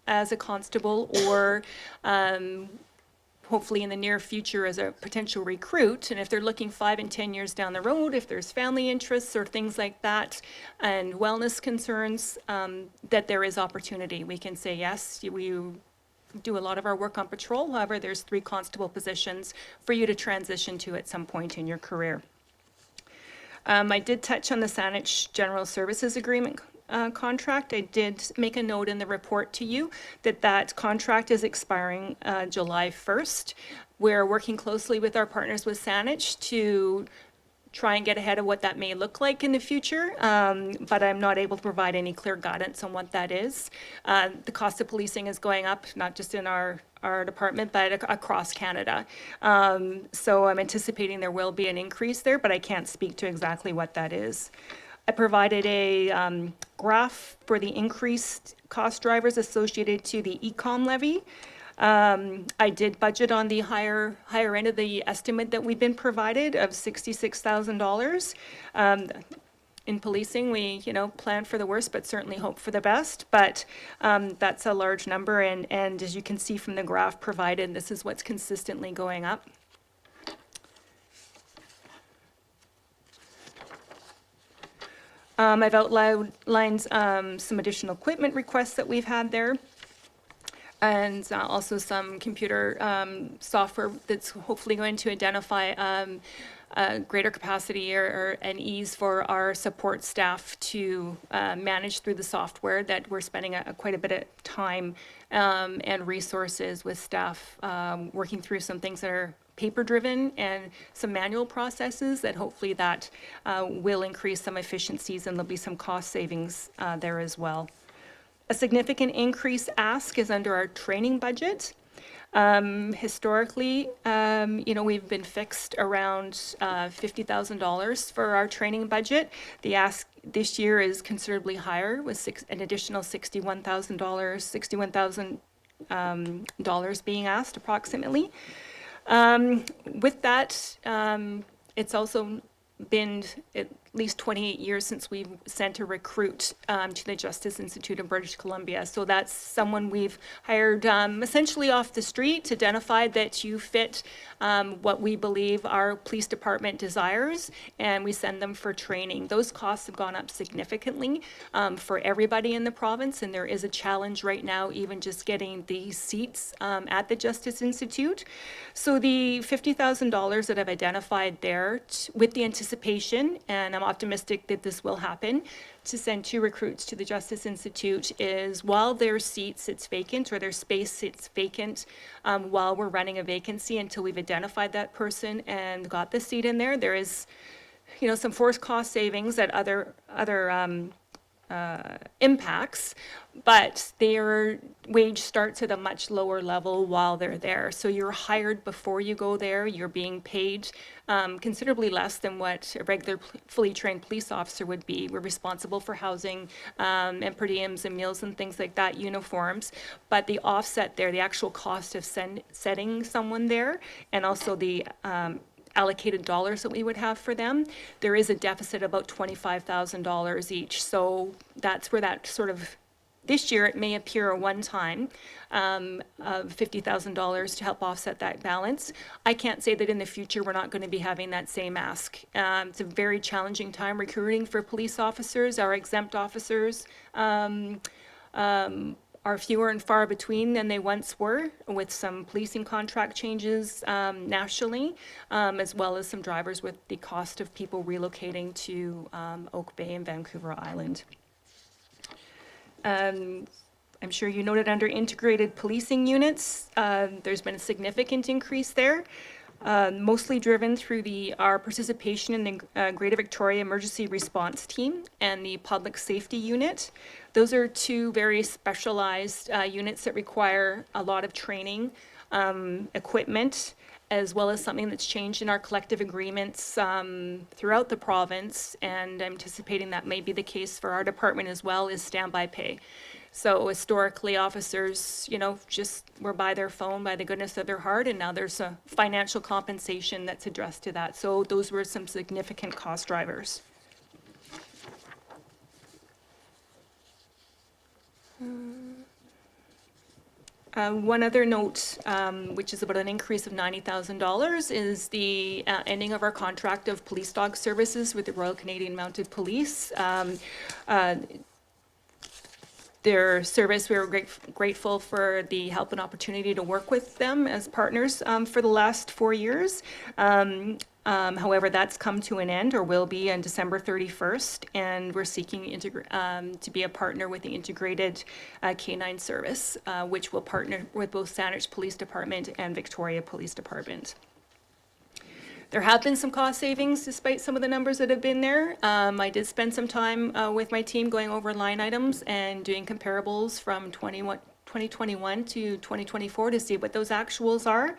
as a constable, or hopefully in the near future as a potential recruit. And if they're looking 5 and 10 years down the road, if there's family interests or things like that, and wellness concerns, that there is opportunity. We can say, yes, we do a lot of our work on patrol. However, there's 3 constable positions for you to transition to at some point in your career. I did touch on the Salish General Services Agreement contract. I did make a note in the report to you that contract is expiring July 1st. We're working closely with our partners with Salish to try and get ahead of what that may look like in the future, but I'm not able to provide any clear guidance on what that is. The cost of policing is going up, not just in our department, but across Canada. So I'm anticipating there will be an increase there, but I can't speak to exactly what that is. I provided a graph for the increased cost drivers associated to the e-com levy. I did budget on the higher end of the estimate that we've been provided of $66,000. In policing, we plan for the worst, but certainly hope for the best. But that's a large number, and as you can see from the graph provided, this is what's consistently going up. I've outlined some additional equipment requests that we've had there, and also some computer software that's hopefully going to identify greater capacity or an ease for our support staff to manage through the software, that we're spending quite a bit of time and resources with staff working through some things that are paper-driven and some manual processes that hopefully that will increase some efficiencies, and there'll be some cost savings there as well. A significant increase ask is under our training budget. Historically, we've been fixed around $50,000 for our training budget. The ask this year is considerably higher, with an additional $61,000 being asked approximately. With that, it's also been least 28 years since we've sent a recruit to the Justice Institute in British Columbia. So that's someone we've hired essentially off the street, identified that you fit what we believe our police department desires, and we send them for training. Those costs have gone up significantly for everybody in the province, and there is a challenge right now even just getting the seats at the Justice Institute. So the $50,000 that I've identified there with the anticipation, and I'm optimistic that this will happen, to send 2 recruits to the Justice Institute is while their seat sits vacant or their space sits vacant, while we're running a vacancy until we've identified that person and got the seat in there, there is, you know, some forced cost savings at other impacts, but their wage starts at a much lower level while they're there. So you're hired before you go there. You're being paid considerably less than what a regular fully trained police officer would be. We're responsible for housing and per diems and meals and things like that, uniforms. But the offset there, the actual cost of setting someone there, and also the allocated dollars that we would have for them, there is a deficit about $25,000 each. So that's where that sort of, this year it may appear a one-time of $50,000 to help offset that balance. I can't say that in the future we're not going to be having that same ask. It's a very challenging time recruiting for police officers. Our exempt officers are fewer and far between than they once were, with some policing contract changes nationally, as well as some drivers with the cost of people relocating to Oak Bay and Vancouver Island. I'm sure you noted under integrated policing units, there's been a significant increase there. Mostly driven through our participation in the Greater Victoria Emergency Response Team and the Public Safety Unit. Those are 2 very specialized units that require a lot of training, equipment, as well as something that's changed in our collective agreements throughout the province, and I'm anticipating that may be the case for our department as well, is standby pay. So historically, officers, you know, just were by their phone by the goodness of their heart, and now there's a financial compensation that's addressed to that. So those were some significant cost drivers. One other note, which is about an increase of $90,000, is the ending of our contract of police dog services with the Royal Canadian Mounted Police. Their service, we were grateful for the help and opportunity to work with them as partners for the last 4 years. However, that's come to an end, or will be, on December 31st, and we're seeking to be a partner with the Integrated Canine Service, which will partner with both Salish Police Department and Victoria Police Department. There have been some cost savings despite some of the numbers that have been there. I did spend some time with my team going over line items and doing comparables from 2021 to 2024 to see what those actuals are.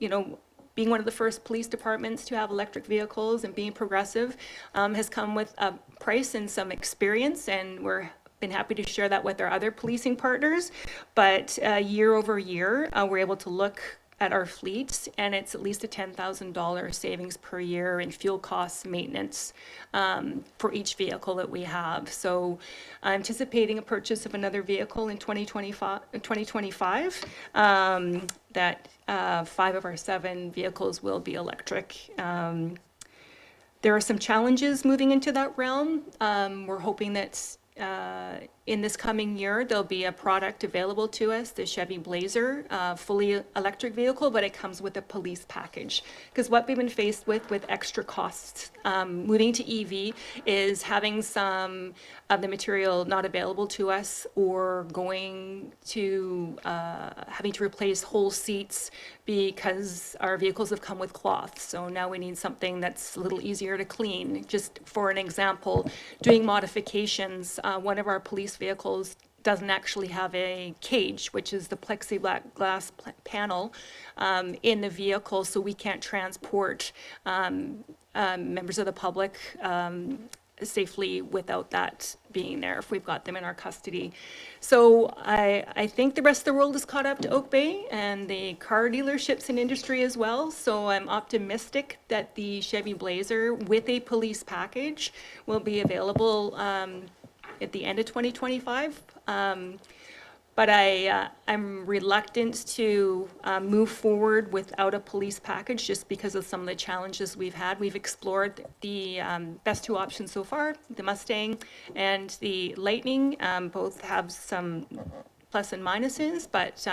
You know, being one of the first police departments to have electric vehicles and being progressive has come with a price and some experience, and we're been happy to share that with our other policing partners. But year over year, we're able to look at our fleet, and it's at least a $10,000 savings per year in fuel costs, maintenance for each vehicle that we have. So I'm anticipating a purchase of another vehicle in 2025 that 5 of our 7 vehicles will be electric. There are some challenges moving into that realm. We're hoping that in this coming year, there'll be a product available to us, the Chevy Blazer, fully electric vehicle, but it comes with a police package. Because what we've been faced with extra costs moving to EV is having some of the material not available to us, or going to having to replace whole seats because our vehicles have come with cloth. So now we need something that's a little easier to clean. Just for an example, doing modifications, one of our police vehicles doesn't actually have a cage, which is the plexiglass panel in the vehicle, so we can't transport members of the public safely without that being there if we've got them in our custody. So I think the rest of the world is caught up to Oak Bay and the car dealerships and industry as well. So I'm optimistic that the Chevy Blazer with a police package will be available at the end of 2025. But I'm reluctant to move forward without a police package just because of some of the challenges we've had. We've explored the best two options so far, the Mustang and the Lightning. Both have some plus and minuses, but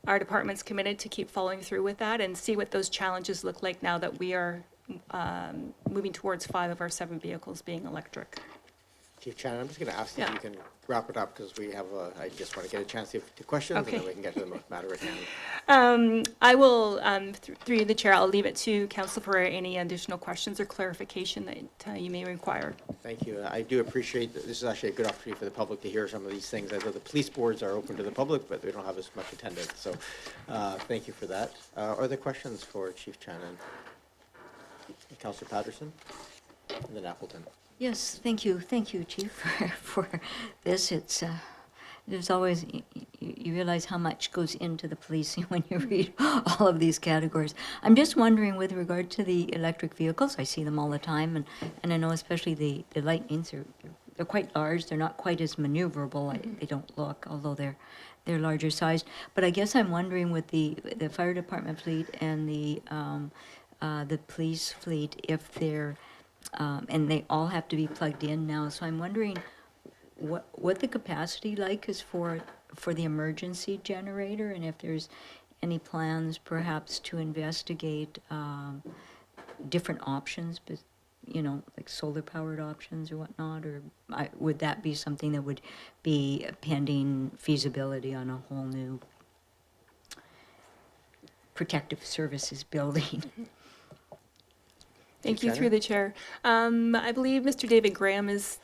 our department's committed to keep following through with that and see what those challenges look like now that we are moving towards 5 of our 7 vehicles being electric. Chief Shannon, I'm just going to ask if you can wrap it up because we have, I just want to get a chance to questions and then we can get to the matter at hand. I will, through the chair, I'll leave it to council for any additional questions or clarification that you may require. Thank you. I do appreciate that this is actually a good opportunity for the public to hear some of these things. I know the police boards are open to the public, but they don't have as much attendance. So thank you for that. Are there questions for Chief Shannon? Councillor Patterson and then Appleton. Yes, thank you, Chief, for this. There's always, you realize how much goes into the policing when you read all of these categories. I'm just wondering with regard to the electric vehicles, I see them all the time, and I know especially the Lightnings, they're quite large, they're not quite as maneuverable, they don't look, although they're larger sized. But I guess I'm wondering with the fire department fleet and the police fleet, if they're and they all have to be plugged in now. So I'm wondering what the capacity like is for the emergency generator, and if there's any plans perhaps to investigate different options, but like solar powered options or whatnot, or would that be something that would be pending feasibility on a whole new protective services building? Thank you, through the chair. I believe Mr. David Graham is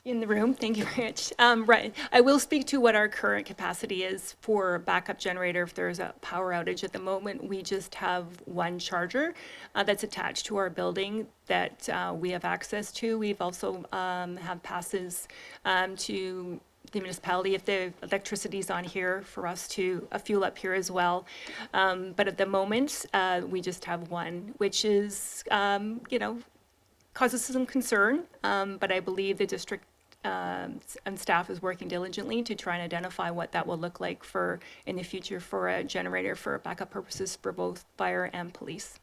in the room. Thank you very much. Right. I will speak to what our current capacity is for backup generator if there's a power outage. At the moment, we just have one charger that's attached to our building that we have access to. We've also have passes to the municipality if the electricity's on here for us to fuel up here as well. But at the moment, we just have one, which is, causes some concern. But I believe the district and staff is working diligently to try and identify what that will look like for in the future for a generator for backup purposes for both fire and police.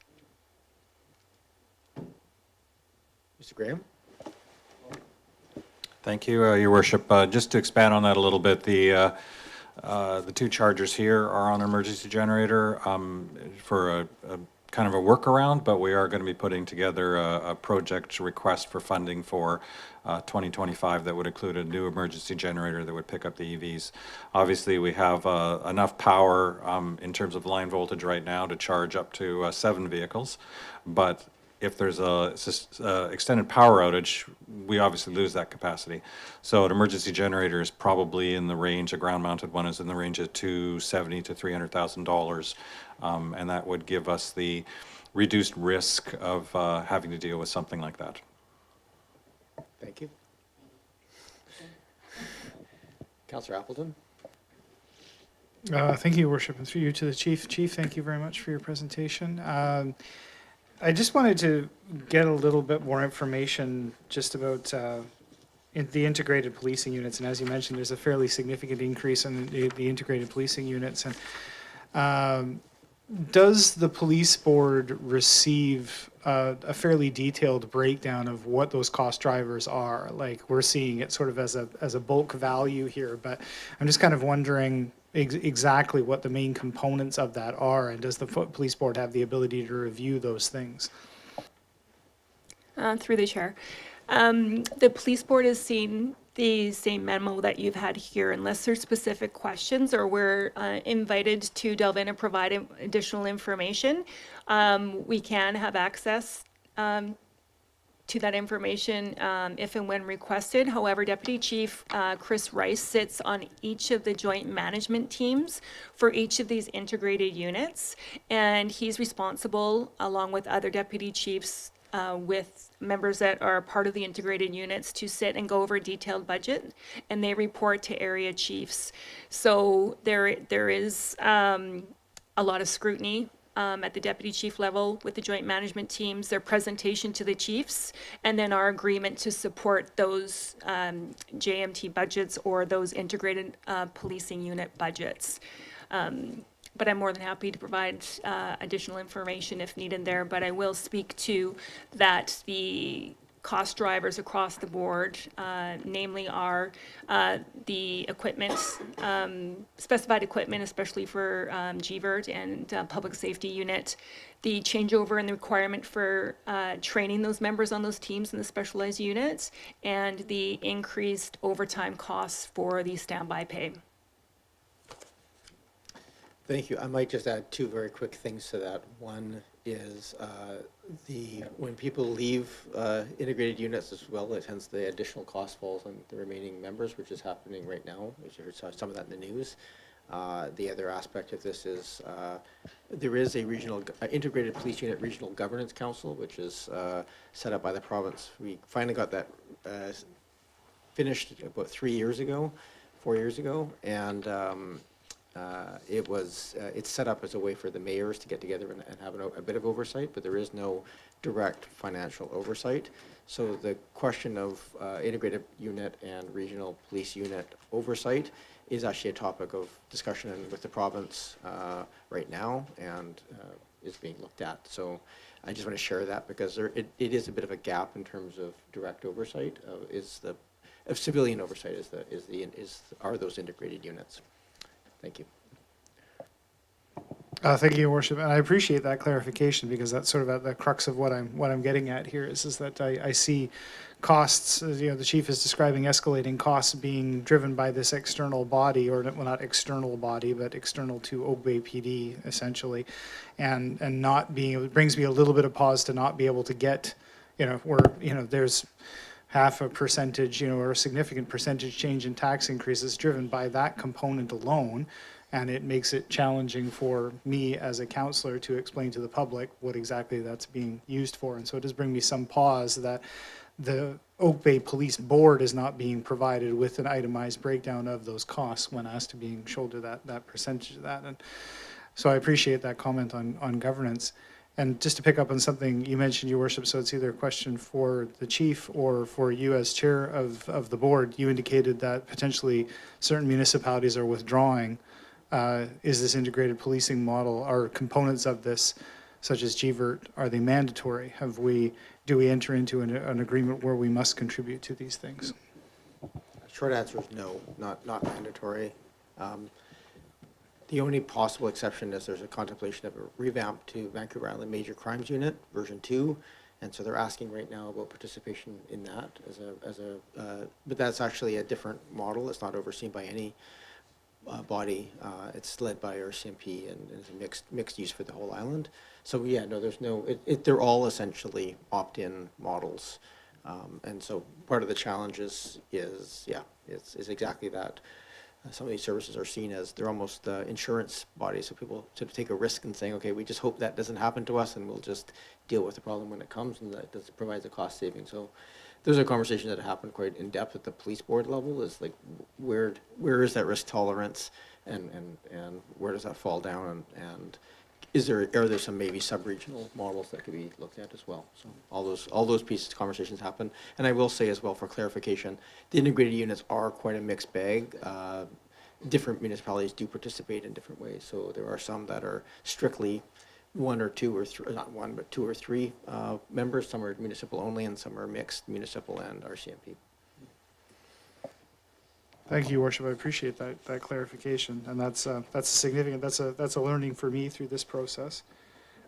Mr. Graham? Thank you, Your Worship. Just to expand on that a little bit, the 2 chargers here are on an emergency generator for a kind of a workaround, but we are going to be putting together a project request for funding for 2025 that would include a new emergency generator that would pick up the EVs. Obviously, we have enough power in terms of line voltage right now to charge up to 7 vehicles, but if there's a extended power outage, we obviously lose that capacity. So an emergency generator is probably in the range, a ground-mounted one is in the range of $270,000 to $300,000, and that would give us the reduced risk of having to deal with something like that. Thank you. Councillor Appleton? Thank you, Your Worship, and through you to the Chief. Chief, thank you very much for your presentation. I just wanted to get a little bit more information just about the integrated policing units. And as you mentioned, there's a fairly significant increase in the integrated policing units. And does the police board receive a fairly detailed breakdown of what those cost drivers are? Like, we're seeing it sort of as a bulk value here, but I'm just kind of wondering exactly what the main components of that are, and does the police board have the ability to review those things? Through the chair. The police board has seen the same memo that you've had here, unless there's specific questions or we're invited to delve in and provide additional information. We can have access to that information if and when requested. However, Deputy Chief Chris Rice sits on each of the joint management teams for each of these integrated units, and he's responsible, along with other deputy chiefs, with members that are part of the integrated units to sit and go over a detailed budget, and they report to area chiefs. So there is a lot of scrutiny at the deputy chief level with the joint management teams, their presentation to the chiefs, and then our agreement to support those JMT budgets or those integrated policing unit budgets. But I'm more than happy to provide additional information if needed there. But I will speak to that the cost drivers across the board, namely are the equipment, specified equipment, especially for GVERT and public safety unit, the changeover and the requirement for training those members on those teams in the specialized units, and the increased overtime costs for the standby pay. Thank you. I might just add two very quick things to that. One is when people leave integrated units as well, hence the additional cost falls on the remaining members, which is happening right now. As you heard some of that in the news. The other aspect of this is there is a regional integrated police unit regional governance council, which is set up by the province. We finally got that finished about 4 years ago, and it's set up as a way for the mayors to get together and have a bit of oversight, but there is no direct financial oversight. So the question of integrated unit and regional police unit oversight is actually a topic of discussion with the province right now, and is being looked at. So I just want to share that because it is a bit of a gap in terms of direct oversight. Of civilian oversight are those integrated units. Thank you. Thank you, Your Worship, and I appreciate that clarification because that's sort of at the crux of what I'm getting at here is that I see costs. The chief is describing escalating costs being driven by this external body, or well, not external body, but external to Oak Bay PD essentially, and not being. It brings me a little bit of pause to not be able to get, there's half a percentage, or a significant percentage change in tax increases driven by that component alone. And it makes it challenging for me as a councillor to explain to the public what exactly that's being used for. And so it does bring me some pause that the Oak Bay Police Board is not being provided with an itemized breakdown of those costs when asked to being shouldered that percentage of that. And so I appreciate that comment on governance. And just to pick up on something you mentioned, Your Worship, so it's either a question for the chief or for you as chair of the board. You indicated that potentially certain municipalities are withdrawing. Is this integrated policing model, are components of this, such as GVERT, are they mandatory? Do we enter into an agreement where we must contribute to these things? Short answer is no, not mandatory. The only possible exception is there's a contemplation of a revamp to Vancouver Island Major Crimes Unit, version 2. And so they're asking right now about participation in that but that's actually a different model. It's not overseen by any body. It's led by RCMP and is a mixed use for the whole island. So yeah, no, there's no, they're all essentially opt-in models. And so part of the challenge is exactly that. Some of these services are seen as, they're almost insurance bodies, so people sort of take a risk in saying, okay, we just hope that doesn't happen to us and we'll just deal with the problem when it comes, and that provides a cost saving. So those are conversations that happen quite in depth at the police board level, is like, where is that risk tolerance and where does that fall down, and are there some maybe sub-regional models that could be looked at as well? So all those pieces of conversations happen. And I will say as well, for clarification, the integrated units are quite a mixed bag. Different municipalities do participate in different ways. So there are some that are strictly one or two or three, not one, but two or three members. Some are municipal only, and some are mixed municipal and RCMP. Thank you, Your Worship. I appreciate that clarification, and that's significant. That's a learning for me through this process.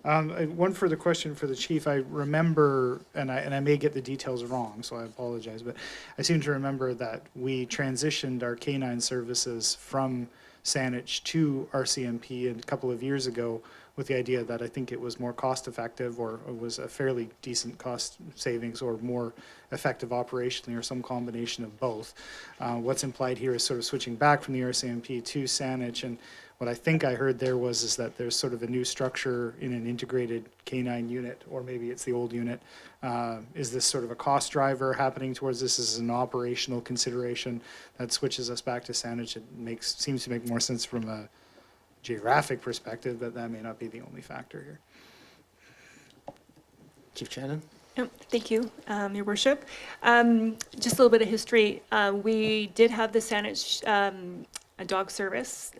One further question for the chief. I remember, and I may get the details wrong, so I apologize, but I seem to remember that we transitioned our canine services from Saanich to RCMP a couple of years ago with the idea that I think it was more cost effective, or it was a fairly decent cost savings, or more effective operationally, or some combination of both. What's implied here is sort of switching back from the RCMP to Saanich, and what I think I heard there is that there's sort of a new structure in an integrated K9 unit, or maybe it's the old unit. Is this sort of a cost driver happening towards this? Is an operational consideration that switches us back to Saanich? It seems to make more sense from a geographic perspective, but that may not be the only factor here. Chief Shannon? Thank you, Your Worship. Just a little bit of history. We did have the Saanich a dog service.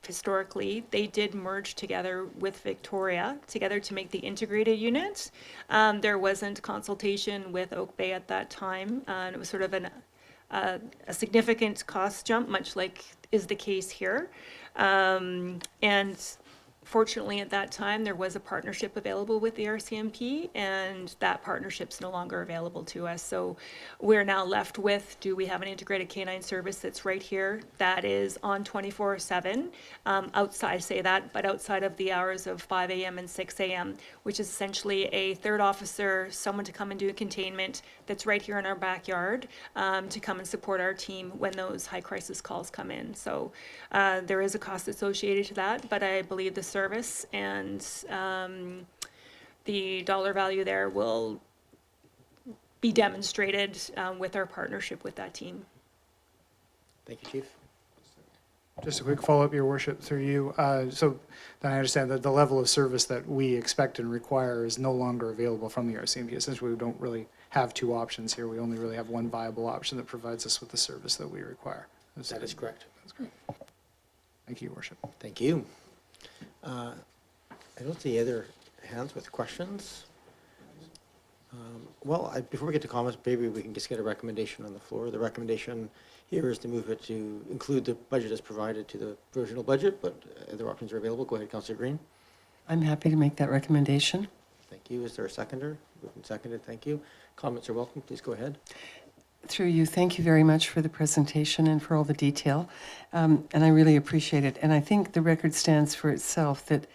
Historically, they did merge together with Victoria together to make the integrated unit. There wasn't consultation with Oak Bay at that time, and it was sort of a significant cost jump, much like is the case here. And fortunately, at that time, there was a partnership available with the RCMP, and that partnership's no longer available to us. So we're now left with, do we have an integrated canine service that's right here that is on 24/7? Outside, I say that, but outside of the hours of 5 a.m. and 6 a.m., which is essentially a third officer, someone to come and do containment that's right here in our backyard, to come and support our team when those high crisis calls come in. So there is a cost associated to that, but I believe the service and the dollar value there will be demonstrated with our partnership with that team. Thank you, Chief. Just a quick follow-up, Your Worship, through you. So then I understand that the level of service that we expect and require is no longer available from the RCMP. Essentially, we don't really have two options here. We only really have one viable option that provides us with the service that we require. That is correct. That's great. Thank you, Your Worship. Thank you. I don't see other hands with questions. Before we get to comments, maybe we can just get a recommendation on the floor. The recommendation here is to move it to include the budget as provided to the provisional budget, but other options are available. Go ahead, Councillor Green. I'm happy to make that recommendation. Thank you. Is there a seconder? Moved and seconded. Thank you. Comments are welcome. Please go ahead. Through you, thank you very much for the presentation and for all the detail. And I really appreciate it. And I think the record stands for itself that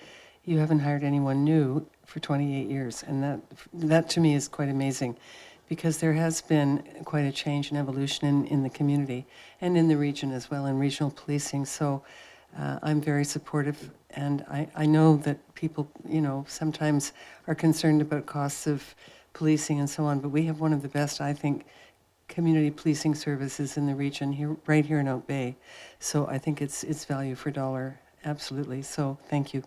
you haven't hired anyone new for 28 years. And that to me is quite amazing, because there has been quite a change and evolution in the community and in the region as well, in regional policing. So I'm very supportive. And I know that people, sometimes are concerned about costs of policing and so on, but we have one of the best, I think, community policing services in the region here, right here in Oak Bay. So I think it's value for dollar, absolutely. So thank you.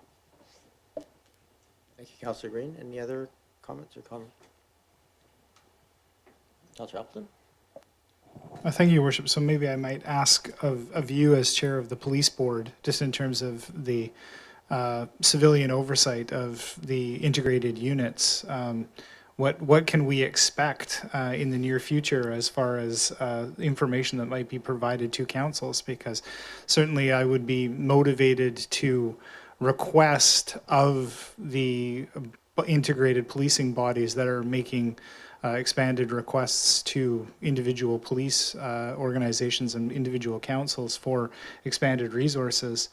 Thank you, Councillor Green. Any other comments or comments? Councillor Appleton? Thank you, Your Worship. So maybe I might ask of you as chair of the police board, just in terms of the civilian oversight of the integrated units. What can we expect in the near future as far as information that might be provided to councils? Because certainly I would be motivated to request of the integrated policing bodies that are making expanded requests to individual police organizations and individual councils for expanded resources.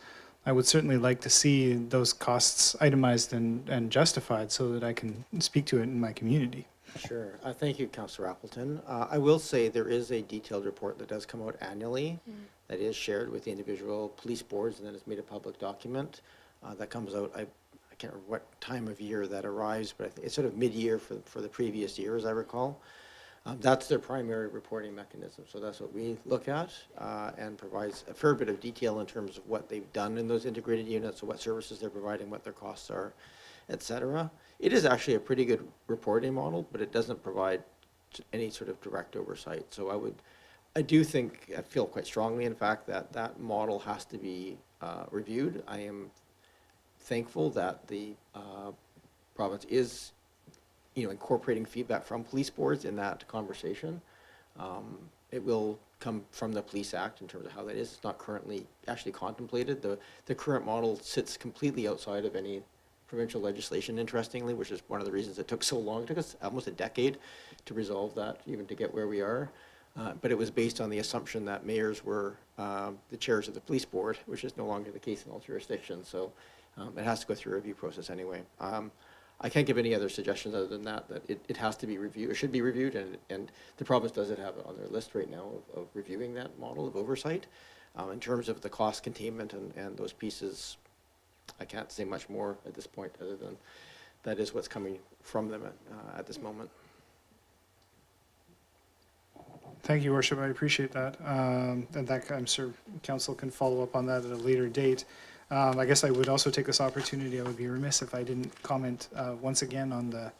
I would certainly like to see those costs itemized and justified so that I can speak to it in my community. Sure. Thank you, Councillor Appleton. I will say there is a detailed report that does come out annually that is shared with the individual police boards, and then it's made a public document that comes out. I can't remember what time of year that arrives, but I think it's sort of mid-year for the previous year, as I recall. That's their primary reporting mechanism. So that's what we look at, and provides a fair bit of detail in terms of what they've done in those integrated units, so what services they're providing, what their costs are, et cetera. It is actually a pretty good reporting model, but it doesn't provide any sort of direct oversight. So I feel quite strongly, in fact, that model has to be reviewed. I am thankful that the province is incorporating feedback from police boards in that conversation. It will come from the Police Act in terms of how that is. It's not currently actually contemplated. The current model sits completely outside of any provincial legislation, interestingly, which is one of the reasons it took so long. It took us almost a decade to resolve that, even to get where we are. But it was based on the assumption that mayors were the chairs of the police board, which is no longer the case in all jurisdictions. So It has to go through a review process anyway. I can't give any other suggestions other than that it has to be reviewed, it should be reviewed, and the province doesn't have it on their list right now of reviewing that model of oversight. In terms of the cost containment and those pieces, I can't say much more at this point other than that is what's coming from them at this moment. Thank you, Worship. I appreciate that. And that I'm sure Council can follow up on that at a later date. I guess I would also take this opportunity. I would be remiss if I didn't comment once again on the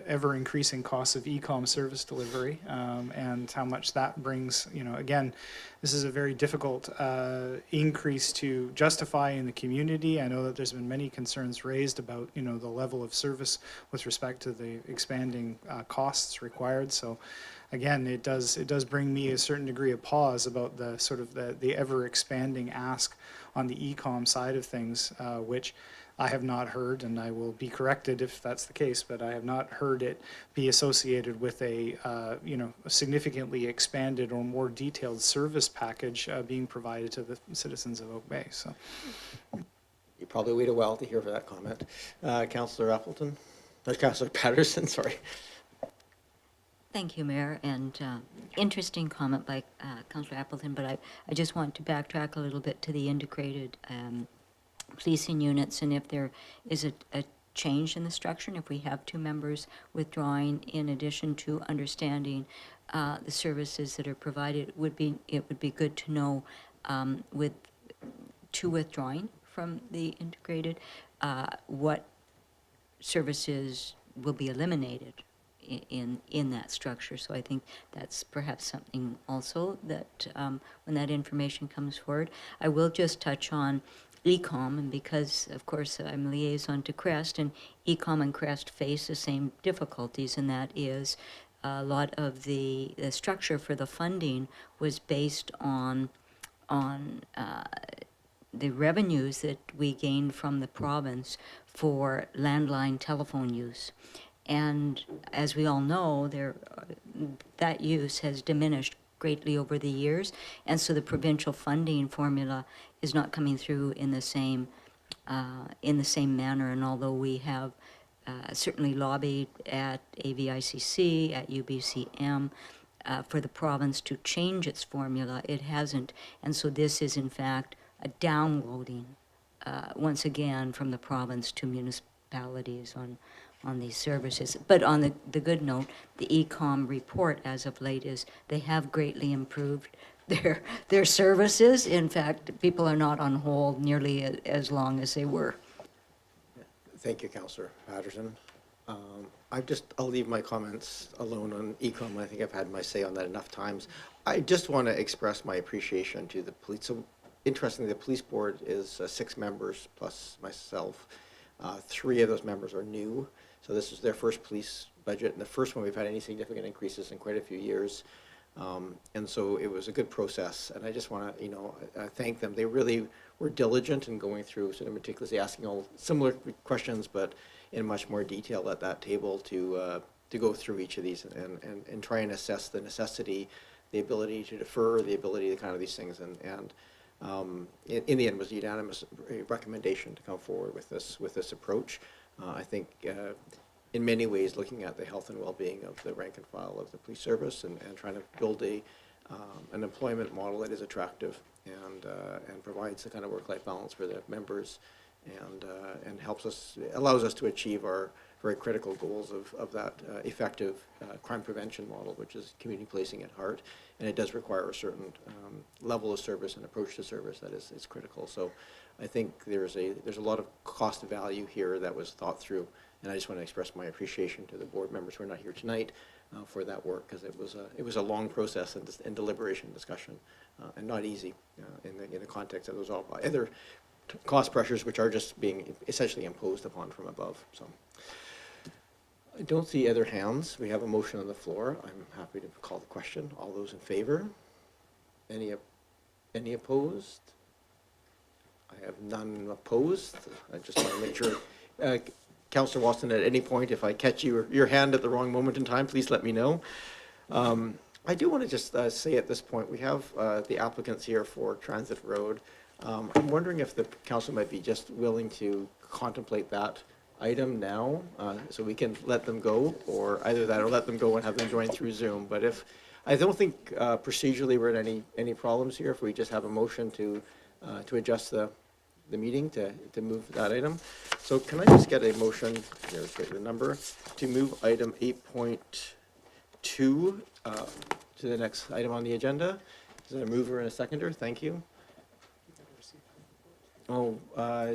ever-increasing costs of e-com service delivery and how much that brings. You know, again, this is a very difficult increase to justify in the community. I know that there's been many concerns raised about, you know, the level of service with respect to the expanding costs required. So, again, it does bring me a certain degree of pause about the sort of the ever-expanding ask on the e-com side of things, which I have not heard, and I will be corrected if that's the case, but I have not heard it be associated with a significantly expanded or more detailed service package being provided to the citizens of Oak Bay. So, You probably wait a while to hear for that comment. Councillor Appleton, or Councillor Patterson, sorry. Thank you, Mayor, and interesting comment by Councillor Appleton, but I just want to backtrack a little bit to the integrated policing units, and if there is a change in the structure, and if we have two members withdrawing in addition to understanding the services that are provided, it would be good to know with two withdrawing from the integrated, what services will be eliminated in that structure. So I think that's perhaps something also that when that information comes forward. I will just touch on ECOM, and because of course I'm liaison to CREST, and ECOM and CREST face the same difficulties, and that is a lot of the structure for the funding was based on the revenues that we gained from the province for landline telephone use. And as we all know, that use has diminished greatly over the years, and so the provincial funding formula is not coming through in the same manner. And although we have certainly lobbied at AVICC, at UBCM, for the province to change its formula, it hasn't. And so this is in fact a downloading once again from the province to municipalities on these services. But on the good note, the ECOM report as of late is they have greatly improved their services. In fact, people are not on hold nearly as long as they were. Thank you, Councillor Patterson. I'll leave my comments alone on ECOM. I think I've had my say on that enough times. I just want to express my appreciation to the police. So, interestingly, the police board is 6 members plus myself. 3 of those members are new. So this is their first police budget, and the first one we've had any significant increases in quite a few years. And so it was a good process, and I just want to, thank them. They really were diligent in going through, sort of meticulously asking all similar questions, but in much more detail at that table to go through each of these and try and assess the necessity, the ability to defer, the ability to kind of these things, and in the end, it was a unanimous recommendation to come forward with this approach. I think in many ways looking at the health and well-being of the rank and file of the police service and trying to build an employment model that is attractive and provides the kind of work-life balance for the members and allows us to achieve our very critical goals of that effective crime prevention model, which is community policing at heart. And it does require a certain level of service and approach to service that is critical. So I think there's a lot of cost value here that was thought through, and I just want to express my appreciation to the board members who are not here tonight for that work, because it was a long process and deliberation discussion and not easy in the context of those other cost pressures which are just being essentially imposed upon from above. So I don't see other hands. We have a motion on the floor. I'm happy to call the question. All those in favor? Any opposed? I have none opposed. I just want to make sure. Councillor Watson, at any point, if I catch your hand at the wrong moment in time, please let me know. I do want to just say at this point, we have the applicants here for Transit Road. I'm wondering if the council might be just willing to contemplate that item now, so we can let them go, or either that or let them go and have them join through Zoom. But if, I don't think procedurally we're in any problems here if we just have a motion to adjust the meeting to move that item. So can I just get a motion, here's the number, to move item 8.2 to the next item on the agenda? Is there a mover and a seconder? Thank you. Oh,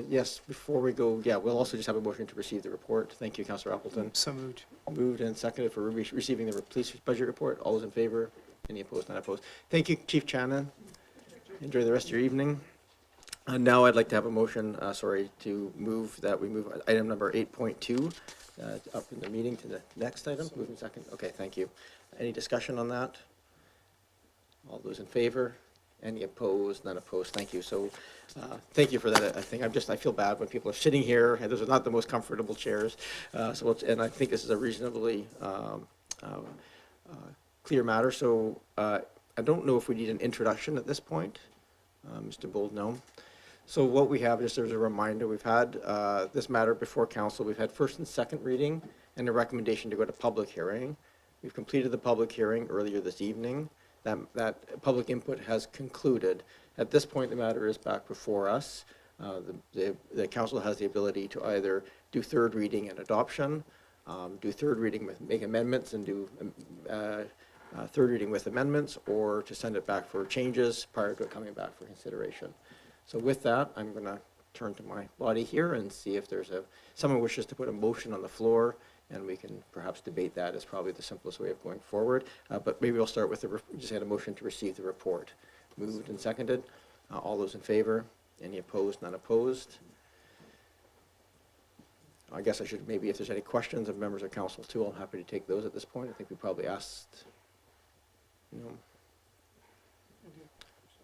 yes, before we go, yeah, we'll also just have a motion to receive the report. Thank you, Councillor Appleton. So moved. Moved and seconded for receiving the police budget report. All those in favor? Any opposed? Not opposed. Thank you, Chief Channon. Enjoy the rest of your evening. Now I'd like to have a motion, to move item number 8.2 up in the meeting to the next item. Move in second. Okay, thank you. Any discussion on that? All those in favor? Any opposed? None opposed. Thank you. So, thank you for that. I feel bad when people are sitting here, and those are not the most comfortable chairs. And I think this is a reasonably clear matter. So, I don't know if we need an introduction at this point. Mr. Bold, no. So what we have, just as a reminder, we've had this matter before council. We've had first and second reading and a recommendation to go to public hearing. We've completed the public hearing earlier this evening. That public input has concluded. At this point, the matter is back before us. The council has the ability to either do third reading and adoption, do third reading with make amendments and do third reading with amendments, or to send it back for changes prior to it coming back for consideration. So with that, I'm going to turn to my body here and see if there's someone wishes to put a motion on the floor, and we can perhaps debate that as probably the simplest way of going forward. But maybe we'll start with just had a motion to receive the report. Moved and seconded. All those in favor? Any opposed? None opposed? I guess I should, maybe if there's any questions of members of council too, I'm happy to take those at this point. I think we probably asked,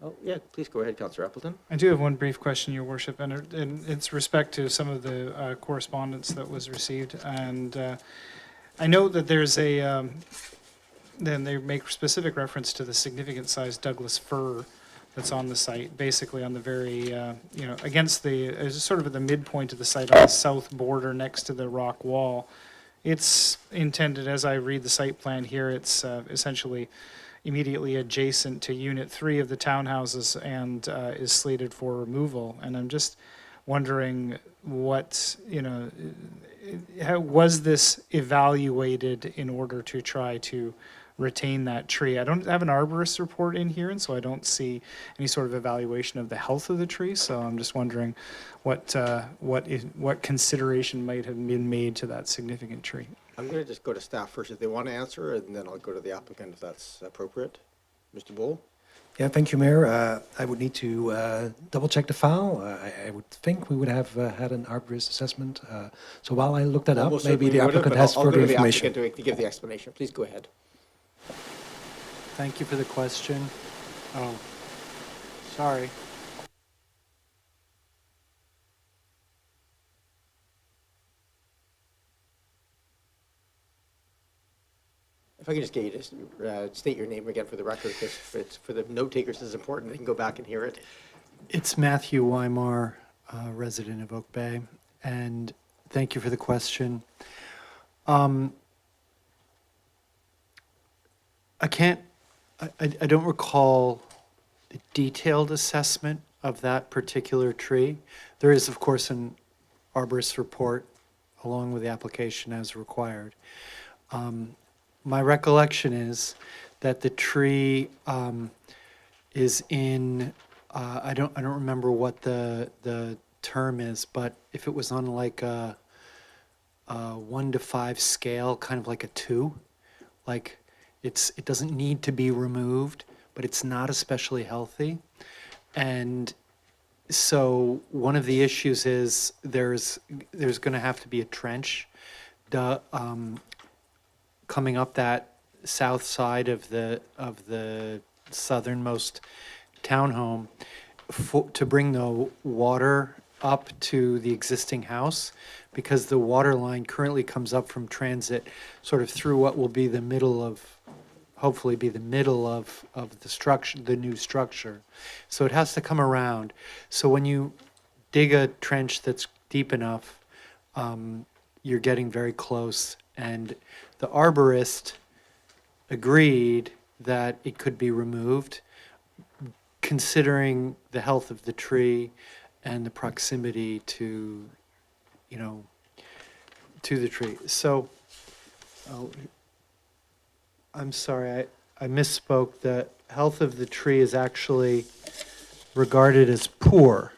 Oh, yeah, please go ahead, Councillor Appleton. I do have one brief question, Your Worship, and it's respect to some of the correspondence that was received. And I know that there's then they make specific reference to the significant sized Douglas fir that's on the site, basically on the very, against sort of at the midpoint of the site on the south border next to the rock wall. It's intended, as I read the site plan here, it's essentially immediately adjacent to Unit 3 of the townhouses and is slated for removal. And I'm just wondering what, how was this evaluated in order to try to retain that tree? I don't have an arborist report in here, and so I don't see any sort of evaluation of the health of the tree. So I'm just wondering what consideration might have been made to that significant tree. I'm going to just go to staff first if they want to answer, and then I'll go to the applicant if that's appropriate. Mr. Bull? Yeah, thank you, Mayor. I would need to double check the file. I would think we would have had an arborist assessment. So while I look that up, Almost maybe certainly the would have, applicant but has I'll go further to the information. applicant to give the explanation. Please go ahead. Thank you for the question. Oh, sorry. If I could just get you to state your name again for the record, because for the note takers, this is important. They can go back and hear it. It's Matthew Weimar, resident of Oak Bay, and thank you for the question. I don't recall the detailed assessment of that particular tree. There is, of course, an arborist report along with the application as required. My recollection is that the tree is in, I don't remember what the term is, but if it was on like a 1 to 5 scale, kind of like a 2, like it doesn't need to be removed, but it's not especially healthy. And so one of the issues is there's going to have to be a trench coming up that south side of the southernmost townhome to bring the water up to the existing house, because the water line currently comes up from transit sort of through what will be the middle of hopefully be the middle of the structure, the new structure. So it has to come around. So when you dig a trench that's deep enough, you're getting very close. And the arborist agreed that it could be removed, considering the health of the tree and the proximity to, you know, to the tree. So, I'm sorry, I misspoke. The health of the tree is actually regarded as poor.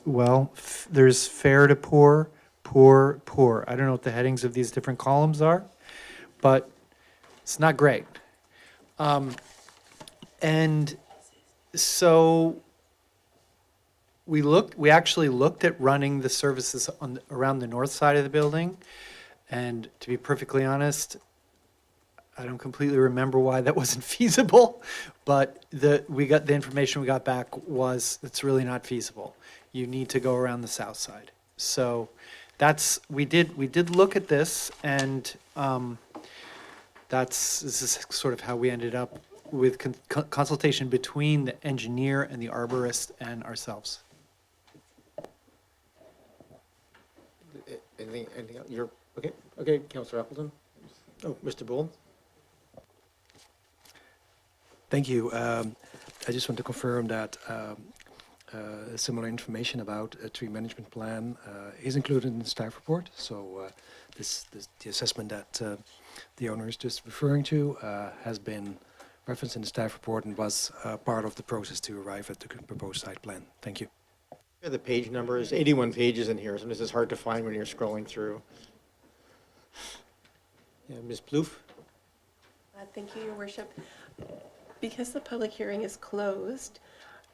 Well, there's fair to poor, poor, poor. I don't know what the headings of these different columns are, but it's not great. And so we actually looked at running the services around the north side of the building. And to be perfectly honest, I don't completely remember why that wasn't feasible, but the information we got back was it's really not feasible. You need to go around the south side. So we did look at this, and this is sort of how we ended up with consultation between the engineer and the arborist and ourselves. Anything else? You're okay? Okay, Councillor Appleton. Oh, Mr. Bull. Thank you. I just want to confirm that similar information about a tree management plan is included in the staff report. So the assessment that the owner is just referring to has been referenced in the staff report and was part of the process to arrive at the proposed site plan. Thank you. The page number is 81 pages in here, so this is hard to find when you're scrolling through. Yeah, Ms. Plouffe? Thank you, Your Worship. Because the public hearing is closed,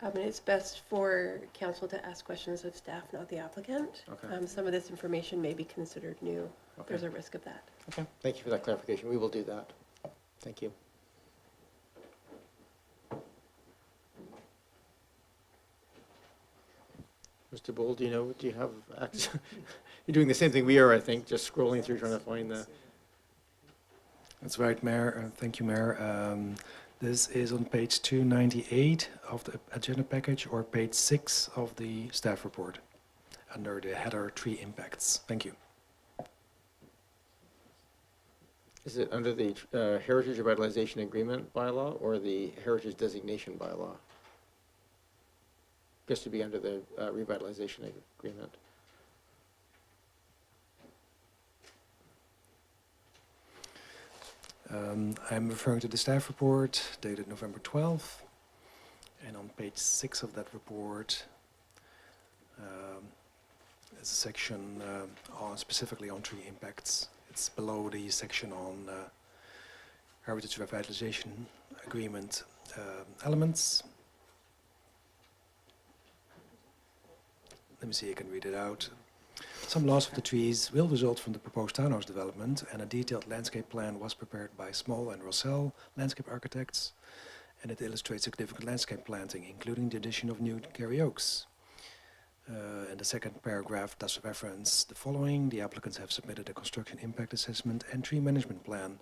it's best for council to ask questions of staff, not the applicant. Okay. Some of this information may be considered new. Okay. There's a risk of that. Okay, thank you for that clarification. We will do that. Thank you. Mr. Bull, do you have access? You're doing the same thing we are, I think, just scrolling through trying to find the... That's right, Mayor. Thank you, Mayor. This is on page 298 of the agenda package, or page 6 of the staff report, under the header tree impacts. Thank you. Is it under the Heritage Revitalization Agreement bylaw or the Heritage Designation bylaw? I guess to be under the Revitalization Agreement. I'm referring to the staff report dated November 12th, and on page 6 of that report, there's a section specifically on tree impacts. It's below the section on Heritage Revitalization Agreement elements. Let me see, I can read it out. Some loss of the trees will result from the proposed townhouse development, and a detailed landscape plan was prepared by Small and Rossell landscape architects, and it illustrates significant landscape planting, including the addition of new Gary oaks. And the second paragraph does reference the following. The applicants have submitted a construction impact assessment and tree management plan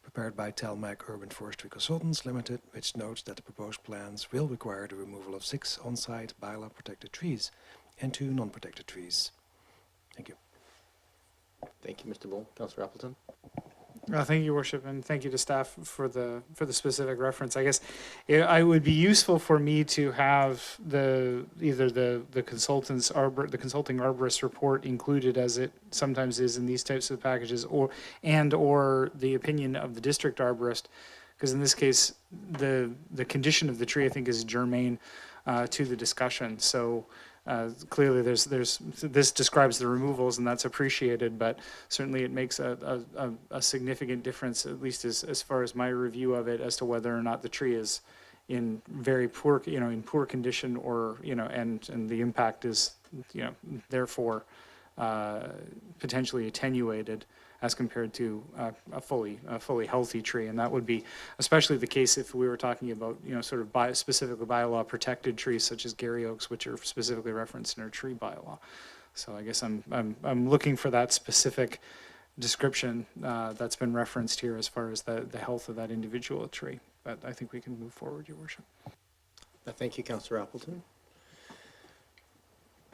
prepared by Telmac Urban Forestry Consultants Limited, which notes that the proposed plans will require the removal of 6 on-site bylaw protected trees and 2 non-protected trees. Thank you. Thank you, Mr. Bull. Councillor Appleton. Thank you, Your Worship, and thank you to staff for the specific reference. I guess it would be useful for me to have either the consulting arborist report included, as it sometimes is in these types of packages, or the opinion of the district arborist, because in this case the condition of the tree, I think, is germane to the discussion. So. Clearly, this describes the removals, and that's appreciated, but certainly it makes a significant difference, at least as far as my review of it, as to whether or not the tree is in very poor, in poor condition, or and the impact is, therefore potentially attenuated as compared to a fully healthy tree. And that would be especially the case if we were talking about, sort of specifically bylaw protected trees such as Gary oaks, which are specifically referenced in our tree bylaw. So I guess I'm looking for that specific description that's been referenced here as far as the health of that individual tree. But I think we can move forward, Your Worship. Thank you, Councillor Appleton.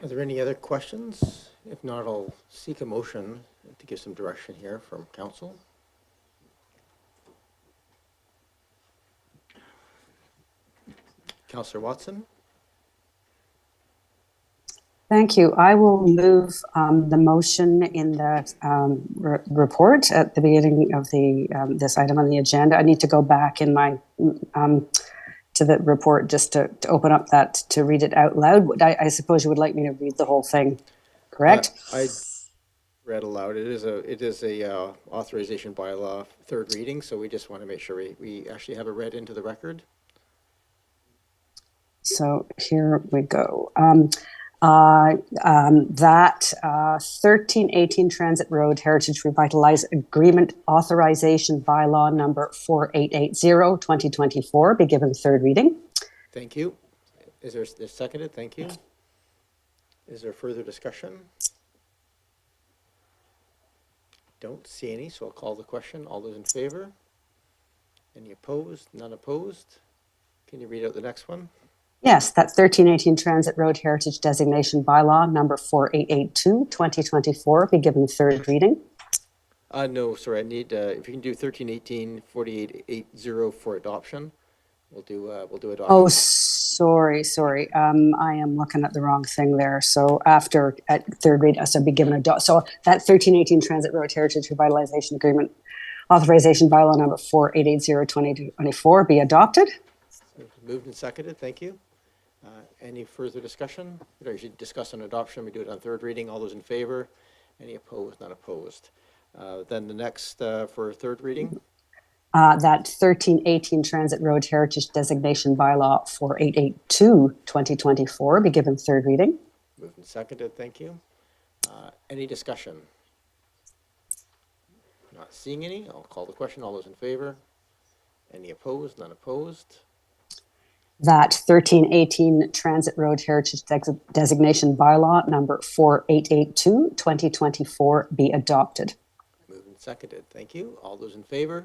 Are there any other questions? If not, I'll seek a motion to give some direction here from council. Councillor Watson? Thank you. I will move the motion in the report at the beginning of the this item on the agenda. I need to go back in my to the report just to open up that to read it out loud. I suppose you would like me to read the whole thing, correct? I read aloud. It is a authorization bylaw third reading, so we just want to make sure we actually have it read into the record. So here we go. That 1318 Transit Road Heritage Revitalize Agreement Authorization Bylaw number 4880 2024 be given third reading. Thank you. Is there seconded? Thank you. Is there further discussion? Don't see any, so I'll call the question. All those in favor? Any opposed? None opposed? Can you read out the next one? Yes, that 1318 Transit Road Heritage Designation Bylaw number 4882 2024 be given third reading. No, sorry, I need, if you can do 1318 4880 for adoption, we'll do adoption. Oh, sorry. I am looking at the wrong thing there. So after at third read, so be given so that 1318 Transit Road Heritage Revitalization Agreement Authorization Bylaw number 4880 2024 be adopted. Moved and seconded, thank you. Any further discussion? We usually discuss on adoption, we do it on third reading. All those in favor? Any opposed? Not opposed. Then the next for third reading? That 1318 Transit Road Heritage Designation Bylaw 4882 2024 be given third reading. Moved and seconded, thank you. Any discussion? Not seeing any, I'll call the question. All those in favor? Any opposed? None opposed. That 1318 Transit Road Heritage Designation Bylaw number 4882 2024 be adopted. Moved and seconded, thank you. All those in favor?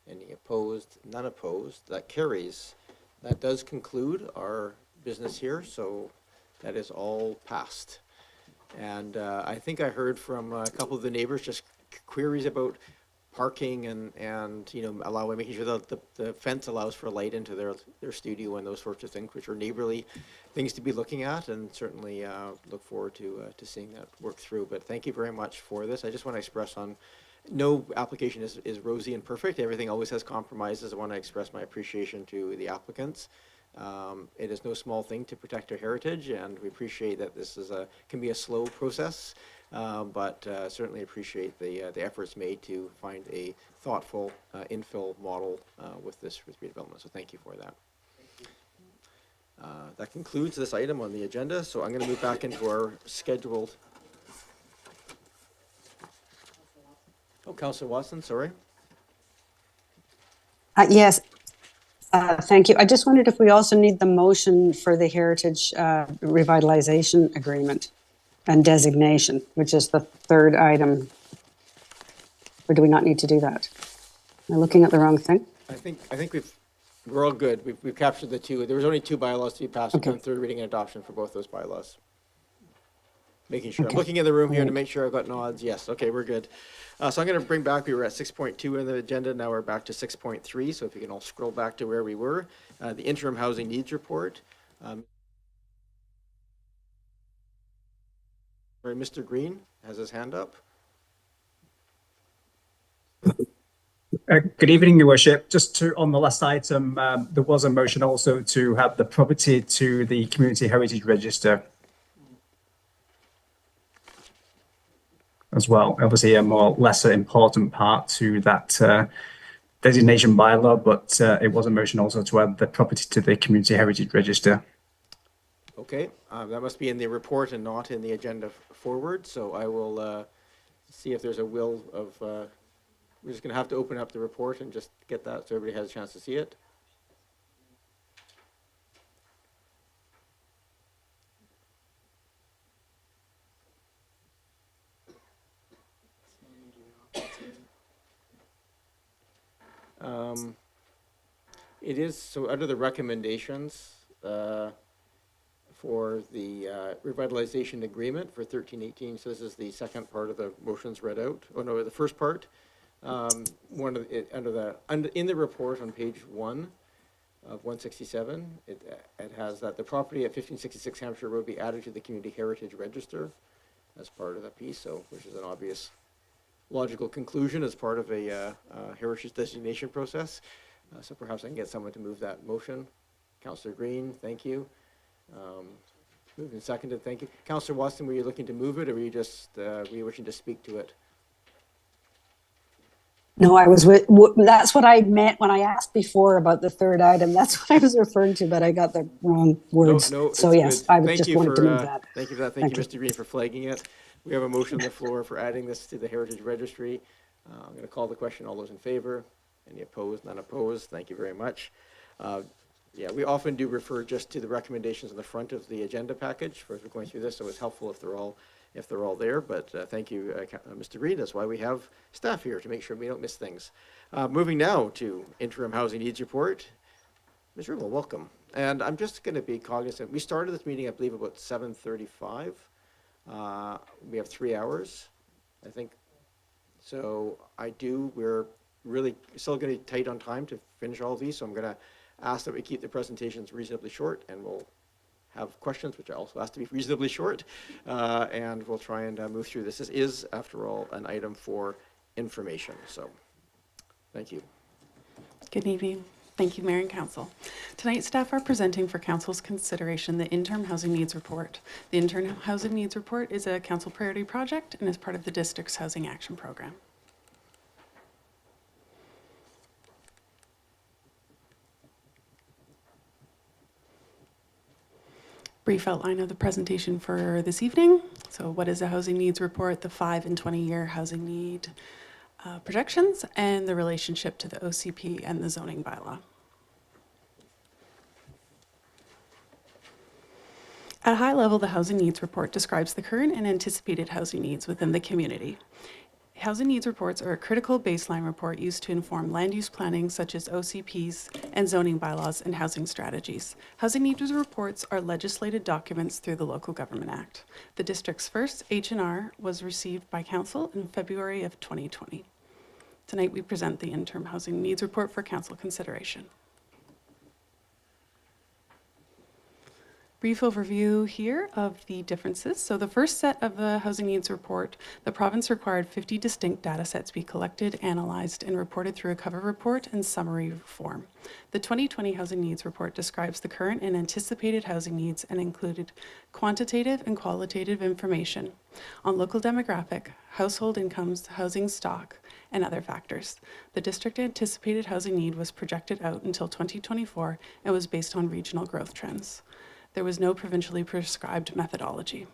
Any opposed? None opposed. That carries. That does conclude our business here, so that is all passed. And I think I heard from a couple of the neighbors just queries about parking and making sure that the fence allows for light into their studio and those sorts of things, which are neighborly things to be looking at, and certainly look forward to seeing that work through. But thank you very much for this. I just want to express no application is rosy and perfect. Everything always has compromises. I want to express my appreciation to the applicants. It is no small thing to protect our heritage, and we appreciate that this can be a slow process. But certainly appreciate the efforts made to find a thoughtful infill model with redevelopment. So thank you for that. That concludes this item on the agenda. So I'm going to move back into our scheduled. Oh, Councillor Watson, sorry. Yes. Thank you. I just wondered if we also need the motion for the Heritage Revitalization Agreement and designation, which is the third item. Or do we not need to do that? Am I looking at the wrong thing? I think we're all good. We've captured the two. There was only two bylaws to be passed on third reading and adoption for both those bylaws. Making sure. I'm looking in the room here to make sure I've got nods. Yes. Okay, we're good. So I'm going to bring back, we were at 6.2 in the agenda. Now we're back to 6.3. So if you can all scroll back to where we were. The interim housing needs report. Mr. Green has his hand up. Good evening, Your Worship. Just on the last item, there was a motion also to have the property to the Community Heritage Register as well. Obviously, a more lesser important part to that designation bylaw, but it was a motion also to add the property to the Community Heritage Register. Okay, that must be in the report and not in the agenda forward. So I will see if there's a will of, we're just going to have to open up the report and just get that so everybody has a chance to see it. It is, so under the recommendations for the revitalization agreement for 1318, so this is the second part of the motions read out. Oh, no, the first part. One of it, in the report on page 1 of 167, it has that the property at 1566 Hampshire Road be added to the Community Heritage Register as part of that piece, so which is an obvious logical conclusion as part of a heritage designation process. So perhaps I can get someone to move that motion. Councillor Green, thank you. Moved and seconded, thank you. Councillor Watson, were you looking to move it, or were you just were you wishing to speak to it? No, that's what I meant when I asked before about the third item. That's what I was referring to, but I got the wrong words. No, so it's yes, good. I Thank just you wanted for, to move that. Thank you for that. Thank you, Mr. Green, for flagging it. We have a motion on the floor for adding this to the Heritage Registry. I'm going to call the question. All those in favor? Any opposed? None opposed? Thank you very much. Yeah, we often do refer just to the recommendations on the front of the agenda package as we're going through this, so it's helpful if they're all there. But thank you, Mr. Green. That's why we have staff here, to make sure we don't miss things. Moving now to Interim Housing Needs Report. Ms. Rubel, welcome. And I'm just going to be cognizant. We started this meeting, I believe, about 7:35. We have 3 hours, I think. So we're really still going to be tight on time to finish all of these. So I'm going to ask that we keep the presentations reasonably short, and we'll have questions, which I also ask to be reasonably short. And we'll try and move through this. This is, after all, an item for information. So thank you. Good evening. Thank you, Mayor and Council. Tonight, staff are presenting for Council's consideration the Interim Housing Needs Report. The Interim Housing Needs Report is a Council priority project and is part of the District's Housing Action Program. Brief outline of the presentation for this evening. So what is a housing needs report, the 5 and 20-year housing need projections, and the relationship to the OCP and the zoning bylaw. At a high level, the Housing Needs Report describes the current and anticipated housing needs within the community. Housing needs reports are a critical baseline report used to inform land use planning, such as OCPs and zoning bylaws and housing strategies. Housing needs reports are legislated documents through the Local Government Act. The district's first H&R was received by Council in February of 2020. Tonight, we present the Interim Housing Needs Report for Council consideration. Brief overview here of the differences. So the first set of the Housing Needs Report, the province required 50 distinct data sets be collected, analyzed, and reported through a cover report and summary form. The 2020 Housing Needs Report describes the current and anticipated housing needs and included quantitative and qualitative information on local demographic, household incomes, housing stock, and other factors. The district anticipated housing need was projected out until 2024 and was based on regional growth trends. There was no provincially prescribed methodology.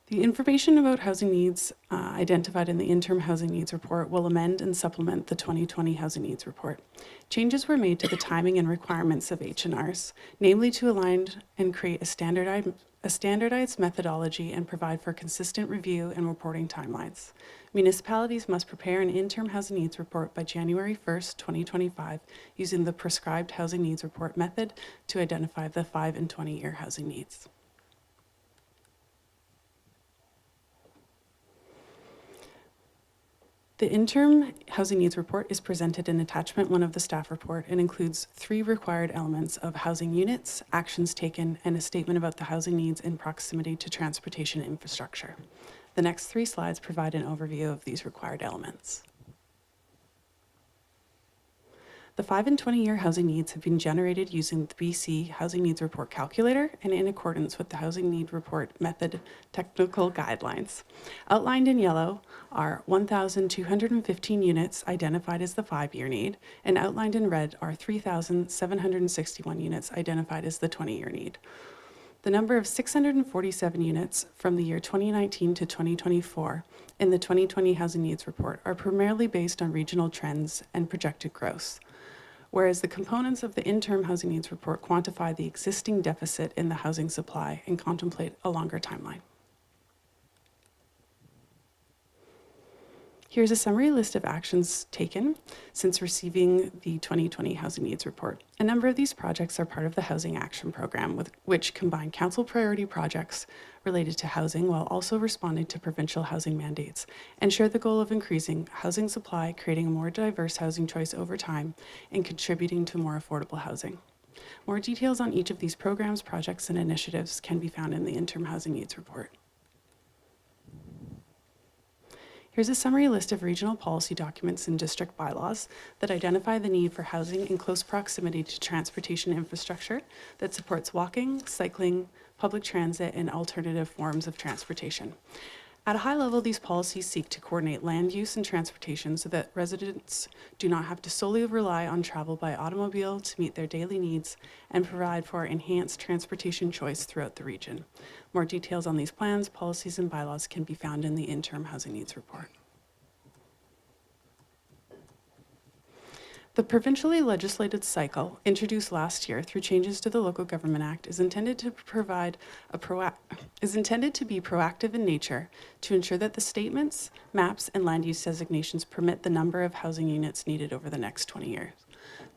The information about housing needs identified in the Interim Housing Needs Report will amend and supplement the 2020 Housing Needs Report. Changes were made to the timing and requirements of H&Rs, namely to align and create a standardized methodology and provide for consistent review and reporting timelines. Municipalities must prepare an Interim Housing Needs Report by January 1st, 2025, using the prescribed Housing Needs Report method to identify the 5 and 20-year housing needs. The Interim Housing Needs Report is presented in Attachment 1 of the staff report and includes 3 required elements of housing units, actions taken, and a statement about the housing needs in proximity to transportation infrastructure. The next 3 slides provide an overview of these required elements. The 5 and 20-year housing needs have been generated using the BC Housing Needs Report calculator and in accordance with the Housing Need Report method technical guidelines. Outlined in yellow are 1,215 units identified as the 5-year need, and outlined in red are 3,761 units identified as the 20-year need. The number of 647 units from the year 2019 to 2024 in the 2020 Housing Needs Report are primarily based on regional trends and projected growth, whereas the components of the Interim Housing Needs Report quantify the existing deficit in the housing supply and contemplate a longer timeline. Here's a summary list of actions taken since receiving the 2020 Housing Needs Report. A number of these projects are part of the Housing Action Program, which combine council priority projects related to housing while also responding to provincial housing mandates, and share the goal of increasing housing supply, creating a more diverse housing choice over time, and contributing to more affordable housing. More details on each of these programs, projects, and initiatives can be found in the Interim Housing Needs Report. Here's a summary list of regional policy documents and district bylaws that identify the need for housing in close proximity to transportation infrastructure that supports walking, cycling, public transit, and alternative forms of transportation. At a high level, these policies seek to coordinate land use and transportation so that residents do not have to solely rely on travel by automobile to meet their daily needs and provide for enhanced transportation choice throughout the region. More details on these plans, policies, and bylaws can be found in the Interim Housing Needs Report. The provincially legislated cycle, introduced last year through changes to the Local Government Act, is intended to be proactive in nature to ensure that the statements, maps, and land use designations permit the number of housing units needed over the next 20 years.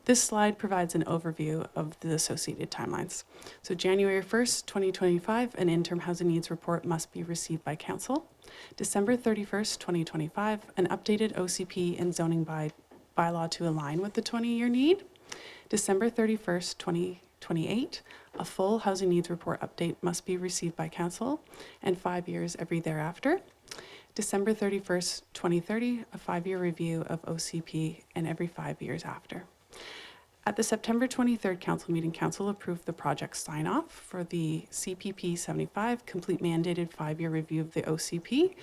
This slide provides an overview of the associated timelines. So January 1st, 2025, an Interim Housing Needs Report must be received by Council. December 31st, 2025, an updated OCP and zoning bylaw to align with the 20-year need. December 31st, 2028, a full Housing Needs Report update must be received by Council, and 5 years every thereafter. December 31st, 2030, a 5-year review of OCP, and every 5 years after. At the September 23rd Council meeting, Council approved the project sign-off for the CPP 75, complete mandated 5-year review of the OCP,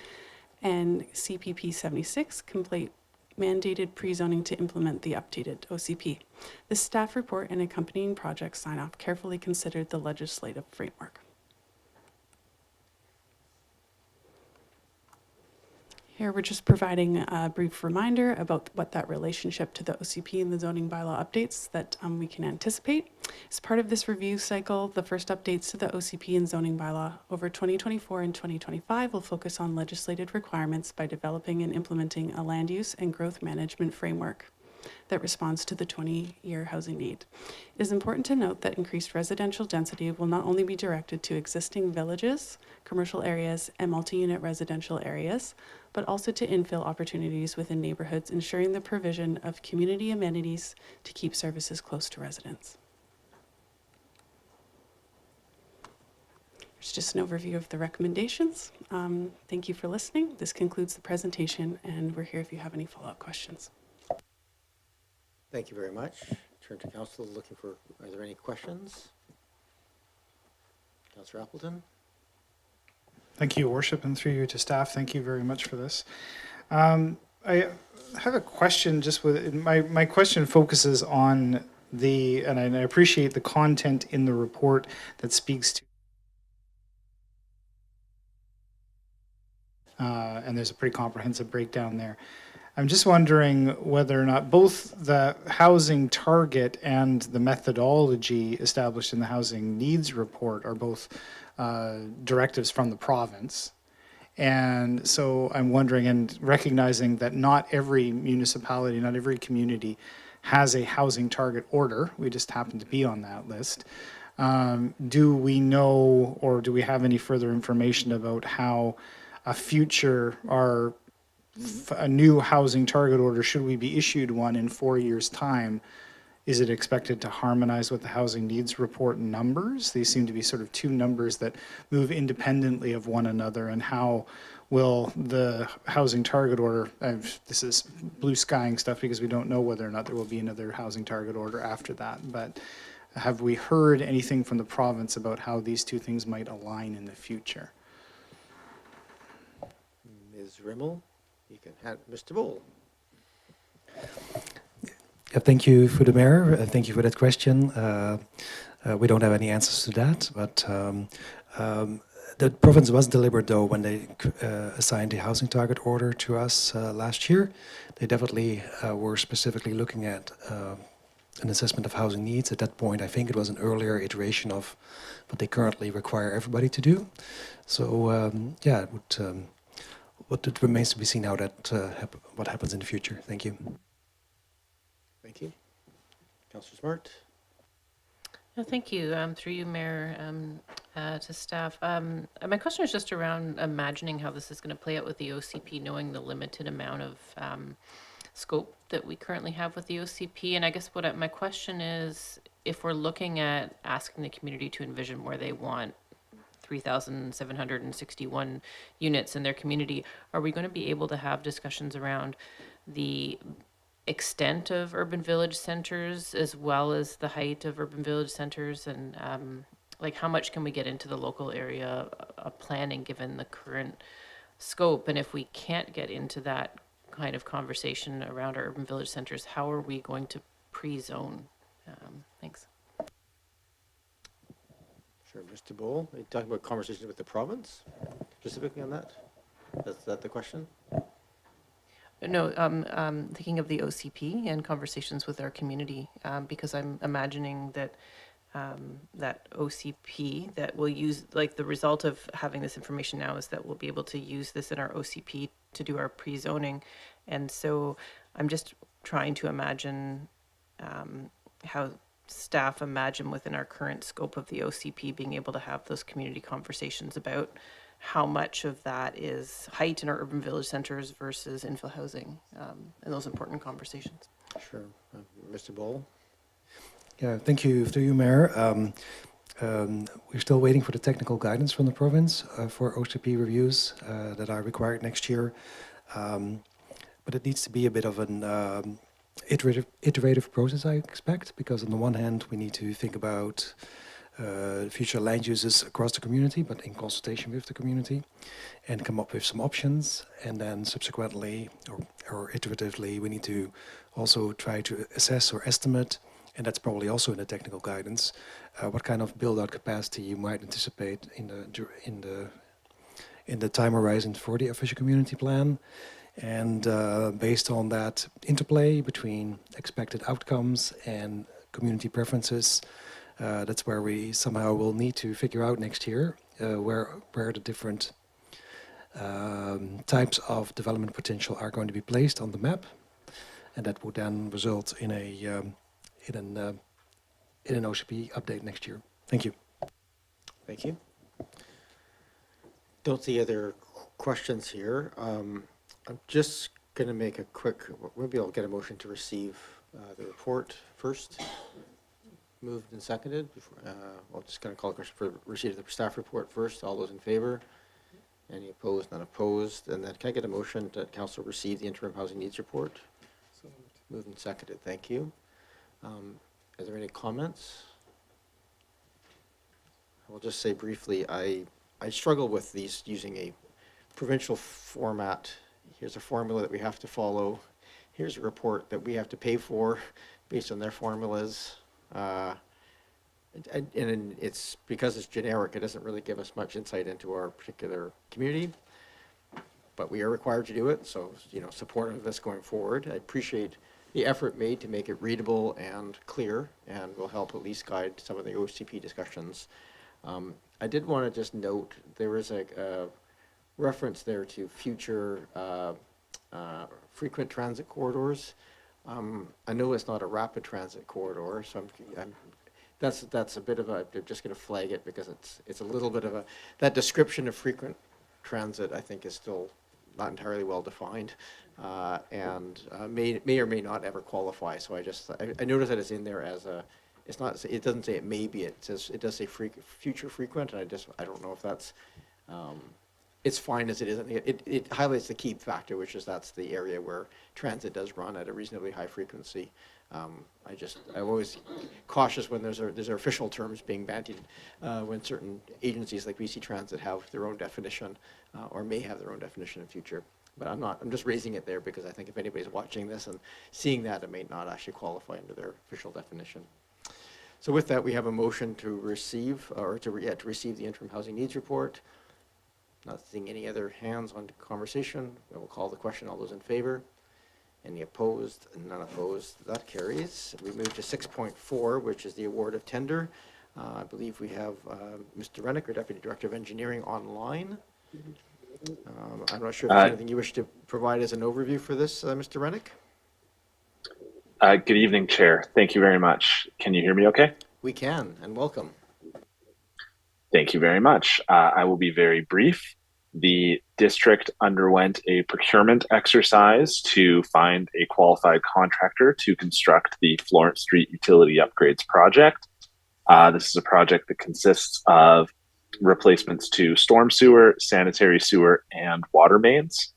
and CPP 76, complete mandated pre-zoning to implement the updated OCP. The staff report and accompanying project sign-off carefully considered the legislative framework. Here we're just providing a brief reminder about what that relationship to the OCP and the zoning bylaw updates that we can anticipate. As part of this review cycle, the first updates to the OCP and zoning bylaw over 2024 and 2025 will focus on legislated requirements by developing and implementing a land use and growth management framework that responds to the 20-year housing need. It is important to note that increased residential density will not only be directed to existing villages, commercial areas, and multi-unit residential areas, but also to infill opportunities within neighborhoods, ensuring the provision of community amenities to keep services close to residents. Here's just an overview of the recommendations. Thank you for listening. This concludes the presentation, and we're here if you have any follow-up questions. Thank you very much. Turn to Council, looking for, are there any questions? Councillor Appleton? Thank you, Worship, and through you to staff, thank you very much for this. I have a question. Just with my question focuses on and I appreciate the content in the report that speaks to, and there's a pretty comprehensive breakdown there. I'm just wondering whether or not both the housing target and the methodology established in the Housing Needs Report are both directives from the province. And so I'm wondering, and recognizing that not every municipality, not every community has a housing target order, we just happen to be on that list. Do we know, or do we have any further information about how a future, a new housing target order, should we be issued one in 4 years' time, is it expected to harmonize with the Housing Needs Report numbers? These seem to be sort of two numbers that move independently of one another, and how will the housing target order, this is blue skying stuff because we don't know whether or not there will be another housing target order after that, but have we heard anything from the province about how these two things might align in the future? Ms. Rimmel, you can have Mr. Bull. Yeah, thank you for the mayor. Thank you for that question. We don't have any answers to that, but the province was deliberate, though, when they assigned the housing target order to us last year. They definitely were specifically looking at an assessment of housing needs. At that point, I think it was an earlier iteration of what they currently require everybody to do. So, yeah, it would what it remains to be seen how that what happens in the future. Thank you. Thank you. Councillor Smart. Thank you. Through you, Mayor, to staff. My question is just around imagining how this is going to play out with the OCP, knowing the limited amount of scope that we currently have with the OCP. And I guess my question is, if we're looking at asking the community to envision where they want 3,761 units in their community, are we going to be able to have discussions around the extent of urban village centers as well as the height of urban village centers, and like how much can we get into the local area planning given the current scope? And if we can't get into that kind of conversation around our urban village centers, how are we going to pre-zone? Thanks. Sure, Mr. Bowl, are you talking about conversations with the province, specifically on that? Is that the question? No, thinking of the OCP and conversations with our community, because I'm imagining that that OCP that will use, like the result of having this information now is that we'll be able to use this in our OCP to do our pre-zoning. And so I'm just trying to imagine how staff imagine within our current scope of the OCP being able to have those community conversations about how much of that is height in our urban village centers versus infill housing, and those important conversations. Sure. Mr. Bowl? Yeah, thank you, through you, Mayor. We're still waiting for the technical guidance from the province for OCP reviews that are required next year. But it needs to be a bit of an iterative process, I expect, because on the one hand, we need to think about future land uses across the community, but in consultation with the community, and come up with some options. And then subsequently, or iteratively, we need to also try to assess or estimate, and that's probably also in the technical guidance, what kind of build-out capacity you might anticipate in the time horizon for the official community plan. And based on that interplay between expected outcomes and community preferences, that's where we somehow will need to figure out next year where the different types of development potential are going to be placed on the map, and that would then result in an OCP update next year. Thank you. Thank you. Don't see other questions here. I'm just going to make a quick, maybe I'll get a motion to receive the report first. Moved and seconded. I'm just going to call a question for receipt of the staff report first. All those in favor? Any opposed? None opposed. And then can I get a motion that council receive the interim housing needs report? So moved. Moved and seconded. Thank you. Are there any comments? I will just say briefly, I struggle with these using a provincial format. Here's a formula that we have to follow. Here's a report that we have to pay for based on their formulas. And it's because it's generic, it doesn't really give us much insight into our particular community, but we are required to do it. So, supportive of this going forward. I appreciate the effort made to make it readable and clear, and will help at least guide some of the OCP discussions. I did want to just note, there is a reference there to future frequent transit corridors. I know it's not a rapid transit corridor, so that's a bit of a, I'm just going to flag it because it's a little bit of a, that description of frequent transit I think is still not entirely well defined, and may or may not ever qualify. So I noticed that it's in there as a, it's not, it doesn't say it may be, it says, it does say future frequent, and I don't know if that's, it's fine as it is. It highlights the key factor, which is that's the area where transit does run at a reasonably high frequency. I'm always cautious when there's official terms being bandied, when certain agencies like BC Transit have their own definition, or may have their own definition in future. But I'm just raising it there because I think if anybody's watching this and seeing that, it may not actually qualify under their official definition. So with that, we have a motion to receive, or to receive the interim housing needs report. Not seeing any other hands on conversation. I will call the question. All those in favor? Any opposed? None opposed. That carries. We move to 6.4, which is the award of tender. I believe we have Mr. Rennick, our Deputy Director of Engineering, online. I'm not sure if there's anything you wish to provide as an overview for this, Mr. Rennick? Good evening, Chair. Thank you very much. Can you hear me okay? We can, and welcome. Thank you very much. I will be very brief. The district underwent a procurement exercise to find a qualified contractor to construct the Florence Street Utility Upgrades project. This is a project that consists of replacements to storm sewer, sanitary sewer, and water mains.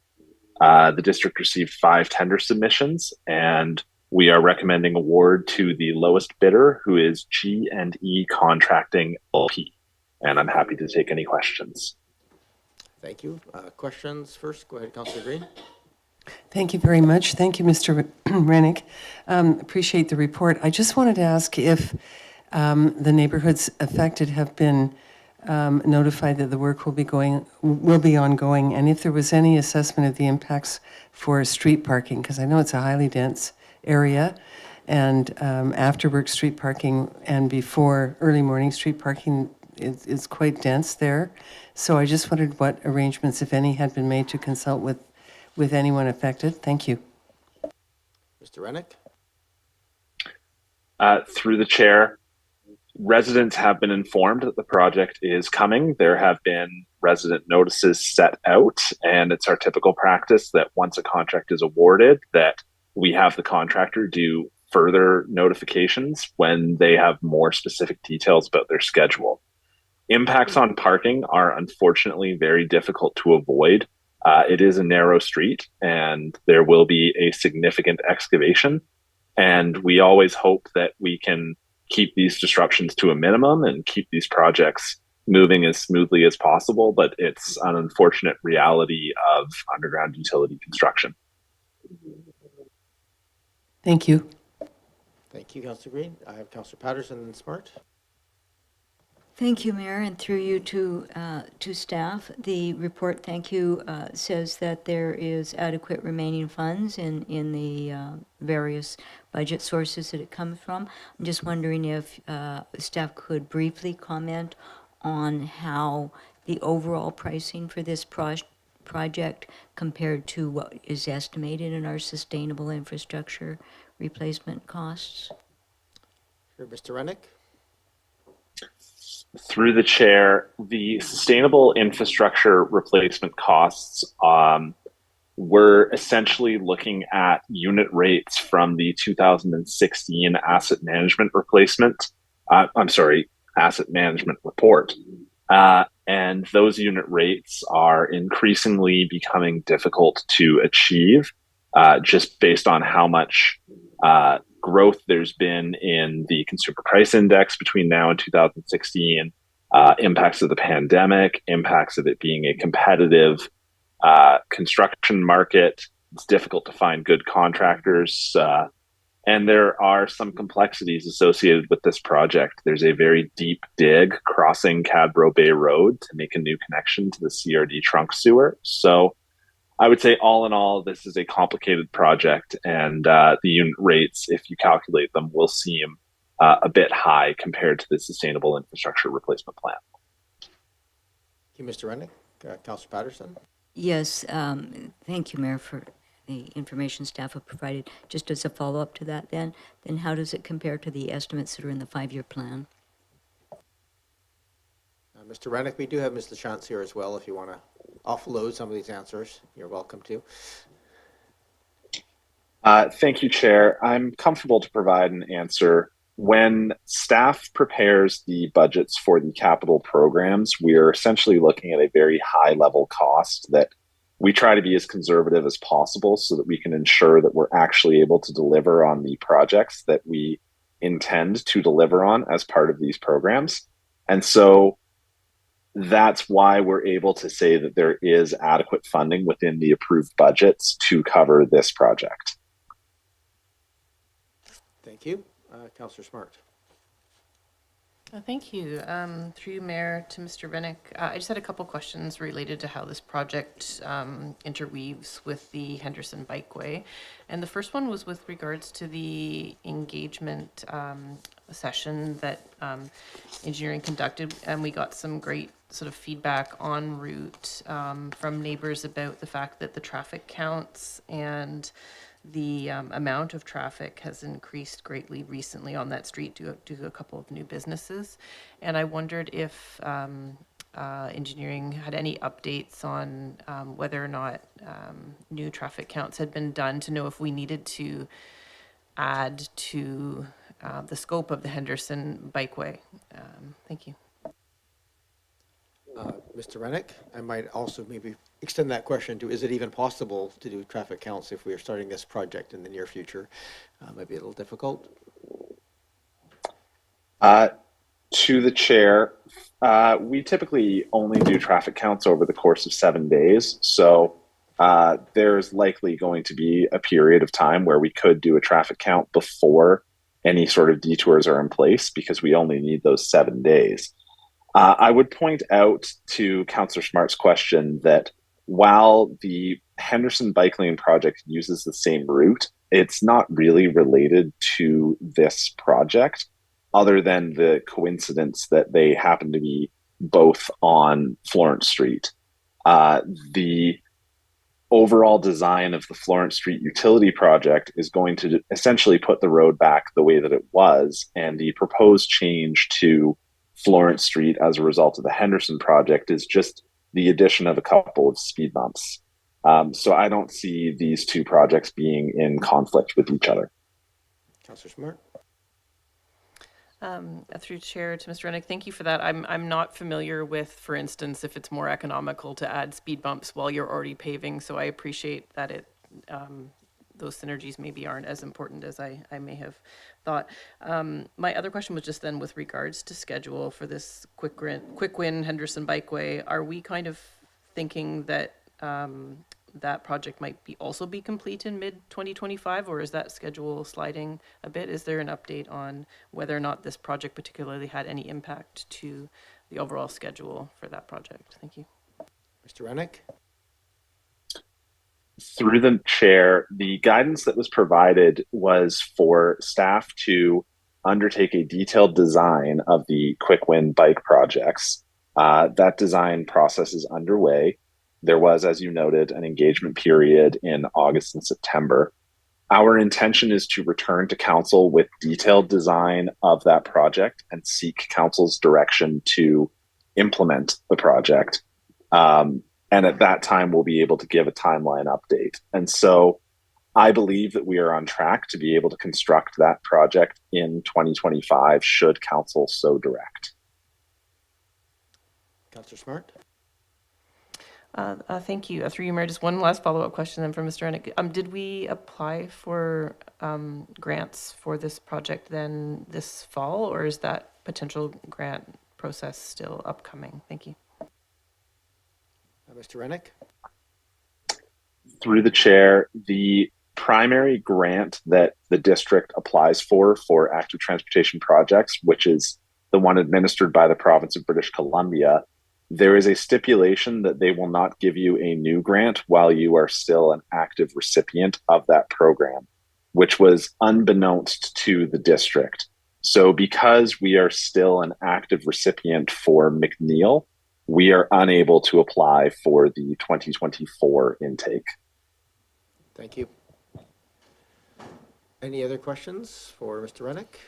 The district received 5 tender submissions, and we are recommending award to the lowest bidder, who is G&E Contracting LP. And I'm happy to take any questions. Thank you. Questions first? Go ahead, Councillor Green. Thank you very much. Thank you, Mr. Rennick. Appreciate the report. I just wanted to ask if the neighborhoods affected have been notified that the work will be ongoing, and if there was any assessment of the impacts for street parking, because I know it's a highly dense area, and after work street parking and before early morning street parking is quite dense there. So I just wondered what arrangements, if any, had been made to consult with anyone affected. Thank you. Mr. Rennick. Through the chair, residents have been informed that the project is coming. There have been resident notices set out, and it's our typical practice that once a contract is awarded, that we have the contractor do further notifications when they have more specific details about their schedule. Impacts on parking are unfortunately very difficult to avoid. It is a narrow street, and there will be a significant excavation. And we always hope that we can keep these disruptions to a minimum and keep these projects moving as smoothly as possible. But it's an unfortunate reality of underground utility construction. Thank you. Thank you, Councillor Green. I have Councillor Patterson and Smart. Thank you, Mayor, and through you to staff. The report, thank you, says that there is adequate remaining funds in the various budget sources that it comes from. I'm just wondering if staff could briefly comment on how the overall pricing for this project compared to what is estimated in our sustainable infrastructure replacement costs. Sure, Mr. Rennick. Through the chair, the sustainable infrastructure replacement costs, we're essentially looking at unit rates from the 2016 asset management asset management report. And those unit rates are increasingly becoming difficult to achieve just based on how much growth there's been in the consumer price index between now and 2016, impacts of the pandemic, impacts of it being a competitive construction market. It's difficult to find good contractors. And there are some complexities associated with this project. There's a very deep dig crossing Cadbro Bay Road to make a new connection to the CRD trunk sewer. So I would say all in all, this is a complicated project, and the unit rates, if you calculate them, will seem a bit high compared to the sustainable infrastructure replacement plan. Thank you, Mr. Rennick. Councillor Patterson. Yes, thank you, Mayor, for the information staff have provided. Just as a follow-up to that then how does it compare to the estimates that are in the 5-year plan? Mr. Rennick, we do have Ms. Lachance here as well. If you want to offload some of these answers, you're welcome to. Thank you, Chair. I'm comfortable to provide an answer. When staff prepares the budgets for the capital programs, we are essentially looking at a very high level cost that we try to be as conservative as possible so that we can ensure that we're actually able to deliver on the projects that we intend to deliver on as part of these programs. And so that's why we're able to say that there is adequate funding within the approved budgets to cover this project. Thank you. Councillor Smart. Thank you. Through you, Mayor, to Mr. Rennick. I just had a couple questions related to how this project interweaves with the Henderson Bikeway. And the first one was with regards to the engagement session that engineering conducted, and we got some great sort of feedback en route from neighbors about the fact that the traffic counts and the amount of traffic has increased greatly recently on that street due to a couple of new businesses. And I wondered if engineering had any updates on whether or not new traffic counts had been done to know if we needed to add to the scope of the Henderson Bikeway. Thank you. Mr. Rennick, I might also maybe extend that question to, is it even possible to do traffic counts if we are starting this project in the near future? Might be a little difficult. To the chair, we typically only do traffic counts over the course of 7 days. So there's likely going to be a period of time where we could do a traffic count before any sort of detours are in place, because we only need those 7 days. I would point out to Councillor Smart's question that while the Henderson Bike Lane project uses the same route, it's not really related to this project, other than the coincidence that they happen to be both on Florence Street. The overall design of the Florence Street utility project is going to essentially put the road back the way that it was, and the proposed change to Florence Street as a result of the Henderson project is just the addition of a couple of speed bumps. So I don't see these two projects being in conflict with each other. Councillor Smart. Through chair to Mr. Rennick, thank you for that. I'm not familiar with, for instance, if it's more economical to add speed bumps while you're already paving. So I appreciate that those synergies maybe aren't as important as I may have thought. My other question was just then with regards to schedule for this quick win Henderson Bikeway. Are we kind of thinking that that project might also be complete in mid-2025, or is that schedule sliding a bit? Is there an update on whether or not this project particularly had any impact to the overall schedule for that project? Thank you. Mr. Rennick. Through the chair, the guidance that was provided was for staff to undertake a detailed design of the quick win bike projects. That design process is underway. There was, as you noted, an engagement period in August and September. Our intention is to return to council with detailed design of that project and seek council's direction to implement the project. And at that time, we'll be able to give a timeline update. And so I believe that we are on track to be able to construct that project in 2025, should council so direct. Councillor Smart. Thank you. Through you, Mayor, just one last follow-up question then from Mr. Rennick. Did we apply for grants for this project then this fall, or is that potential grant process still upcoming? Thank you. Mr. Rennick. Through the chair, the primary grant that the district applies for active transportation projects, which is the one administered by the province of British Columbia, there is a stipulation that they will not give you a new grant while you are still an active recipient of that program, which was unbeknownst to the district. So because we are still an active recipient for McNeil, we are unable to apply for the 2024 intake. Thank you. Any other questions for Mr. Rennick?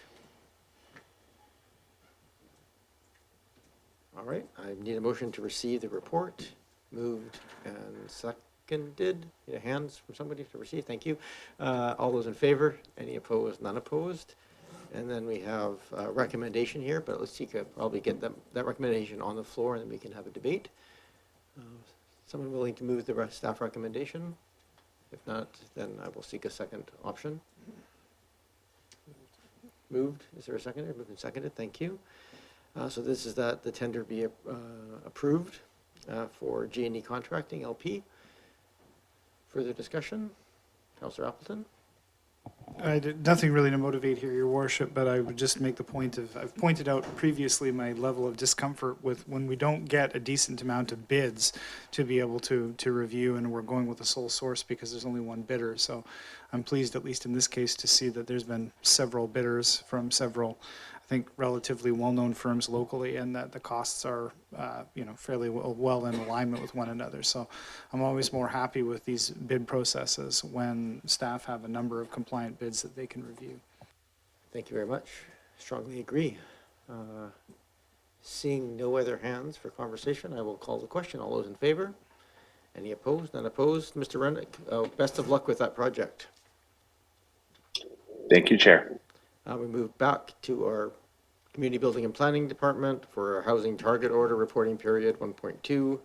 All right, I need a motion to receive the report. Moved and seconded. Need a hands from somebody to receive. Thank you. All those in favor? Any opposed? None opposed. And then we have a recommendation here, but let's see, probably get that recommendation on the floor, and then we can have a debate. Someone willing to move the staff recommendation? If not, then I will seek a second option. Moved. Is there a seconder? Moved and seconded. Thank you. So this is that the tender be approved for G&E Contracting LP. Further discussion? Councillor Appleton? Nothing really to motivate here, Your Worship, but I would just make the point of, I've pointed out previously my level of discomfort with when we don't get a decent amount of bids to be able to review, and we're going with a sole source because there's only one bidder. So I'm pleased, at least in this case, to see that there's been several bidders from several, I think, relatively well-known firms locally, and that the costs are, fairly well in alignment with one another. So I'm always more happy with these bid processes when staff have a number of compliant bids that they can review. Thank you very much. Strongly agree. Seeing no other hands for conversation, I will call the question. All those in favor? Any opposed? None opposed? Mr. Rennick, best of luck with that project. Thank you, Chair. We move back to our Community Building and Planning Department for our Housing Target Order Reporting Period 1.2,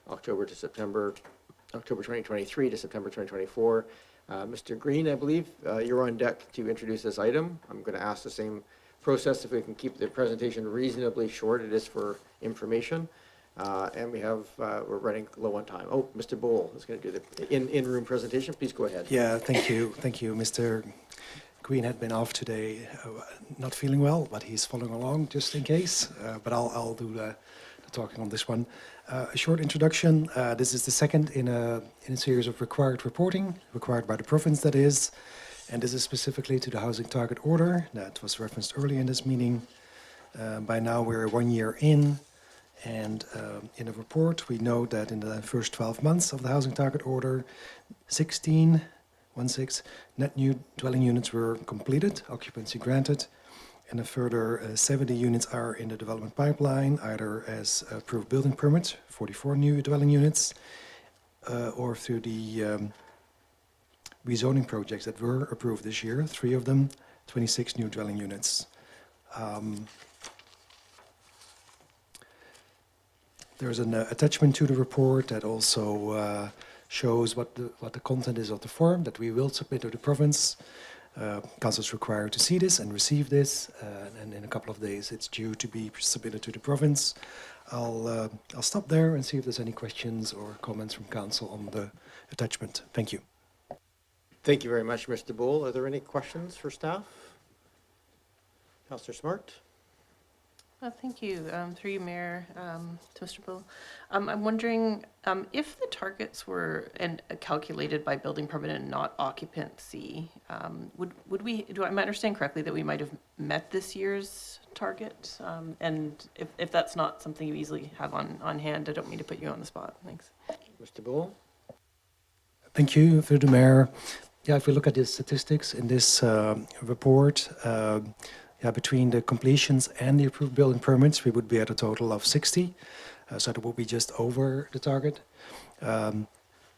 October 2023 to September 2024. Mr. Green, I believe you're on deck to introduce this item. I'm going to ask the same process if we can keep the presentation reasonably short. It is for information. And we're running low on time. Oh, Mr. Bowl is going to do the in-room presentation. Please go ahead. Yeah, thank you. Thank you. Mr. Green had been off today, not feeling well, but he's following along just in case. But I'll do the talking on this one. A short introduction. This is the second in a series of required reporting, required by the province, that is. And this is specifically to the Housing Target Order that was referenced earlier in this meeting. By now we're 1 year in. And in the report, we note that in the first 12 months of the Housing Target Order, 16 net new dwelling units were completed, occupancy granted, and a further 70 units are in the development pipeline, either as approved building permits, 44 new dwelling units, or through the rezoning projects that were approved this year, 3 of them, 26 new dwelling units. There's an attachment to the report that also shows what the content is of the form that we will submit to the province. Council is required to see this and receive this, and in a couple of days it's due to be submitted to the province. I'll stop there and see if there's any questions or comments from council on the attachment. Thank you. Thank you very much, Mr. Bowl. Are there any questions for staff? Councillor Smart? Thank you. Through you, Mayor, to Mr. Bull. I'm wondering if the targets were calculated by building permit and not occupancy, would we, do I understand correctly that we might have met this year's target? And if that's not something you easily have on hand, I don't mean to put you on the spot. Thanks. Mr. Bull? Thank you, through the Mayor. Yeah, if we look at the statistics in this report, between the completions and the approved building permits, we would be at a total of 60. So that would be just over the target. But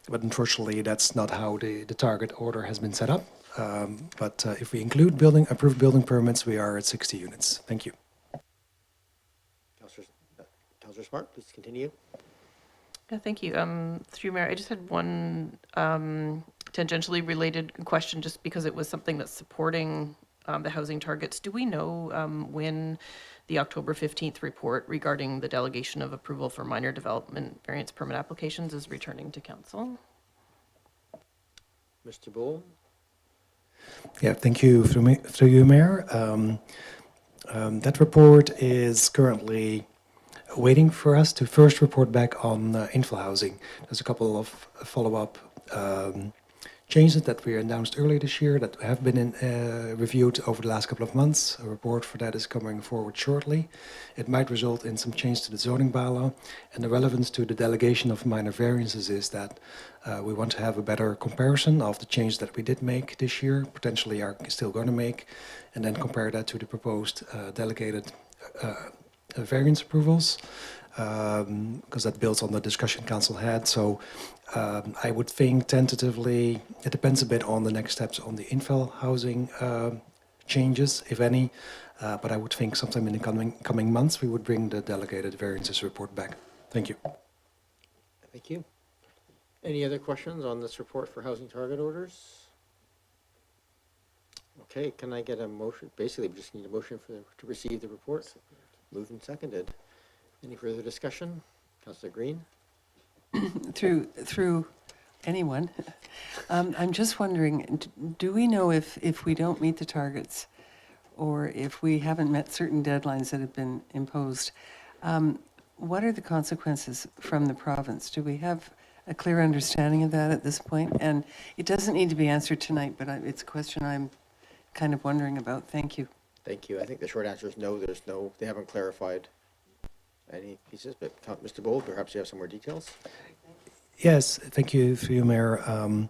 unfortunately, that's not how the target order has been set up. But if we include approved building permits, we are at 60 units. Thank you. Councillor Smart, please continue. Yeah, thank you. Through Mayor, I just had one tangentially related question, just because it was something that's supporting the housing targets. Do we know when the October 15th report regarding the delegation of approval for minor development variance permit applications is returning to council? Mr. Bull? Yeah, thank you. Through you, Mayor. That report is currently waiting for us to first report back on infill housing. There's a couple of follow-up changes that we announced earlier this year that have been reviewed over the last couple of months. A report for that is coming forward shortly. It might result in some change to the zoning bylaw, and the relevance to the delegation of minor variances is that we want to have a better comparison of the change that we did make this year, potentially are still going to make, and then compare that to the proposed delegated variance approvals, because that builds on the discussion council had. So I would think tentatively, it depends a bit on the next steps on the infill housing changes, if any, but I would think sometime in the coming months we would bring the delegated variances report back. Thank you. Thank you. Any other questions on this report for housing target orders? Okay, can I get a motion? Basically, we just need a motion to receive the report. Moved and seconded. Any further discussion? Councillor Green? Through anyone, I'm just wondering, do we know if we don't meet the targets or if we haven't met certain deadlines that have been imposed, what are the consequences from the province? Do we have a clear understanding of that at this point? And it doesn't need to be answered tonight, but it's a question I'm kind of wondering about. Thank you. Thank you. I think the short answer is no, they haven't clarified any pieces, but Mr. Bold, perhaps you have some more details? Yes, thank you, through you, Mayor.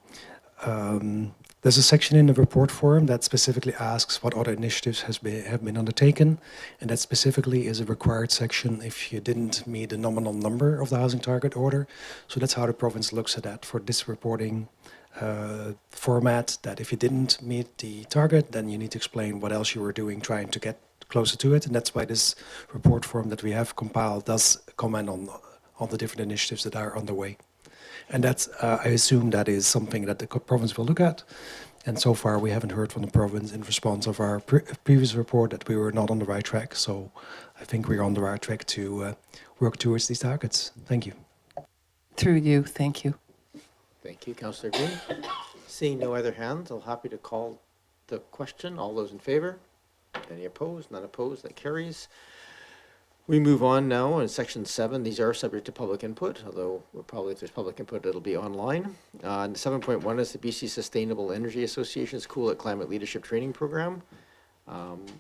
There's a section in the report form that specifically asks what other initiatives have been undertaken, and that specifically is a required section if you didn't meet the nominal number of the housing target order. So that's how the province looks at that for this reporting format, that if you didn't meet the target, then you need to explain what else you were doing trying to get closer to it. And that's why this report form that we have compiled does comment on the different initiatives that are underway. And that's, I assume that is something that the province will look at. And so far, we haven't heard from the province in response of our previous report that we were not on the right track. So I think we're on the right track to work towards these targets. Thank you. Through you, thank you. Thank you, Councillor Green. Seeing no other hands, I'm happy to call the question. All those in favor? Any opposed? None opposed? That carries. We move on now in section 7. These are subject to public input, although we'll probably, if there's public input, it'll be online. And 7.1 is the BC Sustainable Energy Association's Cool at Climate Leadership Training Program.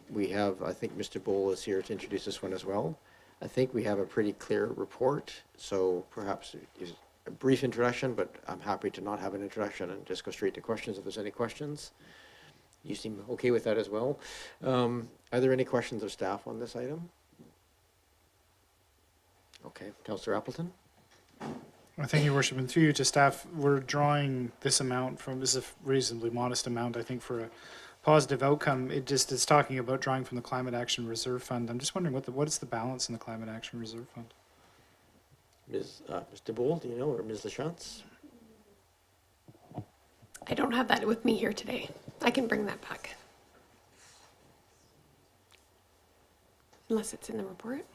We have, I think Mr. Bowl is here to introduce this one as well. I think we have a pretty clear report, so perhaps it's a brief introduction, but I'm happy to not have an introduction and just go straight to questions if there's any questions. You seem okay with that as well. Are there any questions of staff on this item? Okay, Councillor Appleton. Well, thank you, Worship, and through you to staff, we're drawing this amount from, this is a reasonably modest amount, I think, for a positive outcome. It just is talking about drawing from the Climate Action Reserve Fund. I'm just wondering what is the balance in the Climate Action Reserve Fund? Mr. Bowl, do you know, or Ms. Lachance? I don't have that with me here today. I can bring that back. Unless it's in the report.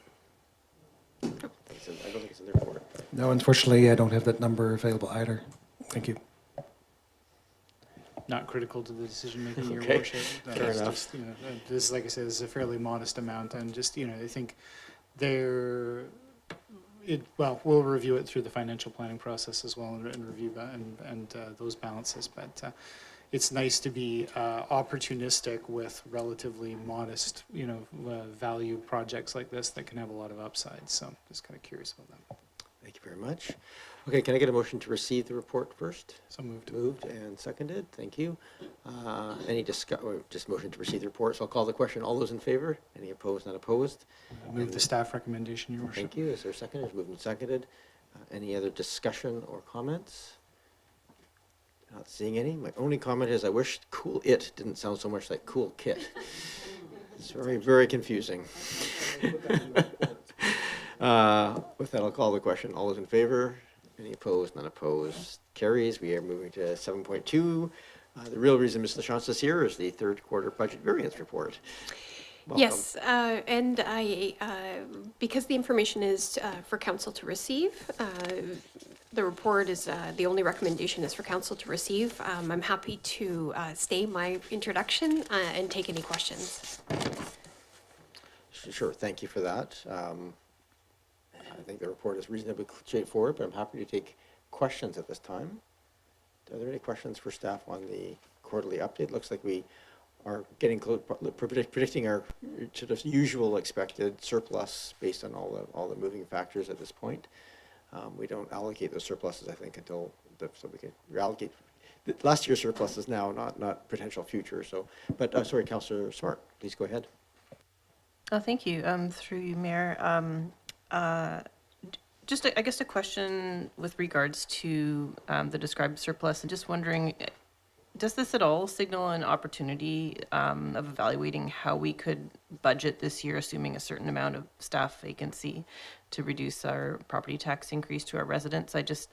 I don't think it's in the report. No, unfortunately, I don't have that number available either. Thank you. Not critical to the decision-making, Your Okay, Worship. fair enough. Just, you know, this, like I said, is a fairly modest amount, and just, you know, I think well, we'll review it through the financial planning process as well and review those balances, but it's nice to be opportunistic with relatively modest, you know, value projects like this that can have a lot of upside. So just kind of curious about that. Thank you very much. Okay, can I get a motion to receive the report first? So moved. Moved and seconded. Thank you. Any just motion to receive the report. So I'll call the question. All those in favor? Any opposed? Not opposed? Move the staff recommendation, Your Worship. Thank you. Is there a second? It's moved and seconded. Any other discussion or comments? Not seeing any. My only comment is I wish cool it didn't sound so much like cool kit. It's very, very confusing. With that, I'll call the question. All those in favor? Any opposed? None opposed? Carries. We are moving to 7.2. The real reason Ms. Lachance is here is the third quarter budget variance report. Welcome. Yes, and because the information is for council to receive, the report is, the only recommendation is for council to receive. I'm happy to stay my introduction and take any questions. Sure, thank you for that. I think the report is reasonably straightforward, but I'm happy to take questions at this time. Are there any questions for staff on the quarterly update? Looks like we are getting close, predicting our sort of usual expected surplus based on all the moving factors at this point. We don't allocate those surpluses, I think, until so we can reallocate last year's surpluses now, not potential future. So, but sorry, Councillor Smart, please go ahead. Oh, thank you. Through you, Mayor. Just, I guess, a question with regards to the described surplus, and just wondering, does this at all signal an opportunity of evaluating how we could budget this year, assuming a certain amount of staff vacancy, to reduce our property tax increase to our residents? I just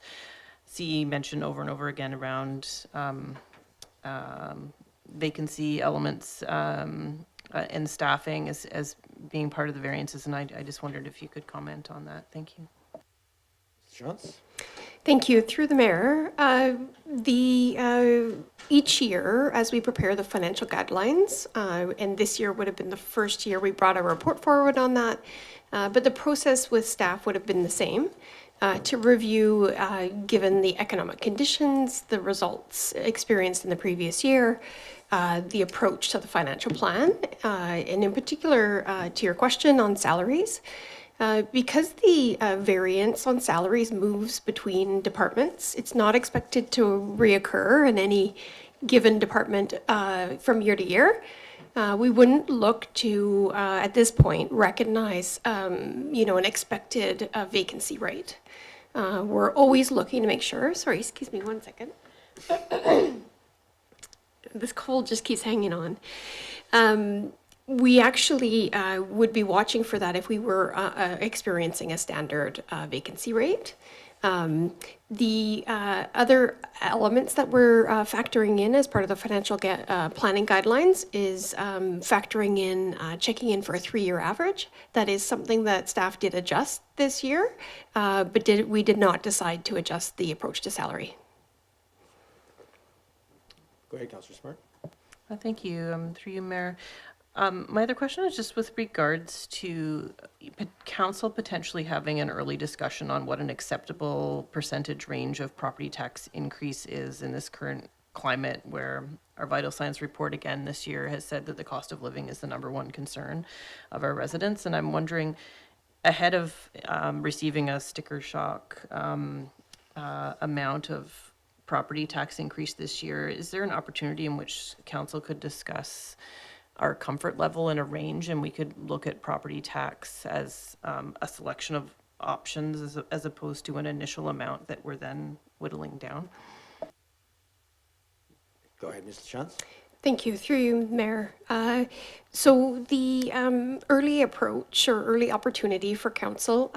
see mentioned over and over again around vacancy elements and staffing as being part of the variances, and I just wondered if you could comment on that. Thank you. Chance? Thank you. Through the mayor, each year as we prepare the financial guidelines, and this year would have been the first year we brought a report forward on that, but the process with staff would have been the same. To review, given the economic conditions, the results experienced in the previous year, the approach to the financial plan, and in particular to your question on salaries. Because the variance on salaries moves between departments, it's not expected to reoccur in any given department from year to year. We wouldn't look to, at this point, recognize, an expected vacancy rate. We're always looking to make sure, sorry, excuse me 1 second. This cold just keeps hanging on. We actually would be watching for that if we were experiencing a standard vacancy rate. The other elements that we're factoring in as part of the financial planning guidelines is factoring in, checking in for a 3-year average. That is something that staff did adjust this year, but we did not decide to adjust the approach to salary. Go ahead, Councillor Smart. Thank you. Through you, Mayor. My other question is just with regards to council potentially having an early discussion on what an acceptable percentage range of property tax increase is in this current climate, where our Vital Signs report again this year has said that the cost of living is the #1 concern of our residents. And I'm wondering, ahead of receiving a sticker shock amount of property tax increase this year, is there an opportunity in which council could discuss our comfort level in a range, and we could look at property tax as a selection of options as opposed to an initial amount that we're then whittling down? Go ahead, Ms. Lachance. Thank you. Through you, Mayor. So the early approach or early opportunity for council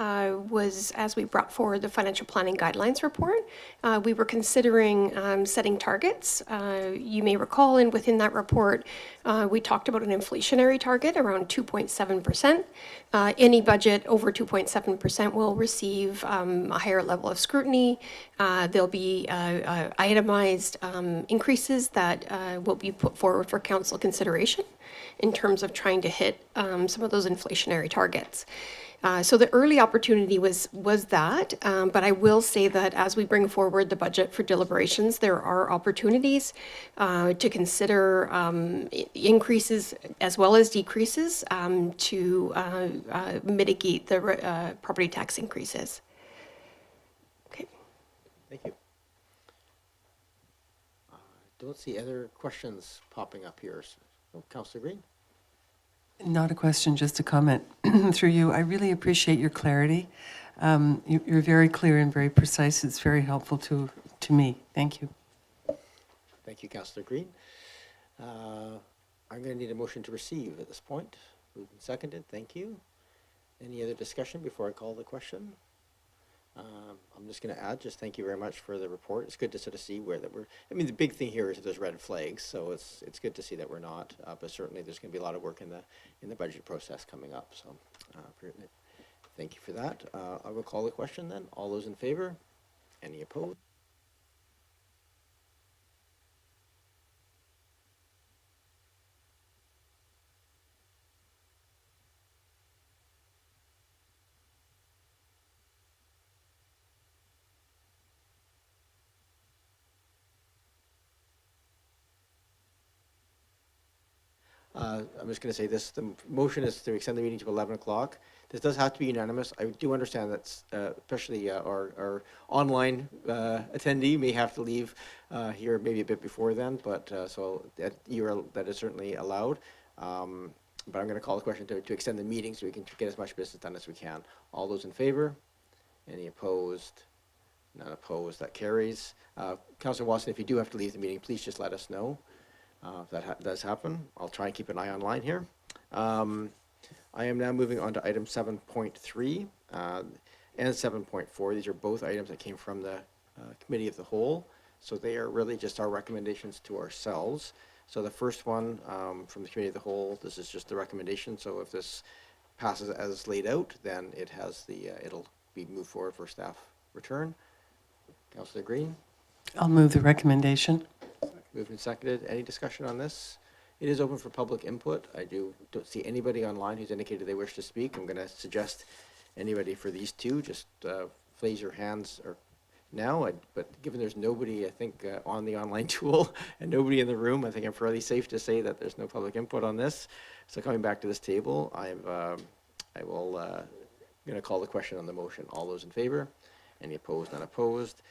was as we brought forward the financial planning guidelines report. We were considering setting targets. You may recall, and within that report, we talked about an inflationary target around 2.7%. Any budget over 2.7% will receive a higher level of scrutiny. There'll be itemized increases that will be put forward for council consideration in terms of trying to hit some of those inflationary targets. So the early opportunity was that, but I will say that as we bring forward the budget for deliberations, there are opportunities to consider increases as well as decreases to mitigate the property tax increases. Okay. Thank you. Don't see other questions popping up here. Oh, Councillor Green. Not a question, just a comment. Through you, I really appreciate your clarity. You're very clear and very precise. It's very helpful to me. Thank you. Thank you, Councillor Green. I'm going to need a motion to receive at this point. Moved and seconded. Thank you. Any other discussion before I call the question? I'm just going to add, just thank you very much for the report. It's good to sort of see where that we're, I mean, the big thing here is that there's red flags, so it's good to see that we're not, but certainly there's going to be a lot of work in the budget process coming up, so thank you for that. I will call the question then. All those in favor? Any opposed? I'm just going to say this, the motion is to extend the meeting to 11 o'clock. This does have to be unanimous. I do understand that especially our online attendee may have to leave here maybe a bit before then, but so that is certainly allowed. But I'm going to call the question to extend the meeting so we can get as much business done as we can. All those in favor? Any opposed? None opposed. That carries. Councillor Watson, if you do have to leave the meeting, please just let us know. If that does happen, I'll try and keep an eye online here. I am now moving on to item 7.3 and 7.4. These are both items that came from the Committee of the Whole. So they are really just our recommendations to ourselves. So the first one from the Committee of the Whole, this is just the recommendation. So if this passes as laid out, then it has it'll be moved forward for staff return. Councillor Green? I'll move the recommendation. Moved and seconded. Any discussion on this? It is open for public input. I don't see anybody online who's indicated they wish to speak. I'm going to suggest anybody for these two, just raise your hands or now, but given there's nobody, I think, on the online tool and nobody in the room, I think I'm fairly safe to say that there's no public input on this. So coming back to this table, I will going to call the question on the motion. All those in favor? Any opposed? None opposed?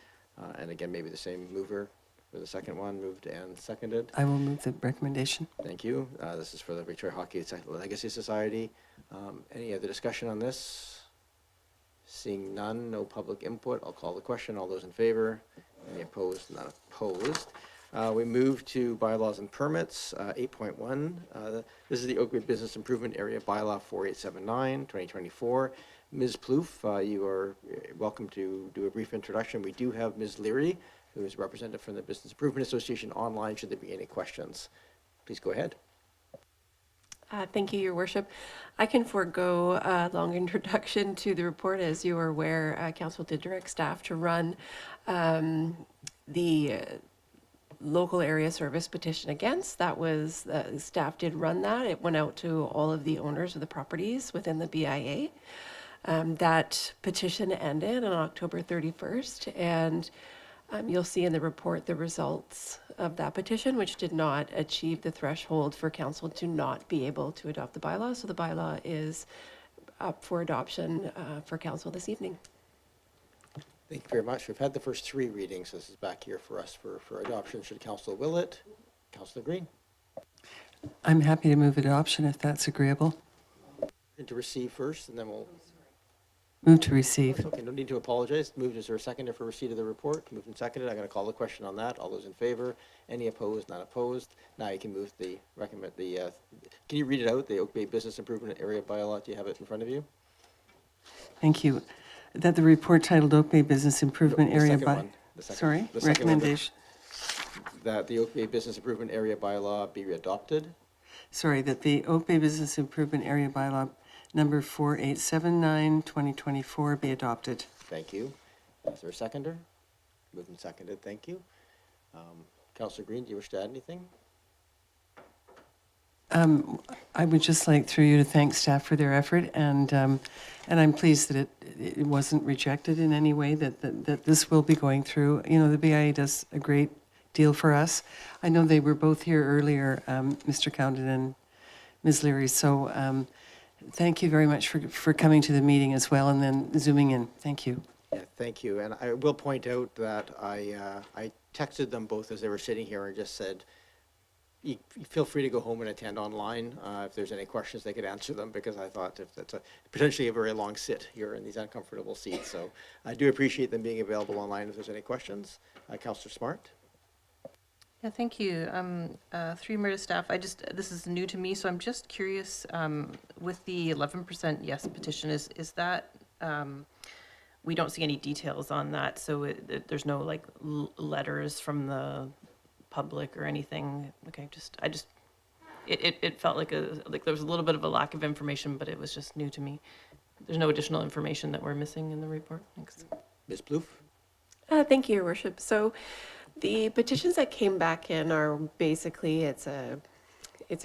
And again, maybe the same mover for the second one, moved and seconded. I will move the recommendation. Thank you. This is for the Victoria Hockey Legacy Society. Any other discussion on this? Seeing none, no public input, I'll call the question. All those in favor? Any opposed? None opposed. We move to bylaws and permits, 8.1. This is the Oak Bay Business Improvement Area Bylaw 4879, 2024. Ms. Plouffe, you are welcome to do a brief introduction. We do have Ms. Leary, who is represented from the Business Improvement Association online, should there be any questions. Please go ahead. Thank you, Your Worship. I can forego a long introduction to the report. As you are aware, Council did direct staff to run the local area service petition against. That was, staff did run that. It went out to all of the owners of the properties within the BIA. That petition ended on October 31st, and you'll see in the report the results of that petition, which did not achieve the threshold for council to not be able to adopt the bylaw. So the bylaw is up for adoption for council this evening. Thank you very much. We've had the first 3 readings. This is back here for us for adoption. Should council will it? Councillor Green. I'm happy to move adoption if that's agreeable. And to receive first, and then we'll... Move to receive. Okay, no need to apologize. Moved. Is there a seconder for receipt of the report? Moved and seconded. I'm going to call the question on that. All those in favor? Any opposed? Not opposed? Now you can move the can you read it out? The Oak Bay Business Improvement Area Bylaw. Do you have it in front of you? Thank you. That the report titled Oak Bay Business Improvement Area by... Sorry, recommendation. That the Oak Bay Business Improvement Area Bylaw be adopted. Sorry, that the Oak Bay Business Improvement Area Bylaw number 4879, 2024 be adopted. Thank you. Is there a seconder? Moved and seconded. Thank you. Councillor Green, do you wish to add anything? I would just like through you to thank staff for their effort, and I'm pleased that it wasn't rejected in any way, that this will be going through. You know, the BIA does a great deal for us. I know they were both here earlier, Mr. Cowden and Ms. Leary, so thank you very much for coming to the meeting as well, and then zooming in. Thank you. Yeah, thank you. And I will point out that I texted them both as they were sitting here and just said, you feel free to go home and attend online. If there's any questions, they could answer them, because I thought if that's potentially a very long sit here in these uncomfortable seats. So I do appreciate them being available online if there's any questions. Councillor Smart. Yeah, thank you. Through Mayor to staff, this is new to me, so I'm just curious, with the 11% yes petition, is that, we don't see any details on that, so there's no like letters from the public or anything? Okay, it felt like there was a little bit of a lack of information, but it was just new to me. There's no additional information that we're missing in the report. Thanks. Ms. Plouffe. Thank you, Your Worship. So the petitions that came back in are basically, it's a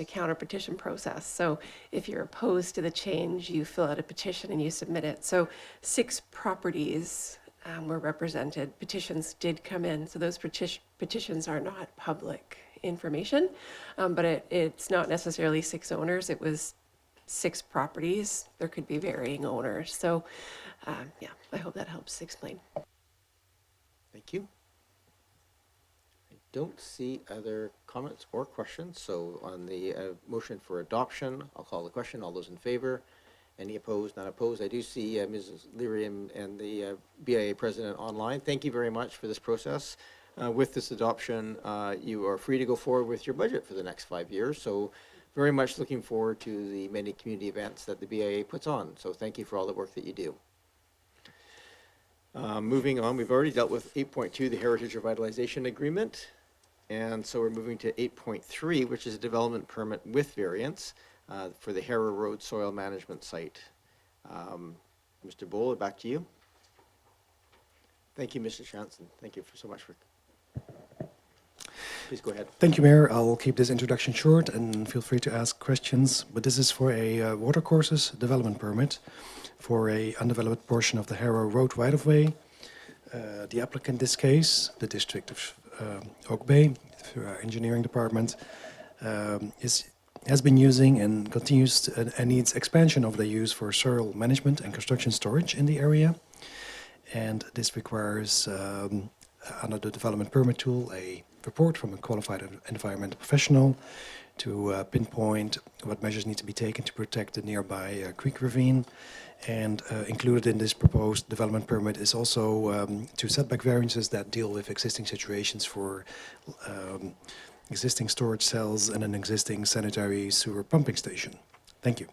counter petition process. So if you're opposed to the change, you fill out a petition and you submit it. So 6 properties were represented. Petitions did come in. So those petitions are not public information, but it's not necessarily 6 owners. It was 6 properties. There could be varying owners. So yeah, I hope that helps explain. Thank you. I don't see other comments or questions. So on the motion for adoption, I'll call the question. All those in favor? Any opposed? Not opposed? I do see Mrs. Leary and the BIA president online. Thank you very much for this process. With this adoption, you are free to go forward with your budget for the next 5 years. So very much looking forward to the many community events that the BIA puts on. So thank you for all the work that you do. Moving on, we've already dealt with 8.2, the Heritage Revitalization Agreement. And so we're moving to 8.3, which is a development permit with variance for the Haro Road Soil Management Site. Mr. Bowl, back to you. Thank you, Mr. Shanson. Thank you so much for... Please go ahead. Thank you, Mayor. I'll keep this introduction short and feel free to ask questions. But this is for a watercourses development permit for a undeveloped portion of the Haro Road right-of-way. The applicant in this case, the district of Oak Bay, through our engineering department, has been using and continues and needs expansion of the use for soil management and construction storage in the area. And this requires, under the development permit tool, a report from a qualified environmental professional to pinpoint what measures need to be taken to protect the nearby creek ravine. And included in this proposed development permit is also 2 setback variances that deal with existing situations for existing storage cells and an existing sanitary sewer pumping station. Thank you.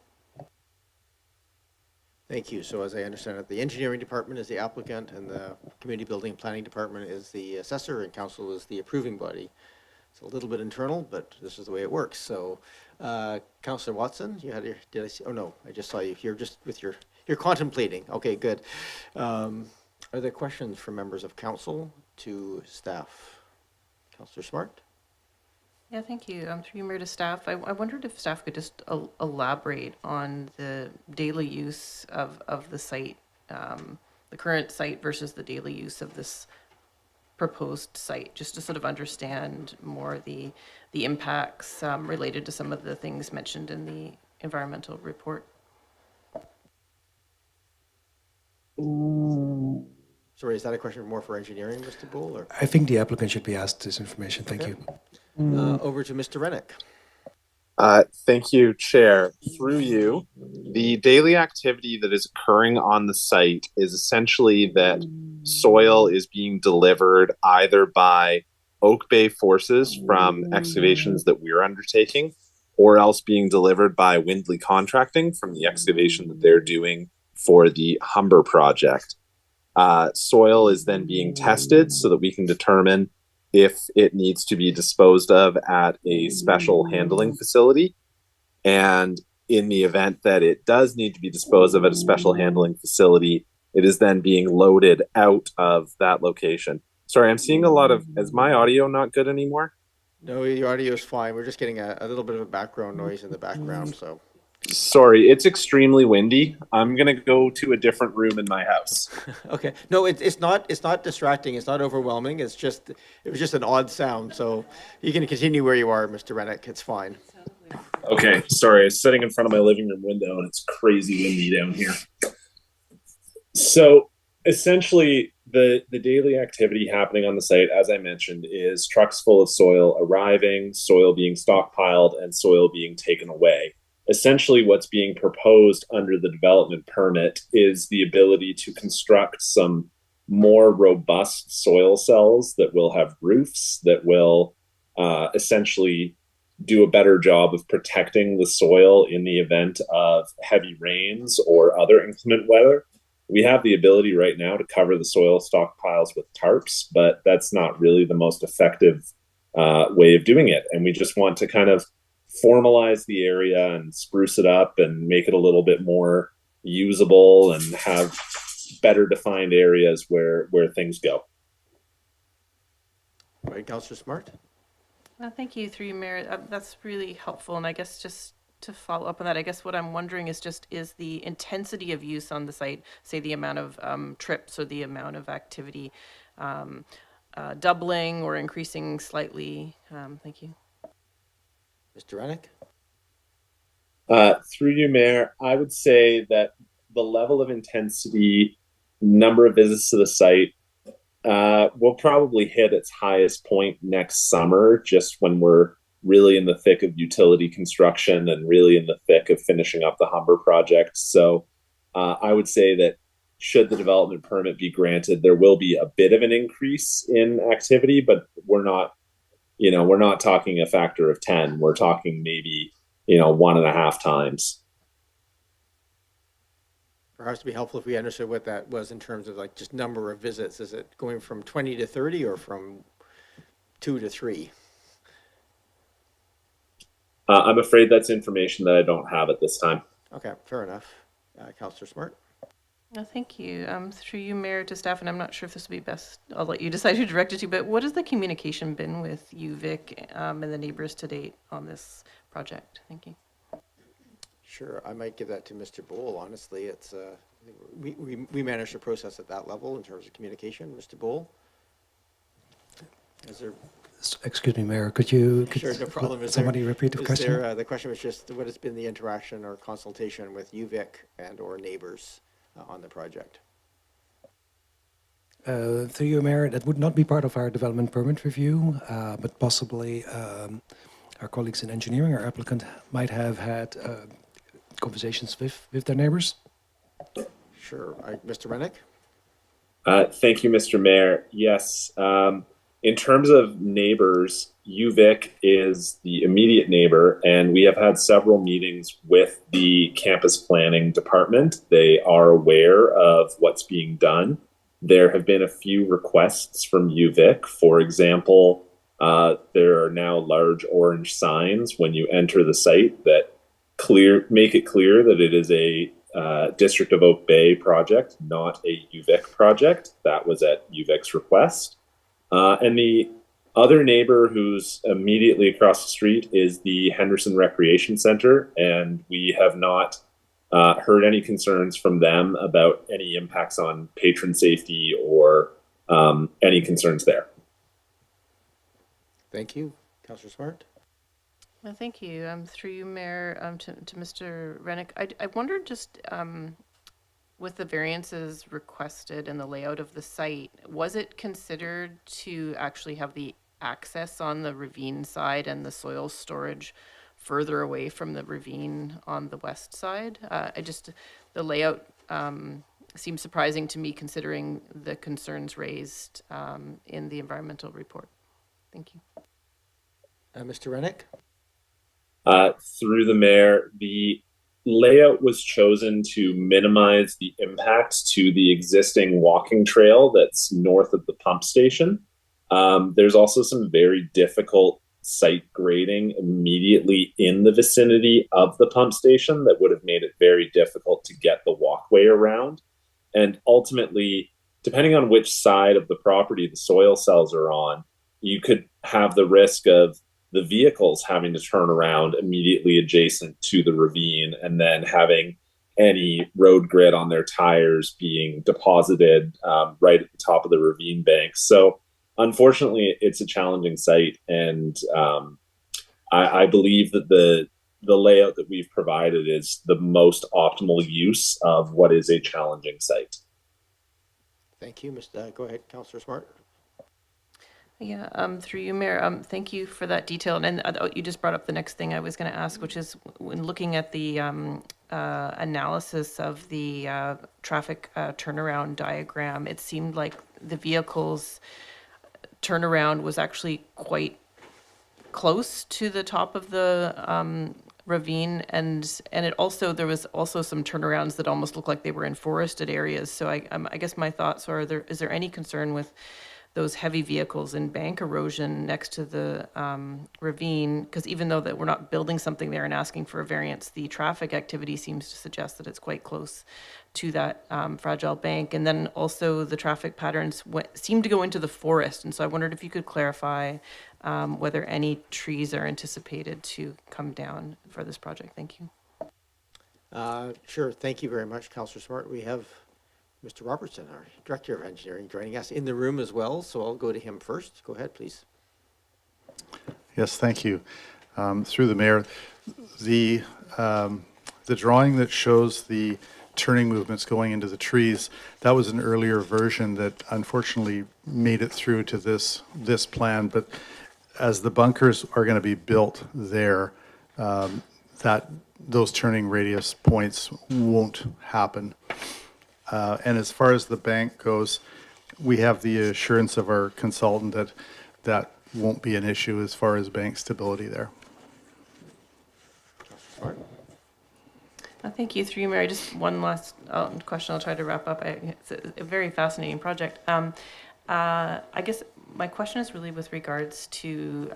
Thank you. So as I understand it, the engineering department is the applicant and the community building and planning department is the assessor and council is the approving body. It's a little bit internal, but this is the way it works. So Councillor Watson, you had your, did I see, oh no, I just saw you here just with your, you're contemplating. Okay, good. Are there questions from members of council to staff? Councillor Smart? Yeah, thank you. Through you, Mayor, to staff, I wondered if staff could just elaborate on the daily use of the site, the current site versus the daily use of this proposed site, just to sort of understand more the impacts related to some of the things mentioned in the environmental report. Sorry, is that a question more for engineering, Mr. Bull? Or? I think the applicant should be asked this information. Thank you. Over to Mr. Rennick. Thank you, Chair. Through you, the daily activity that is occurring on the site is essentially that soil is being delivered either by Oak Bay forces from excavations that we're undertaking, or else being delivered by Windley Contracting from the excavation that they're doing for the Humber project. Soil is then being tested so that we can determine if it needs to be disposed of at a special handling facility. And in the event that it does need to be disposed of at a special handling facility, it is then being loaded out of that location. Sorry, I'm seeing a lot of, is my audio not good anymore? No, your audio is fine. We're just getting a little bit of a background noise in the background, so. Sorry, it's extremely windy. I'm gonna go to a different room in my house. Okay. No, it's not distracting. It's not overwhelming. It was just an odd sound. So you can continue where you are, Mr. Rennick. It's fine. Okay, sorry. I was sitting in front of my living room window and it's crazy windy down here. So essentially, the daily activity happening on the site, as I mentioned, is trucks full of soil arriving, soil being stockpiled, and soil being taken away. Essentially, what's being proposed under the development permit is the ability to construct some more robust soil cells that will have roofs, that will essentially do a better job of protecting the soil in the event of heavy rains or other inclement weather. We have the ability right now to cover the soil stockpiles with tarps, but that's not really the most effective way of doing it. And we just want to kind of formalize the area and spruce it up and make it a little bit more usable and have better defined areas where things go. All right, Councillor Smart. Thank you, through you, Mayor. That's really helpful. And I guess just to follow up on that, I guess what I'm wondering is is the intensity of use on the site, say the amount of trips or the amount of activity, doubling or increasing slightly? Thank you. Mr. Rennick? Through you, Mayor, I would say that the level of intensity, number of visits to the site, will probably hit its highest point next summer, just when we're really in the thick of utility construction and really in the thick of finishing up the Humber project. So I would say that should the development permit be granted, there will be a bit of an increase in activity, but we're not talking a factor of 10. We're talking maybe, 1.5 times. Perhaps it'd be helpful if we understood what that was in terms of like just number of visits. Is it going from 20 to 30 or from 2 to 3? I'm afraid that's information that I don't have at this time. Okay, fair enough. Councillor Smart. Thank you. Through you, Mayor, to staff, and I'm not sure if this would be best, I'll let you decide who to direct it to, but what has the communication been with you, Vic, and the neighbors to date on this project? Thank you. Sure, I might give that to Mr. Bull. Honestly, it's We manage the process at that level in terms of communication. Mr. Bull? Is there? Excuse me, Mayor, could Sure, no problem. somebody repeat the question? The question was just, what has been the interaction or consultation with UVic and/or neighbors on the project? Through you, Mayor, that would not be part of our development permit review, but possibly our colleagues in engineering, our applicant, might have had conversations with their neighbors. Sure. Mr. Rennick? Thank you, Mr. Mayor. Yes. In terms of neighbors, UVic is the immediate neighbor, and we have had several meetings with the campus planning department. They are aware of what's being done. There have been a few requests from UVic. For example, there are now large orange signs when you enter the site that make it clear that it is a District of Oak Bay project, not a UVic project. That was at UVic's request. And the other neighbor who's immediately across the street is the Henderson Recreation Center, and we have not heard any concerns from them about any impacts on patron safety or any concerns there. Thank you. Councillor Smart? Well, thank you. Through you, Mayor, to Mr. Rennick. I wondered just with the variances requested and the layout of the site, was it considered to actually have the access on the ravine side and the soil storage further away from the ravine on the west side? The layout seems surprising to me considering the concerns raised in the environmental report. Thank you. Mr. Rennick? Through the mayor, the layout was chosen to minimize the impact to the existing walking trail that's north of the pump station. There's also some very difficult site grading immediately in the vicinity of the pump station that would have made it very difficult to get the walkway around. And ultimately, depending on which side of the property the soil cells are on, you could have the risk of the vehicles having to turn around immediately adjacent to the ravine and then having any road grit on their tires being deposited right at the top of the ravine bank. So unfortunately, it's a challenging site, and I believe that the layout that we've provided is the most optimal use of what is a challenging site. Thank you. Go ahead, Councillor Smart. Yeah, through you, Mayor, thank you for that detail. And you just brought up the next thing I was going to ask, which is when looking at the analysis of the traffic turnaround diagram, it seemed like the vehicle's turnaround was actually quite close to the top of the ravine, and there was also some turnarounds that almost looked like they were in forested areas. So I guess my thoughts are: is there any concern with those heavy vehicles and bank erosion next to the ravine? Because even though that we're not building something there and asking for a variance, the traffic activity seems to suggest that it's quite close to that fragile bank. And then also the traffic patterns seem to go into the forest. And so I wondered if you could clarify whether any trees are anticipated to come down for this project. Thank you. Sure. Thank you very much, Councillor Smart. We have Mr. Robertson, our Director of Engineering, joining us in the room as well, so I'll go to him first. Go ahead, please. Yes, thank you. Through the mayor, the drawing that shows the turning movements going into the trees, that was an earlier version that unfortunately made it through to this plan, but as the bunkers are going to be built there, those turning radius points won't happen. And as far as the bank goes, we have the assurance of our consultant that that won't be an issue as far as bank stability there. Thank you, through you, Mary. Just one last question. I'll try to wrap up. It's a very fascinating project. I guess my question is really with regards to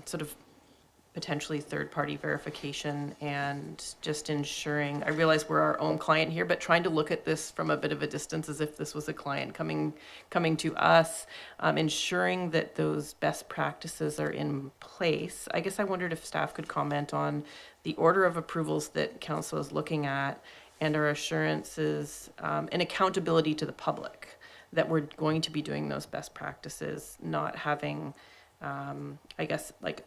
sort of potentially third-party verification and just ensuring, I realize we're our own client here, but trying to look at this from a bit of a distance as if this was a client coming to us, ensuring that those best practices are in place. I guess I wondered if staff could comment on the order of approvals that council is looking at and our assurances and accountability to the public that we're going to be doing those best practices, not having, I guess, like,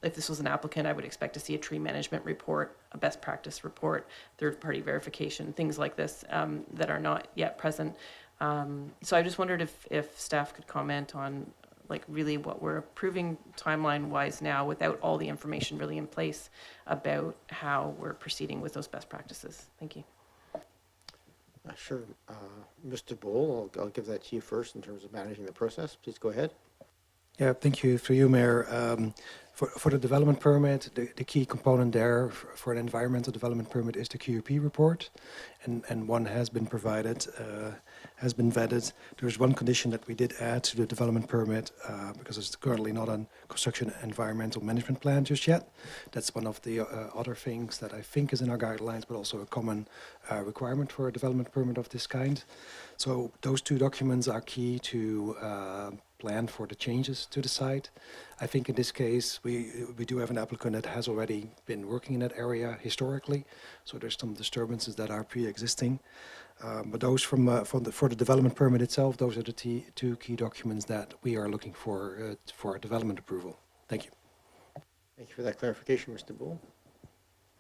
if this was an applicant, I would expect to see a tree management report, a best practice report, third-party verification, things like this that are not yet present. So I just wondered if staff could comment on like really what we're approving timeline-wise now without all the information really in place about how we're proceeding with those best practices. Thank you. Sure. Mr. Bull, I'll give that to you first in terms of managing the process. Please go ahead. Yeah, thank you. Through you, Mayor. For the development permit, the key component there for an environmental development permit is the QUP report, and one has been provided, has been vetted. There's one condition that we did add to the development permit because it's currently not on construction environmental management plan just yet. That's one of the other things that I think is in our guidelines, but also a common requirement for a development permit of this kind. So those two documents are key to plan for the changes to the site. I think in this case, we do have an applicant that has already been working in that area historically, so there's some disturbances that are pre-existing. But those for the development permit itself, those are the two key documents that we are looking for development approval. Thank you. Thank you for that clarification, Mr. Bull.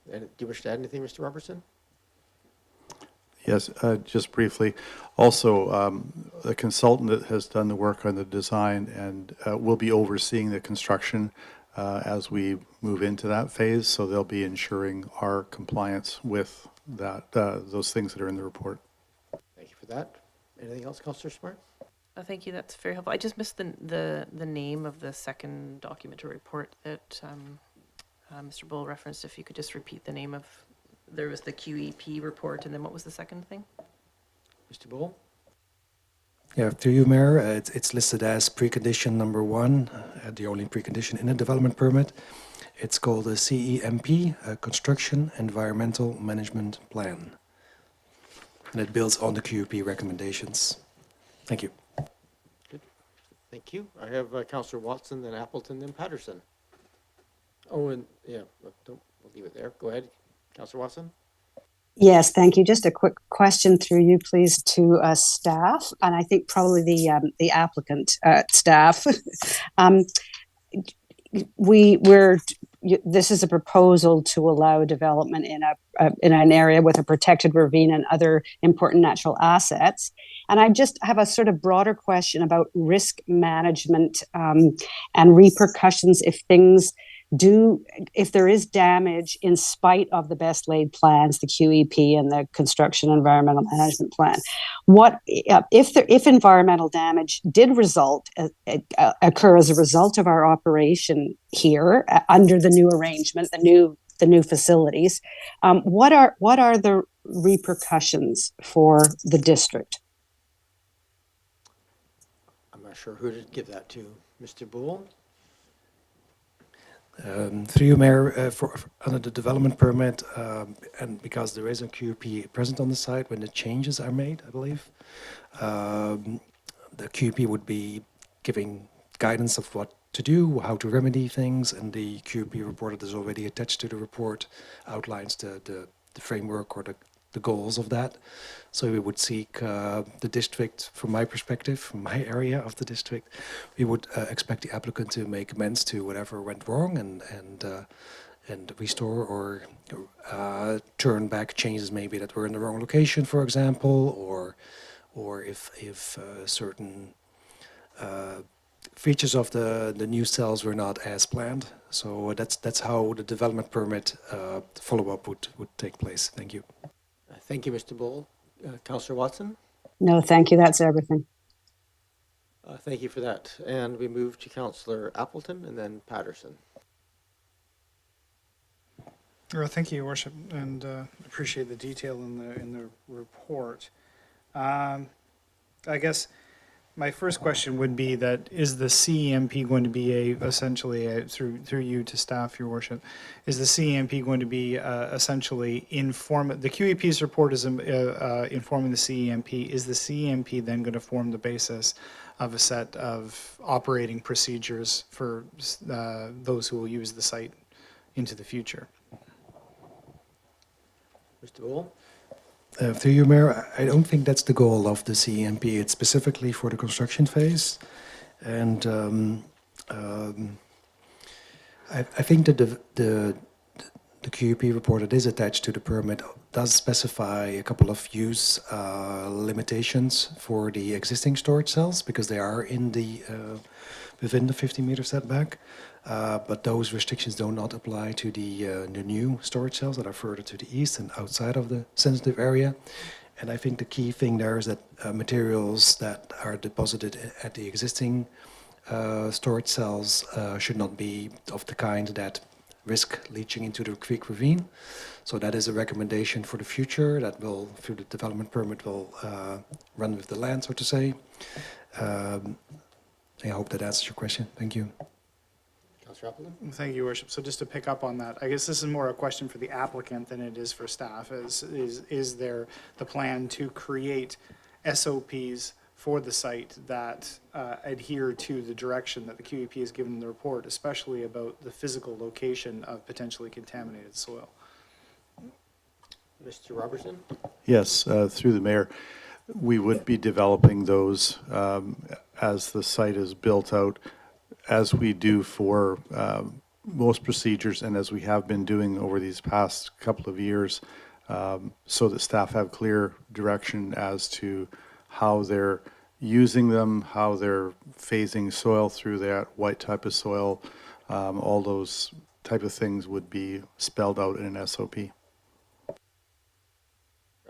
And do you wish to add anything, Mr. Robertson? Yes, just briefly. Also, the consultant that has done the work on the design and will be overseeing the construction as we move into that phase. So they'll be ensuring our compliance with that those things that are in the report. Thank you for that. Anything else, Councillor Smart? Thank you. That's very helpful. I just missed the name of the second document or report that Mr. Bull referenced. If you could just repeat the name of. There was the QEP report, and then what was the second thing? Mr. Bull? Yeah, through you, Mayor, it's listed as precondition number 1, the only precondition in a development permit. It's called a CEMP, a Construction Environmental Management Plan. And it builds on the QEP recommendations. Thank you. Good. Thank you. I have Councillor Watson, then Appleton, then Patterson. Oh, and yeah, we'll leave it there. Go ahead. Councillor Watson? Yes, thank you. Just a quick question through you, please, to staff, and I think probably the applicant staff. This is a proposal to allow development in an area with a protected ravine and other important natural assets. And I just have a sort of broader question about risk management and repercussions if there is damage in spite of the best laid plans, the QEP and the Construction Environmental Management Plan. What if environmental damage did occur as a result of our operation here under the new arrangement, the new facilities? What are the repercussions for the district? I'm not sure who to give that to. Mr. Bull? Through you, Mayor, under the development permit, and because there is a QP present on the site when the changes are made, I believe, the QP would be giving guidance of what to do, how to remedy things, and the QP report that is already attached to the report outlines the framework or the goals of that. So we would seek the district, from my perspective, from my area of the district, we would expect the applicant to make amends to whatever went wrong and restore or turn back changes maybe that were in the wrong location, for example, or if certain features of the new cells were not as planned. So that's how the development permit follow-up would take place. Thank you. Thank you, Mr. Bull. Councillor Watson? No, thank you. That's everything. Thank you for that. And we move to Councillor Appleton and then Patterson. Thank you, Your Worship, and appreciate the detail in the report. I guess my first question would be that is the CEMP going to be essentially through you to staff, Your Worship, is the CEMP going to be essentially the QEP's report is informing the CEMP. Is the CEMP then going to form the basis of a set of operating procedures for those who will use the site into the future? Mr. Bull? Through you, Mayor, I don't think that's the goal of the CEMP. It's specifically for the construction phase. And I think that the QUP report that is attached to the permit does specify a couple of use limitations for the existing storage cells because they are in the within the 50-meter setback. But those restrictions do not apply to the new storage cells that are further to the east and outside of the sensitive area. And I think the key thing there is that materials that are deposited at the existing storage cells should not be of the kind that risk leaching into the creek ravine. So that is a recommendation for the future that will, through the development permit, will run with the land, so to say. I hope that answers your question. Thank you. Councillor Appleton? Thank you, Your Worship. So just to pick up on that, I guess this is more a question for the applicant than it is for staff. Is there the plan to create SOPs for the site that adhere to the direction that the QEP has given in the report, especially about the physical location of potentially contaminated soil? Mr. Robertson? Yes, through the mayor, we would be developing those as the site is built out, as we do for most procedures and as we have been doing over these past couple of years, so that staff have clear direction as to how they're using them, how they're phasing soil through that, what type of soil, all those type of things would be spelled out in an SOP.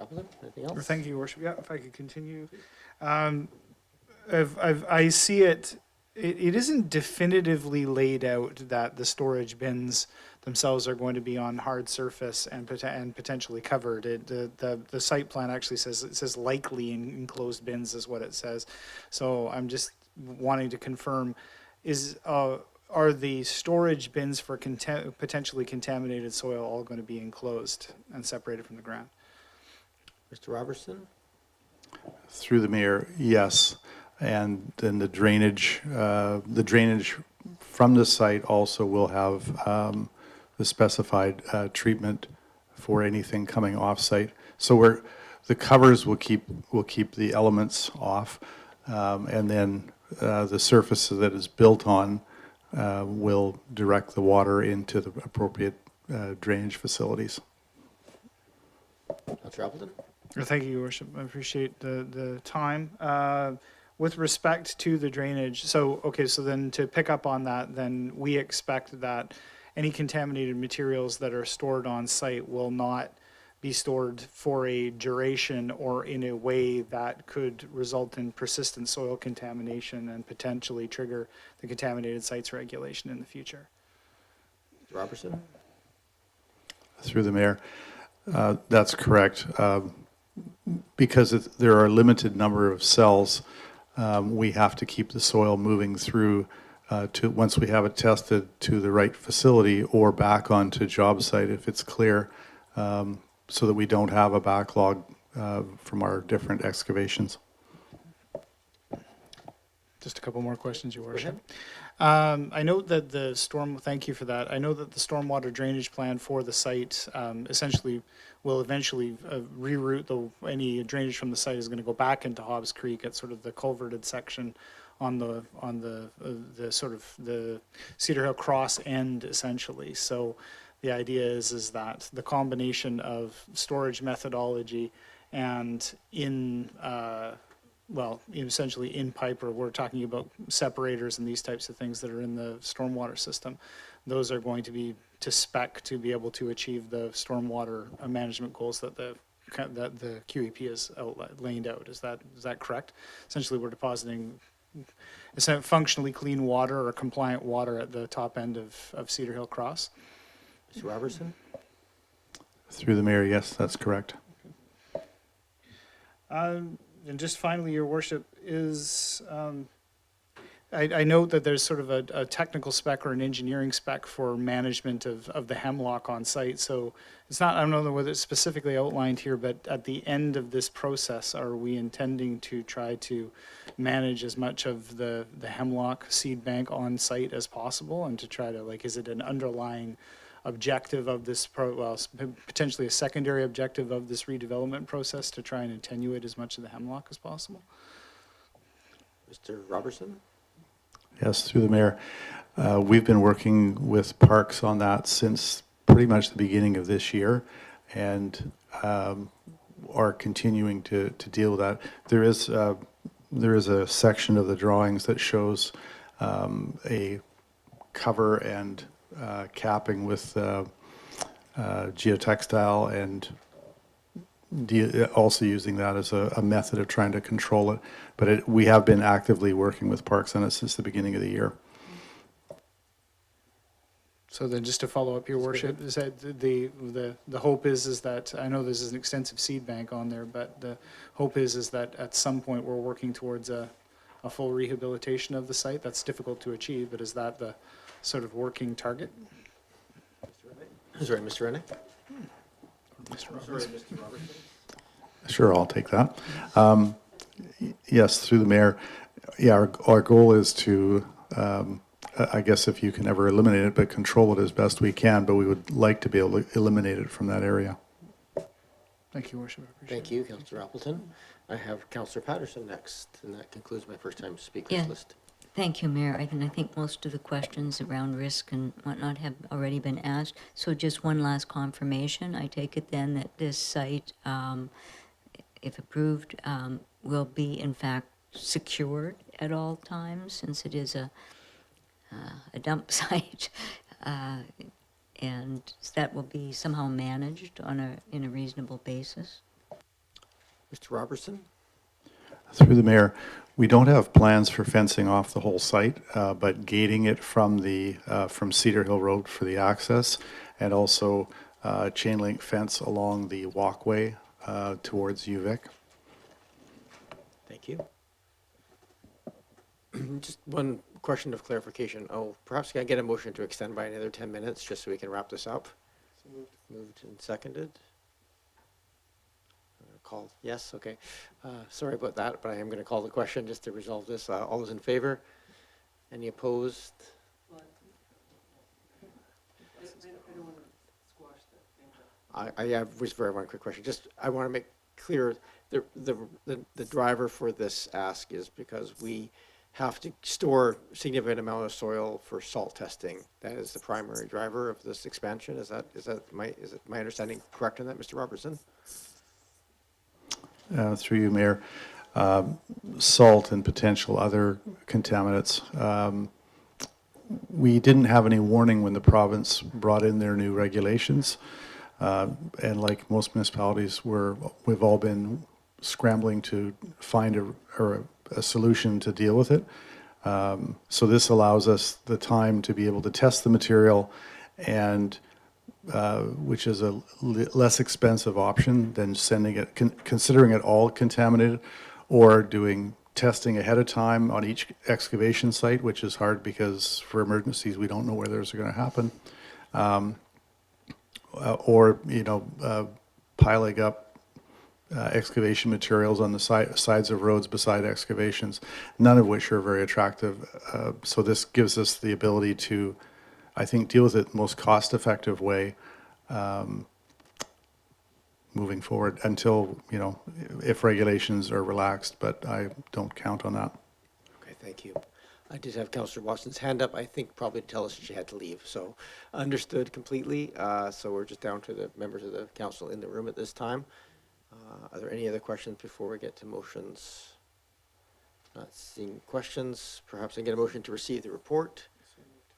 Appleton, anything else? Thank you, Your Worship. Yeah, if I could continue. I see it isn't definitively laid out that the storage bins themselves are going to be on hard surface and potentially covered. The site plan actually says likely enclosed bins is what it says. So I'm just wanting to confirm, are the storage bins for potentially contaminated soil all going to be enclosed and separated from the ground? Mr. Robertson? Through the mayor, yes. And then the drainage from the site also will have the specified treatment for anything coming off site. So the covers will keep the elements off, and then the surface that is built on will direct the water into the appropriate drainage facilities. Councillor Appleton? Thank you, Your Worship. I appreciate the time. With respect to the drainage, so then to pick up on that, then we expect that any contaminated materials that are stored on site will not be stored for a duration or in a way that could result in persistent soil contamination and potentially trigger the contaminated sites regulation in the future. Mr. Robertson? Through the mayor, that's correct. Because there are a limited number of cells, we have to keep the soil moving through to once we have it tested to the right facility or back onto job site if it's clear, so that we don't have a backlog from our different excavations. Just a couple more questions, Your Worship. I know that thank you for that. I know that the stormwater drainage plan for the site essentially will eventually reroute any drainage from the site is going to go back into Hobbs Creek at sort of the culverted section on the sort of the Cedar Hill Cross end, essentially. So the idea is that the combination of storage methodology and essentially in pipe, or we're talking about separators and these types of things that are in the stormwater system, those are going to be to spec to be able to achieve the stormwater management goals that the QEP has laid out. Is that correct? Essentially, we're depositing functionally clean water or compliant water at the top end of Cedar Hill Cross. Mr. Robertson? Through the mayor, yes, that's correct. And just finally, Your Worship, is I note that there's sort of a technical spec or an engineering spec for management of the hemlock on site. So it's not, I don't know whether it's specifically outlined here, but at the end of this process, are we intending to try to manage as much of the hemlock seed bank on site as possible and to try to, is it an underlying objective of this, potentially a secondary objective of this redevelopment process to try and attenuate as much of the hemlock as possible. Mr. Robertson? Yes, through the mayor. We've been working with Parks on that since pretty much the beginning of this year, and are continuing to deal with that. There is a section of the drawings that shows a cover and capping with geotextile, and also using that as a method of trying to control it. But we have been actively working with Parks on it since the beginning of the year. So then just to follow up, Your Worship, is that the hope is that, I know there's an extensive seed bank on there, but the hope is that at some point we're working towards a full rehabilitation of the site. That's difficult to achieve, but is that the sort of working target? Sorry, Mr. Rennick? Sure, I'll take that. Yes, through the mayor. Yeah, our goal is to, I guess if you can ever eliminate it, but control it as best we can, but we would like to be able to eliminate it from that area. Thank you, Worship. I appreciate Thank you, Councillor Appleton. I have Councillor Patterson next, and that concludes my first-time speakers Yeah. list. Thank you, Mayor. I think most of the questions around risk and whatnot have already been asked. So just one last confirmation. I take it then that this site, if approved, will be in fact secured at all times, since it is a dump site, and that will be somehow managed in a reasonable basis. Mr. Robertson? Through the mayor, we don't have plans for fencing off the whole site, but gating it from Cedar Hill Road for the access, and also chain link fence along the walkway towards UVic. Thank you. Just one question of clarification. Oh, perhaps can I get a motion to extend by another 10 minutes, just so we can wrap this up? Moved and seconded. Called, yes, okay. Sorry about that, but I am going to call the question just to resolve this. All those in favor? Any opposed? I have just very one quick question. Just, I want to make clear, the driver for this ask is because we have to store significant amount of soil for salt testing. That is the primary driver of this expansion. Is my understanding correct on that, Mr. Robertson? Through you, Mayor, salt and potential other contaminants. We didn't have any warning when the province brought in their new regulations. And like most municipalities, we've all been scrambling to find a solution to deal with it. So this allows us the time to be able to test the material, and which is a less expensive option than sending it, considering it all contaminated, or doing testing ahead of time on each excavation site, which is hard because for emergencies we don't know where those are going to happen. Or piling up excavation materials on the sides of roads beside excavations, none of which are very attractive. So this gives us the ability to, I think, deal with it the most cost-effective way moving forward until, if regulations are relaxed, but I don't count on that. Okay, thank you. I did have Councillor Watson's hand up, I think probably to tell us she had to leave, so understood completely. So we're just down to the members of the council in the room at this time. Are there any other questions before we get to motions? Not seeing questions. Perhaps I can get a motion to receive the report.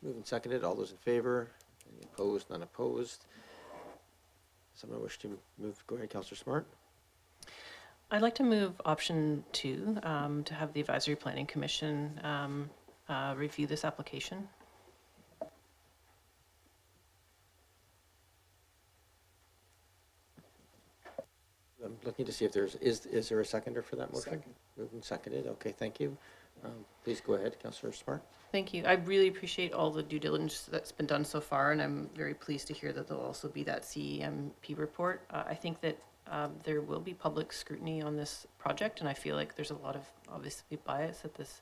Moved and seconded. All those in favor? Any opposed? None opposed. Someone wish to move? Go ahead, Councillor Smart. I'd like to move option 2, to have the Advisory Planning Commission review this application. I'm looking to see if is there a seconder for that motion? Second. Moved and seconded. Okay, thank you. Please go ahead, Councillor Smart. Thank you. I really appreciate all the due diligence that's been done so far, and I'm very pleased to hear that there'll also be that CEMP report. I think that there will be public scrutiny on this project, and I feel like there's a lot of obviously bias at this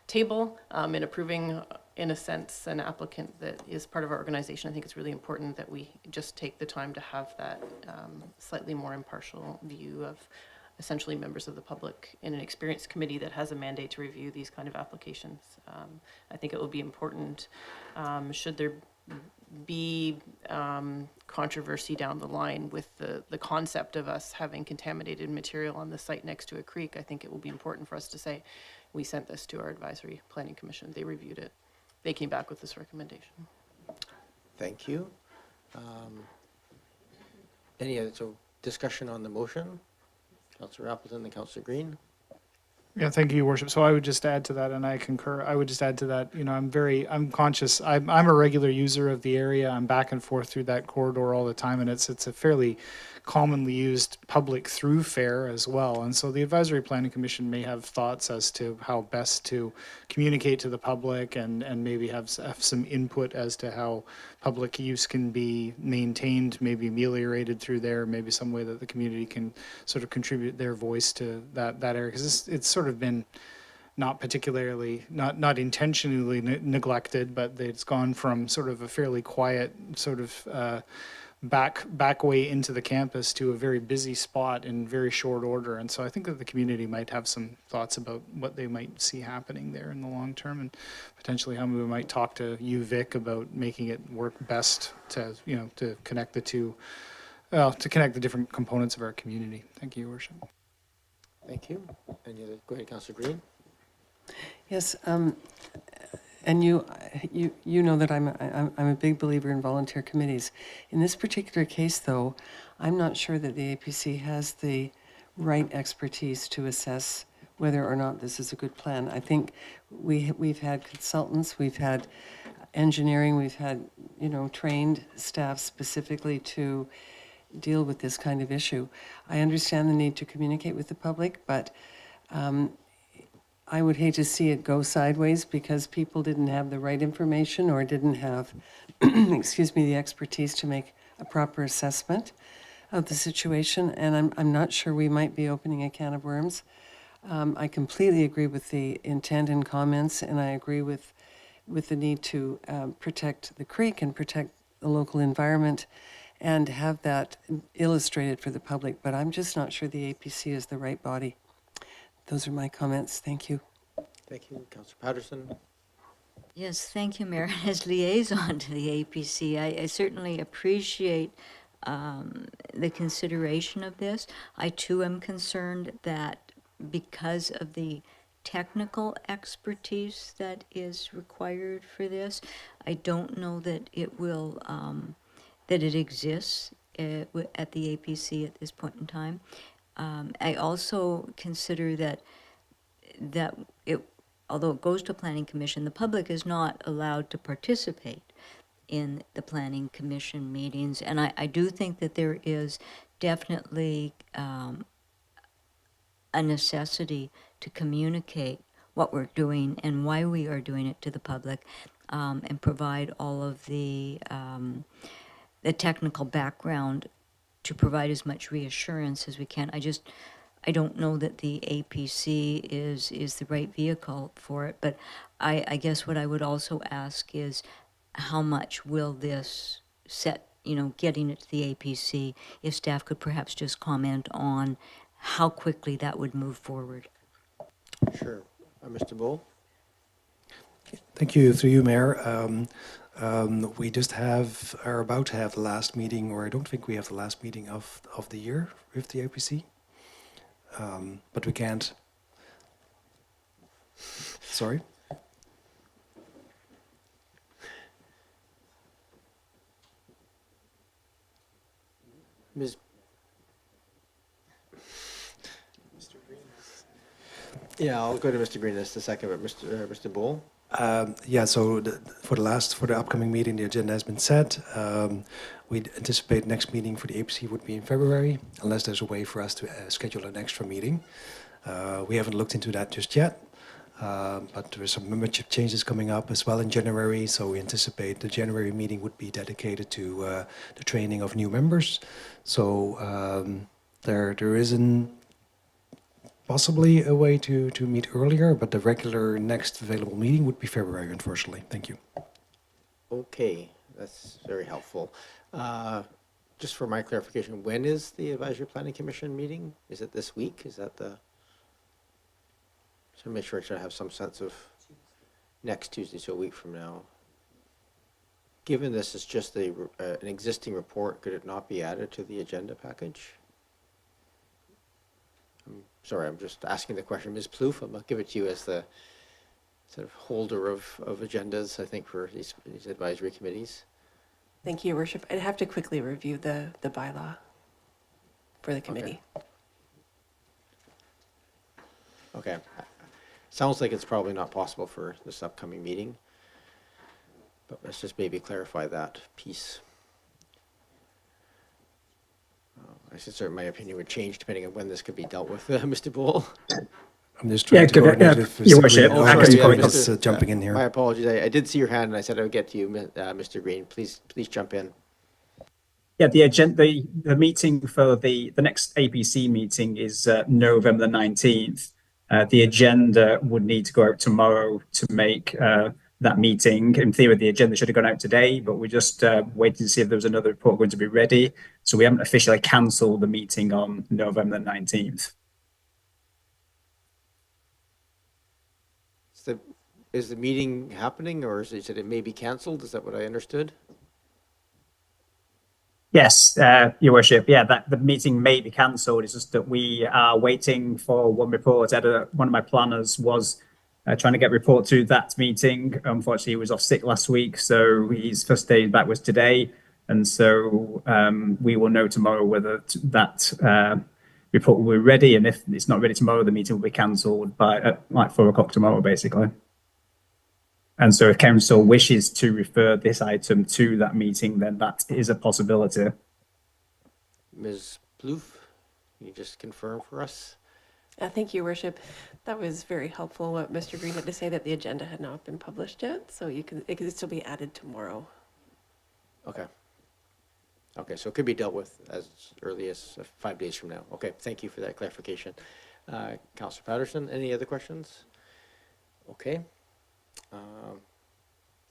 table in approving, in a sense, an applicant that is part of our organization. I think it's really important that we just take the time to have that slightly more impartial view of essentially members of the public in an experienced committee that has a mandate to review these kind of applications. I think it will be important, should there be controversy down the line with the concept of us having contaminated material on the site next to a creek. I think it will be important for us to say, we sent this to our advisory planning commission. They reviewed it. They came back with this recommendation. Thank you. Any other discussion on the motion? Councillor Appleton and Councillor Green. Yeah, thank you, Your Worship. So I would just add to that, and I concur, I would just add to that, I'm conscious, I'm a regular user of the area. I'm back and forth through that corridor all the time, and it's a fairly commonly used public thoroughfare as well. And so the Advisory Planning Commission may have thoughts as to how best to communicate to the public and maybe have some input as to how public use can be maintained, maybe ameliorated through there, maybe some way that the community can sort of contribute their voice to that area. Because it's sort of been not particularly, not intentionally neglected, but it's gone from sort of a fairly quiet sort of back way into the campus to a very busy spot in very short order. And so I think that the community might have some thoughts about what they might see happening there in the long term, and potentially how we might talk to you, Vic, about making it work best to, to connect the two, to connect the different components of our community. Thank you, Your Worship. Thank you. Any other? Go ahead, Councillor Green. Yes, and you know that I'm a big believer in volunteer committees. In this particular case, though, I'm not sure that the APC has the right expertise to assess whether or not this is a good plan. I think we've had consultants, we've had engineering, we've had trained staff specifically to deal with this kind of issue. I understand the need to communicate with the public, but I would hate to see it go sideways because people didn't have the right information or didn't have, excuse me, the expertise to make a proper assessment of the situation. And I'm not sure we might be opening a can of worms. I completely agree with the intent and comments, and I agree with the need to protect the creek and protect the local environment and have that illustrated for the public. But I'm just not sure the APC is the right body. Those are my comments. Thank you. Thank you. Councillor Patterson. Yes, thank you, Mayor. As liaison to the APC, I certainly appreciate the consideration of this. I too am concerned that because of the technical expertise that is required for this, I don't know that it will, that it exists at the APC at this point in time. I also consider that although it goes to Planning Commission, the public is not allowed to participate in the Planning Commission meetings. And I do think that there is definitely a necessity to communicate what we're doing and why we are doing it to the public, and provide all of the technical background to provide as much reassurance as we can. I don't know that the APC is the right vehicle for it, but I guess what I would also ask is how much will this set, getting it to the APC, if staff could perhaps just comment on how quickly that would move forward. Sure. Mr. Bull. Thank you. Through you, Mayor. We just are about to have the last meeting, or I don't think we have the last meeting of the year with the APC. But we can't. Sorry? Ms. Yeah, I'll go to Mr. Green in just a second, but Mr. Bull. Yeah, so for the upcoming meeting, the agenda has been set. We anticipate next meeting for the APC would be in February, unless there's a way for us to schedule an extra meeting. We haven't looked into that just yet, but there are some membership changes coming up as well in January, so we anticipate the January meeting would be dedicated to the training of new members. So There isn't possibly a way to meet earlier, but the regular next available meeting would be February, unfortunately. Thank you. Okay, that's very helpful. Just for my clarification, when is the Advisory Planning Commission meeting? Is it this week? Is that the? So make sure I have some sense of next Tuesday, so a week from now. Given this is just an existing report, could it not be added to the agenda package? I'm sorry, I'm just asking the question. Ms. Plouffe, I'm going to give it to you as the sort of holder of agendas, I think, for these advisory committees. Thank you, Your Worship. I'd have to quickly review the bylaw for the committee. Okay. Sounds like it's probably not possible for this upcoming meeting, but let's just maybe clarify that piece. I suspect my opinion would change depending on when this could be dealt with, Mr. Bull. I'm just trying to coordinate if Your Worship, Mr. jumping in here. My apologies. I did see your hand, and I said I would get to you, Mr. Green. Please jump in. Yeah, the agenda, the meeting for the next APC meeting is November the 19th. The agenda would need to go out tomorrow to make that meeting. In theory, the agenda should have gone out today, but we're just waiting to see if there was another report going to be ready. So we haven't officially cancelled the meeting on November the 19th. Is the meeting happening, or is it may be cancelled? Is that what I understood? Yes, Your Worship. Yeah, that the meeting may be cancelled. It's just that we are waiting for one report. One of my planners was trying to get a report to that meeting. Unfortunately, he was off sick last week, so his first day back was today. And so we will know tomorrow whether that report will be ready. And if it's not ready tomorrow, the meeting will be cancelled by like 4 o'clock tomorrow, basically. And so if council wishes to refer this item to that meeting, then that is a possibility. Ms. Plouffe, can you just confirm for us? Thank you, Your Worship. That was very helpful what Mr. Green had to say, that the agenda had not been published yet, so it can still be added tomorrow. Okay. Okay, so it could be dealt with as early as 5 days from now. Okay, thank you for that clarification. Councillor Patterson, any other questions? Okay.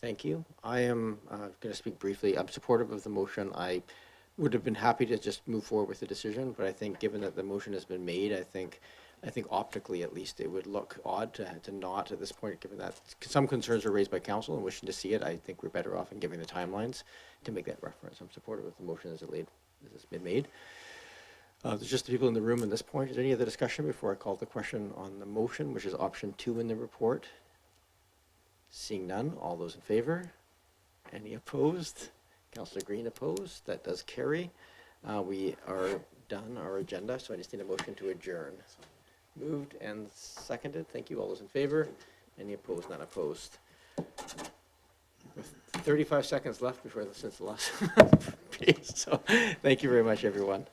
Thank you. I am going to speak briefly. I'm supportive of the motion. I would have been happy to just move forward with the decision, but I think given that the motion has been made, I think optically at least it would look odd to not at this point, given that some concerns were raised by council and wishing to see it. I think we're better off in giving the timelines to make that reference. I'm supportive of the motion as it's been made. There's just the people in the room at this point. Is there any other discussion before I call the question on the motion, which is option 2 in the report? Seeing none, all those in favor? Any opposed? Councillor Green opposed. That does carry. We are done our agenda, so I just need a motion to adjourn. Moved and seconded. Thank you. All those in favor? Any opposed? None opposed. With 35 seconds left since the last piece. So thank you very much, everyone.